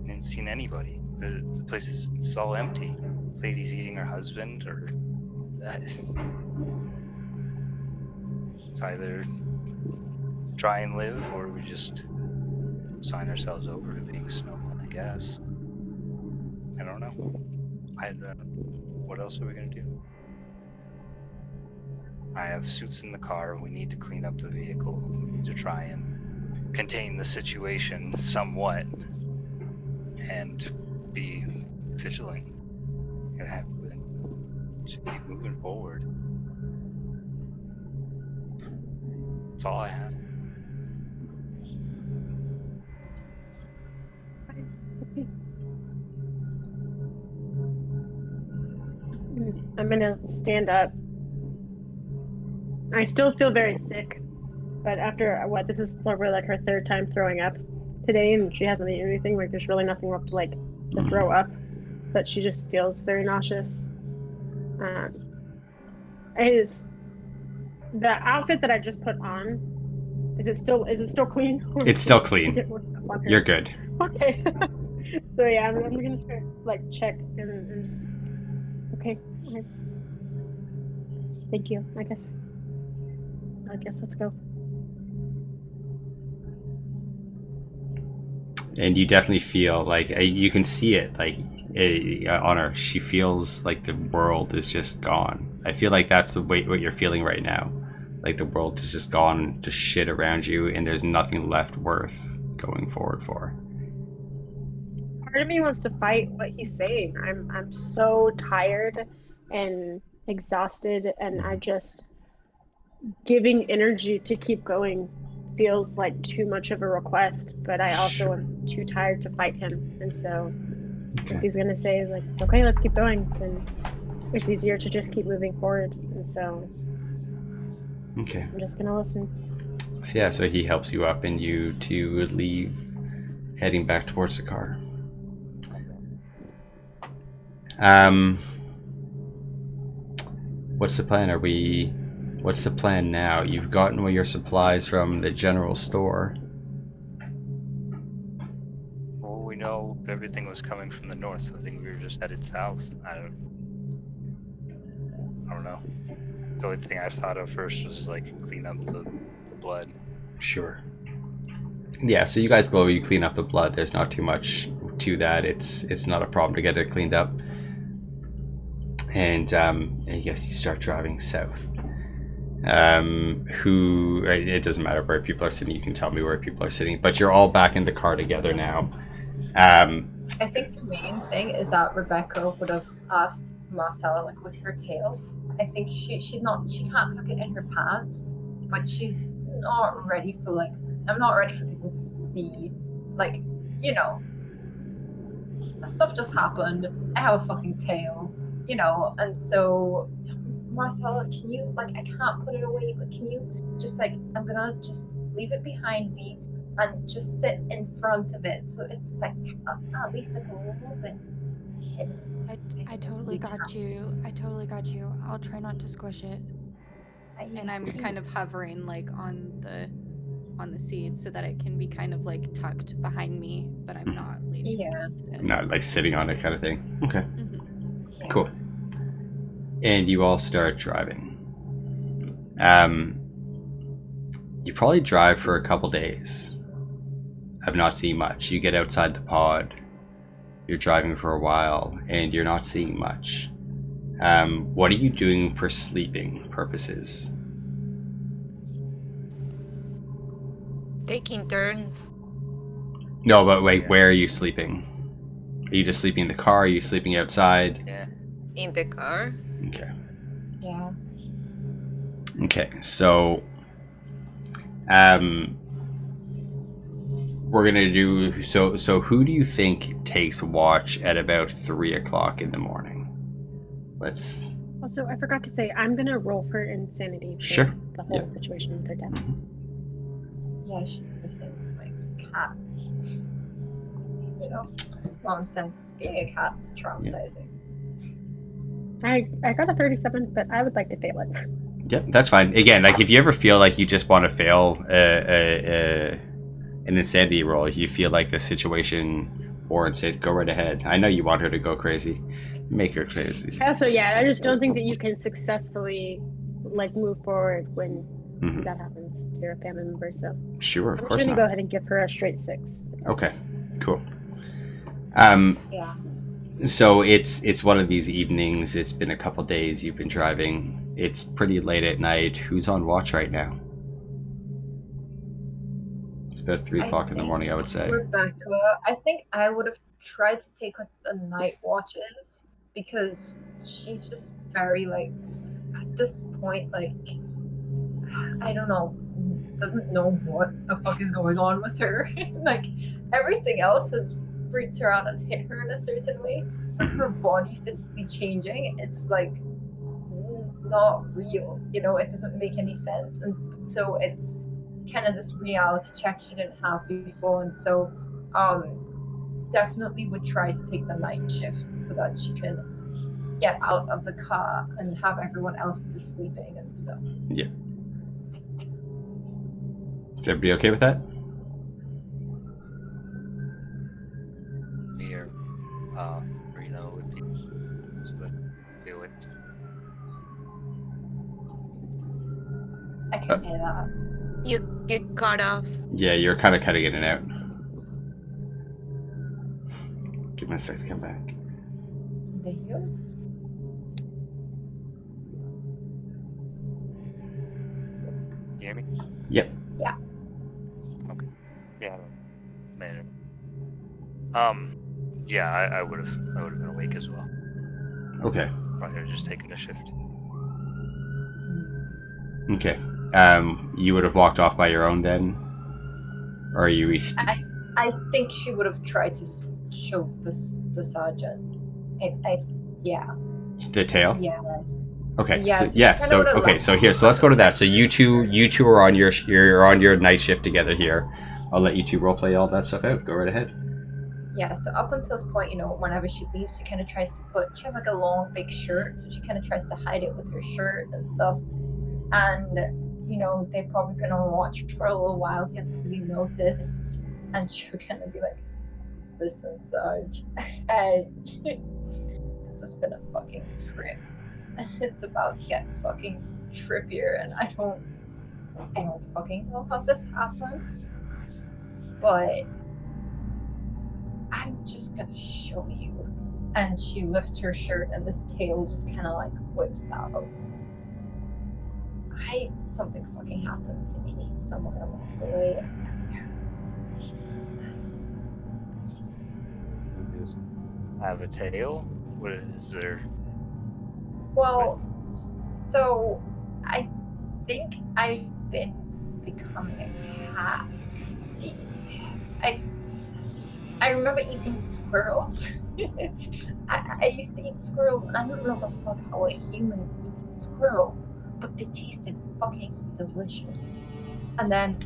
I didn't see anybody. The place is it's all empty. This lady's eating her husband, or it's either try and live, or we just sign ourselves over to being snowmen, I guess. I don't know. What else are we gonna do? I have suits in the car. We need to clean up the vehicle. We need to try and contain the situation somewhat and be vigilant. Just keep moving forward. That's all I have. I'm gonna stand up. I still feel very sick, but after this is probably like her third time throwing up today, and she hasn't eaten anything. Like there's really nothing left to throw up, but she just feels very nauseous. Is the outfit that I just put on? Is it still clean? It's still clean. Get more stuff on her? You're good. Okay. So yeah, I'm gonna start check and just okay. Thank you. I guess let's go. And you definitely feel like you can see it on her. She feels like the world is just gone. I feel like that's what you're feeling right now. Like the world is just gone to shit around you, and there's nothing left worth going forward for. Part of me wants to fight what he's saying. I'm so tired and exhausted, and I just giving energy to keep going feels like too much of a request, but I also am too tired to fight him. And so if he's gonna say like, okay, let's keep going, then it's easier to just keep moving forward. And so okay, I'm just gonna listen. So yeah, so he helps you up and you two leave, heading back towards the car. What's the plan? What's the plan now? You've gotten all your supplies from the general store. Well, we know everything was coming from the north. I think we were just headed south. I don't know. The only thing I thought of first was like clean up the blood. Sure. Yeah, so you guys go, you clean up the blood. There's not too much to that. It's not a problem to get it cleaned up. And I guess you start driving south. It doesn't matter where people are sitting. You can tell me where people are sitting, but you're all back in the car together now. I think the main thing is that Rebecca would have asked Marcella like with her tail. I think she can't tuck it in her pants, but she's not ready for I'm not ready for people to see, stuff just happened. I have a fucking tail, and so Marcella, can you I can't put it away, but can you just I'm gonna just leave it behind me and just sit in front of it so it's at least a little bit hidden. I totally got you. I'll try not to squish it. and I'm kind of hovering like on the seat so that it can be kind of like tucked behind me, but I'm not leaning. Yeah. against it. Not like sitting on it kind of thing. Okay, Mhm. cool. And you all start driving. You probably drive for a couple days. I've not seen much. You get outside the pod. You're driving for a while, and you're not seeing much. What are you doing for sleeping purposes? Taking turns. No, but wait, Yeah. where are you sleeping? Are you just sleeping in the car? Are you sleeping outside? Yeah. In the car. Okay. Yeah. Okay, so we're gonna do so who do you think takes watch at about 3 o'clock in the morning? Let's Also, I forgot to say, I'm gonna roll for insanity for Sure. the whole Yeah. situation with her dad. Yeah, I should listen to my cat. You know, nonsense. Being a cat's traumatizing. I got a 37, but I would like to fail it. Yep, that's fine. Again, like if you ever feel like you just want to fail an insanity roll, if you feel like the situation warrants it, go right ahead. I know you want her to go crazy. Make her crazy. Also, yeah, I just don't think that you can successfully like move forward when Mhm. that happens to your family member. So Sure, of I'm just course gonna go not. ahead and give her a straight 6. Okay, cool. Yeah. So it's one of these evenings. It's been a couple days. You've been driving. It's pretty late at night. Who's on watch right now? It's about 3 o'clock in the think morning, I would say. Rebecca, I think I would have tried to take her the night watches because she's just very like at this point like I don't know, doesn't know what the fuck is going on with her. Like everything else has freaked her out and hit her in a certain way, but her body physically changing, it's like not real. You know, it doesn't make any sense, and so it's kind of this reality check she didn't have before, and so definitely would try to take the night shift so that she can get out of the car and have everyone else be sleeping and stuff. Is everybody okay with that? Me or Reno would be so do it. I can hear that. You get cut off. Yeah, you're kind of cutting in and out. Give me a sec to come back. The heels? You hear me? Yep. Yeah. Okay. Yeah. Man. Yeah, I would have been awake as well. Okay. Probably would have just taken a shift. Okay. You would have walked off by your own then, or are you? I think she would have tried to show the sergeant. Yeah. The tail. Yeah. Okay. Yeah, So, so yeah. kinda So would've okay. left. So here. So let's go to that. So you two are on you're on your night shift together here. I'll let you two roleplay all that stuff out. Go right ahead. Yeah, so up until this point, you know, whenever she leaves, she kind of tries to she has like a long, big shirt, so she kind of tries to hide it with her shirt and stuff. And, you know, they've probably been on watch for a little while, he hasn't really noticed. And she'll kind of be like, listen, Sarge, this has been a fucking trip. And it's about to get fucking trippier, and I don't fucking know how this happened. But I'm just gonna show you. And she lifts her shirt and this tail just kind of like whips out. Something fucking happened to me somewhere along the way. I have a tail. What is there? Well, so I think I've been becoming a cat. I remember eating squirrels. I used to eat squirrels, and I don't know the fuck how a human eats a squirrel, but they tasted fucking delicious. And then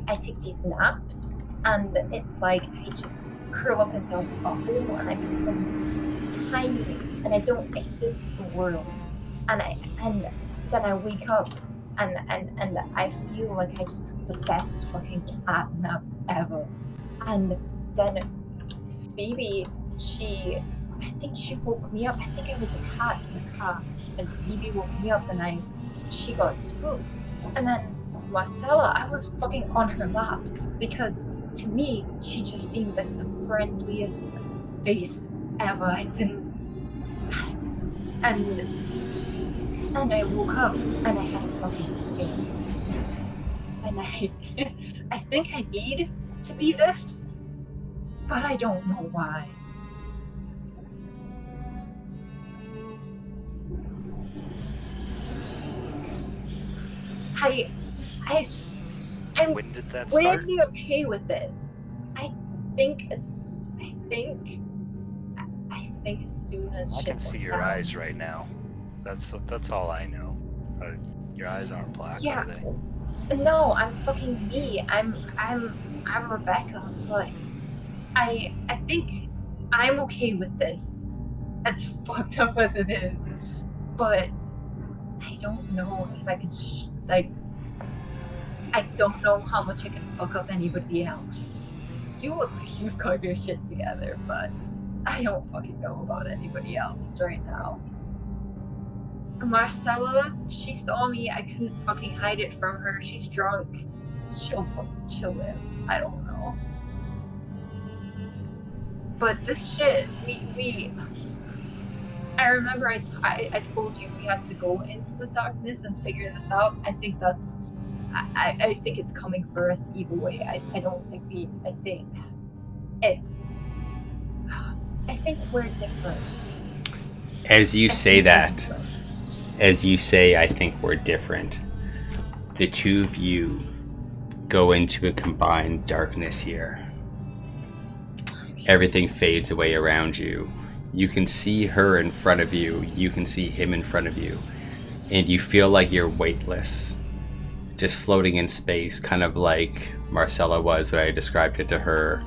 I take these naps, and it's like I just curl up into a ball, and I become tiny, and I don't exist in the world. And then I wake up, and I feel like I just took the best fucking cat nap ever. And then Phoebe, I think she woke me up. I think I was a cat in the car, and Phoebe woke me up, and she got spooked. And then Marcella, I was fucking on her lap because to me she just seemed like the friendliest face ever. And I woke up and I had a fucking face. And I think I need to be this, but I don't know why. I'm When did that start? weirdly okay with it. I think as soon as I shit can see went your down. eyes right now. That's all I know. Your eyes aren't black, Yeah. are they? No, I'm fucking me. I'm Rebecca, but I think I'm okay with this, as fucked up as it is. But I don't know if I can I don't know how much I can fuck up anybody else. You look like you've got your shit together, but I don't fucking know about anybody else right now. Marcella, she saw me. I couldn't fucking hide it from her. She's drunk. She'll live. I don't know. But this shit, I remember I told you we had to go into the darkness and figure this out. I think I think it's coming for us either way. I don't think I think we're different. As you I say think we're that, different. as you say, I think we're different. The two of you go into a combined darkness here. Everything fades away around you. You can see her in front of you. You can see him in front of you. And you feel like you're weightless. Just floating in space, kind of like Marcella was when I described it to her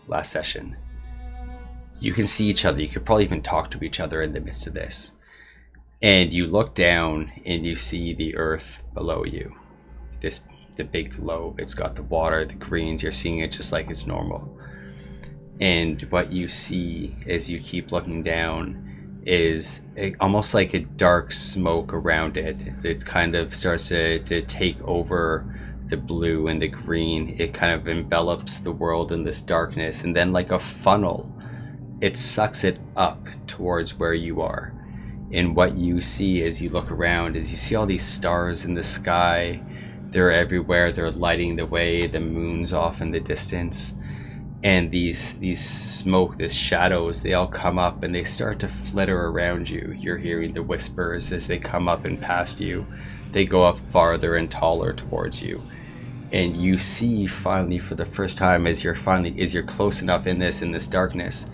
last session. You can see each other. You could probably even talk to each other in the midst of this. And you look down and you see the earth below you. The big globe. It's got the water, the greens. You're seeing it just like it's normal. And what you see as you keep looking down is almost like a dark smoke around it. It kind of starts to take over the blue and the green. It kind of envelops the world in this darkness. And then like a funnel, it sucks it up towards where you are. And what you see as you look around is you see all these stars in the sky. They're everywhere. They're lighting the way. The moon's off in the distance. And these smoke, these shadows, they all come up and they start to flitter around you. You're hearing the whispers as they come up and past you. They go up farther and taller towards you. And you see finally for the first time as you're close enough in this darkness,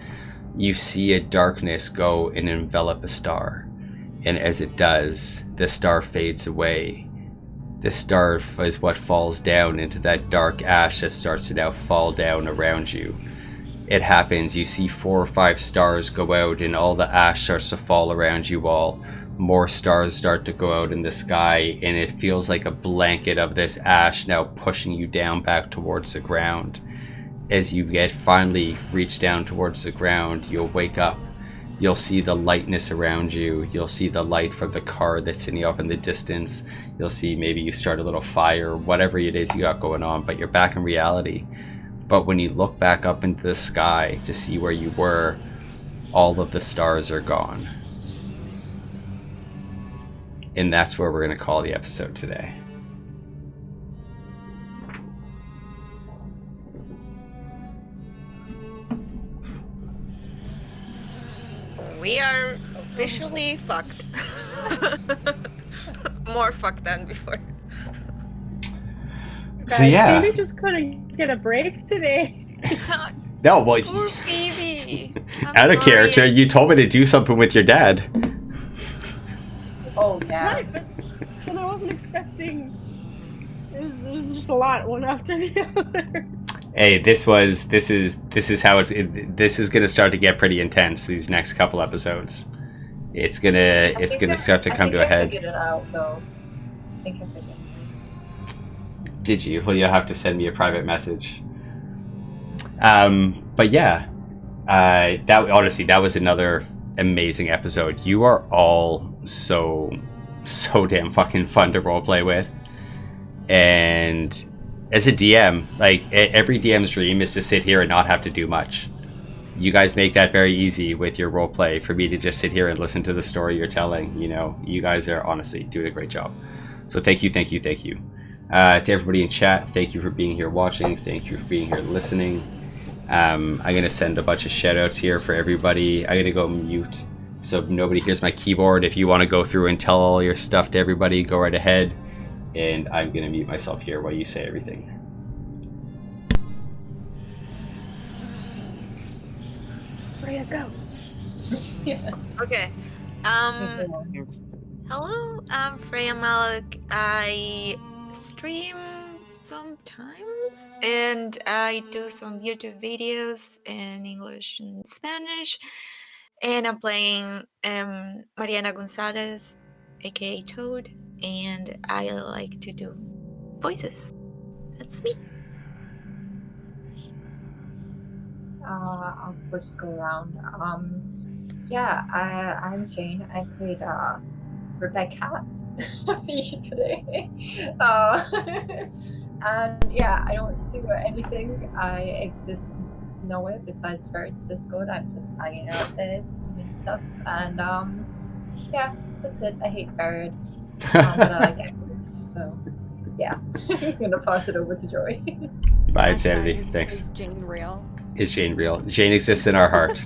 you see a darkness go and envelop a star. And as it does, the star fades away. The star is what falls down into that dark ash that starts to now fall down around you. It happens, you see 4 or 5 stars go out and all the ash starts to fall around you all. More stars start to go out in the sky and it feels like a blanket of this ash now pushing you down back towards the ground. As you finally reach down towards the ground, you'll wake up. You'll see the lightness around you. You'll see the light from the car that's sitting off in the distance. You'll see maybe you start a little fire, whatever it is you got going on, but you're back in reality. But when you look back up into the sky to see where you were, all of the stars are gone. And that's where we're going to call the episode today. We are officially fucked. More fucked than before. Guys, So yeah. Phoebe just couldn't get a break today. No, well, Poor Phoebe. I'm out of sorry. character, you told me to do something with your dad. Oh yeah. Right, but I wasn't expecting. It was just a lot, one after the other. Hey, this is how this is gonna start to get pretty intense. These next couple episodes, it's gonna start to come to a I head. figured it out though. think I figured. Did you? Well, you'll have to send me a private message. But yeah, that honestly, that was another amazing episode. You are all so damn fucking fun to roleplay with. And as a DM, like every DM's dream is to sit here and not have to do much. You guys make that very easy with your roleplay for me to just sit here and listen to the story you're telling. You know, you guys are honestly doing a great job. So thank you. To everybody in chat, thank you for being here watching. Thank you for being here listening. I'm going to send a bunch of shout outs here for everybody. I'm going to go mute so nobody hears my keyboard. If you want to go through and tell all your stuff to everybody, go right ahead. And I'm going to mute myself here while you say everything. Freya, go. Yeah. Okay. Hello, I'm Freya Malik. I stream sometimes and I do some YouTube videos in English and Spanish. And I'm playing Mariana Gonzalez, aka Toad, and I like to do voices. That's me. We'll just go around. Yeah, I'm Jane. I played Rebecca for you today. And yeah, I don't do anything. I exist nowhere besides Ferret's Discord. I'm just hanging out there doing stuff. And yeah, that's it. I hate Ferret. But I like Echoes, so yeah. I'm gonna pass it over to Joy. Bye, Insanity. Thanks. Is Jane real? Is Jane real? Jane exists in our heart.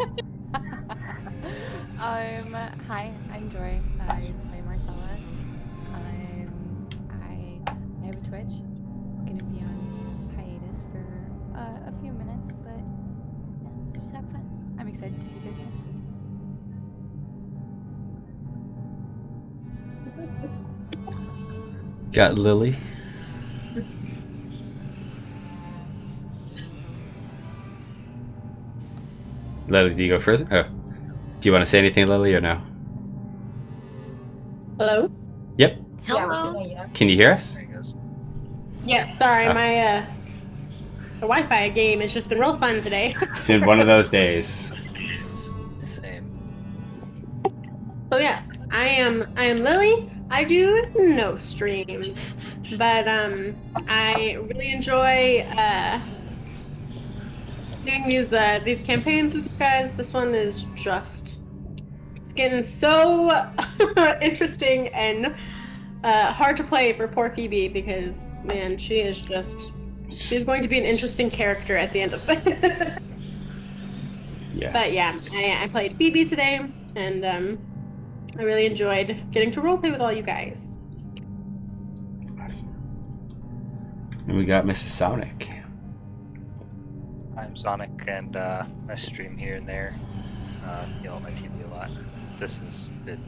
Hi, I'm Joy. I play Marcella. I have a Twitch. I'm gonna be on hiatus for a few minutes, but yeah, just have fun. I'm excited to see you guys next week. Got Lily. Lily, do you go first? Oh. Do you want to say anything, Lily, or no? Hello? Yep. Hello. Yeah. Can you hear us? There he goes. Yes, sorry, Oh. my the Wi-Fi game has just been real fun today. It's been one of those days. Same. So yes, I am Lily. I do no streams, but I really enjoy doing these campaigns with you guys. This one is just it's getting so interesting and hard to play for poor Phoebe because man, she's going to be an interesting character at the end of it. Yeah. But yeah, I played Phoebe today, and I really enjoyed getting to roleplay with all you guys. Awesome. And we got Mrs. Sonic. I'm Sonic, and I stream here and there. Yell at my TV a lot. This has been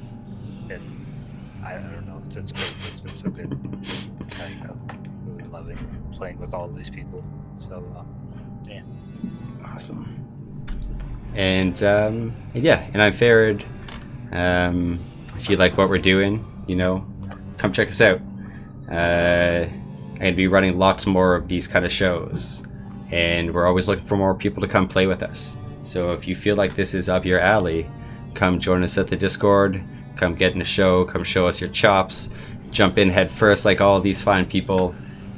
I don't know. It's crazy. It's been so good. Really loving playing with all of these people. So yeah. Awesome. And yeah, and I'm Farad. If you like what we're doing, you know, come check us out. I'm gonna be running lots more of these kind of shows, and we're always looking for more people to come play with us. So if you feel like this is up your alley, come join us at the Discord. Come get in a show. Come show us your chops. Jump in head first like all of these fine people.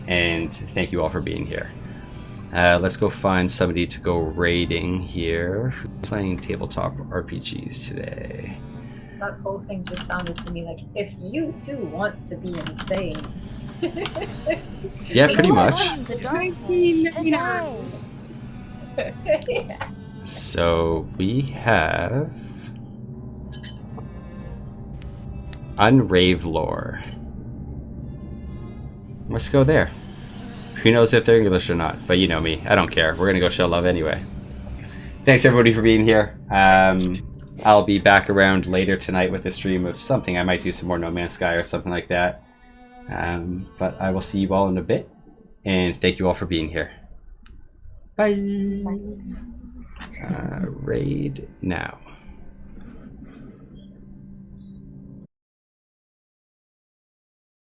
And thank you all for being here. Let's go find somebody to go raiding here. Who's playing tabletop RPGs today? That whole thing just sounded to me like, if you too want to be insane. Yeah, pretty much. The darkness today. So we have Unrave Lore. Let's go there. Who knows if they're English or not, but you know me. I don't care. We're gonna go show love anyway. Thanks everybody for being here. I'll be back around later tonight with a stream of something. I might do some more No Man's Sky or something like that. But I will see you all in a bit. And thank you all for being here. Bye. Raid now.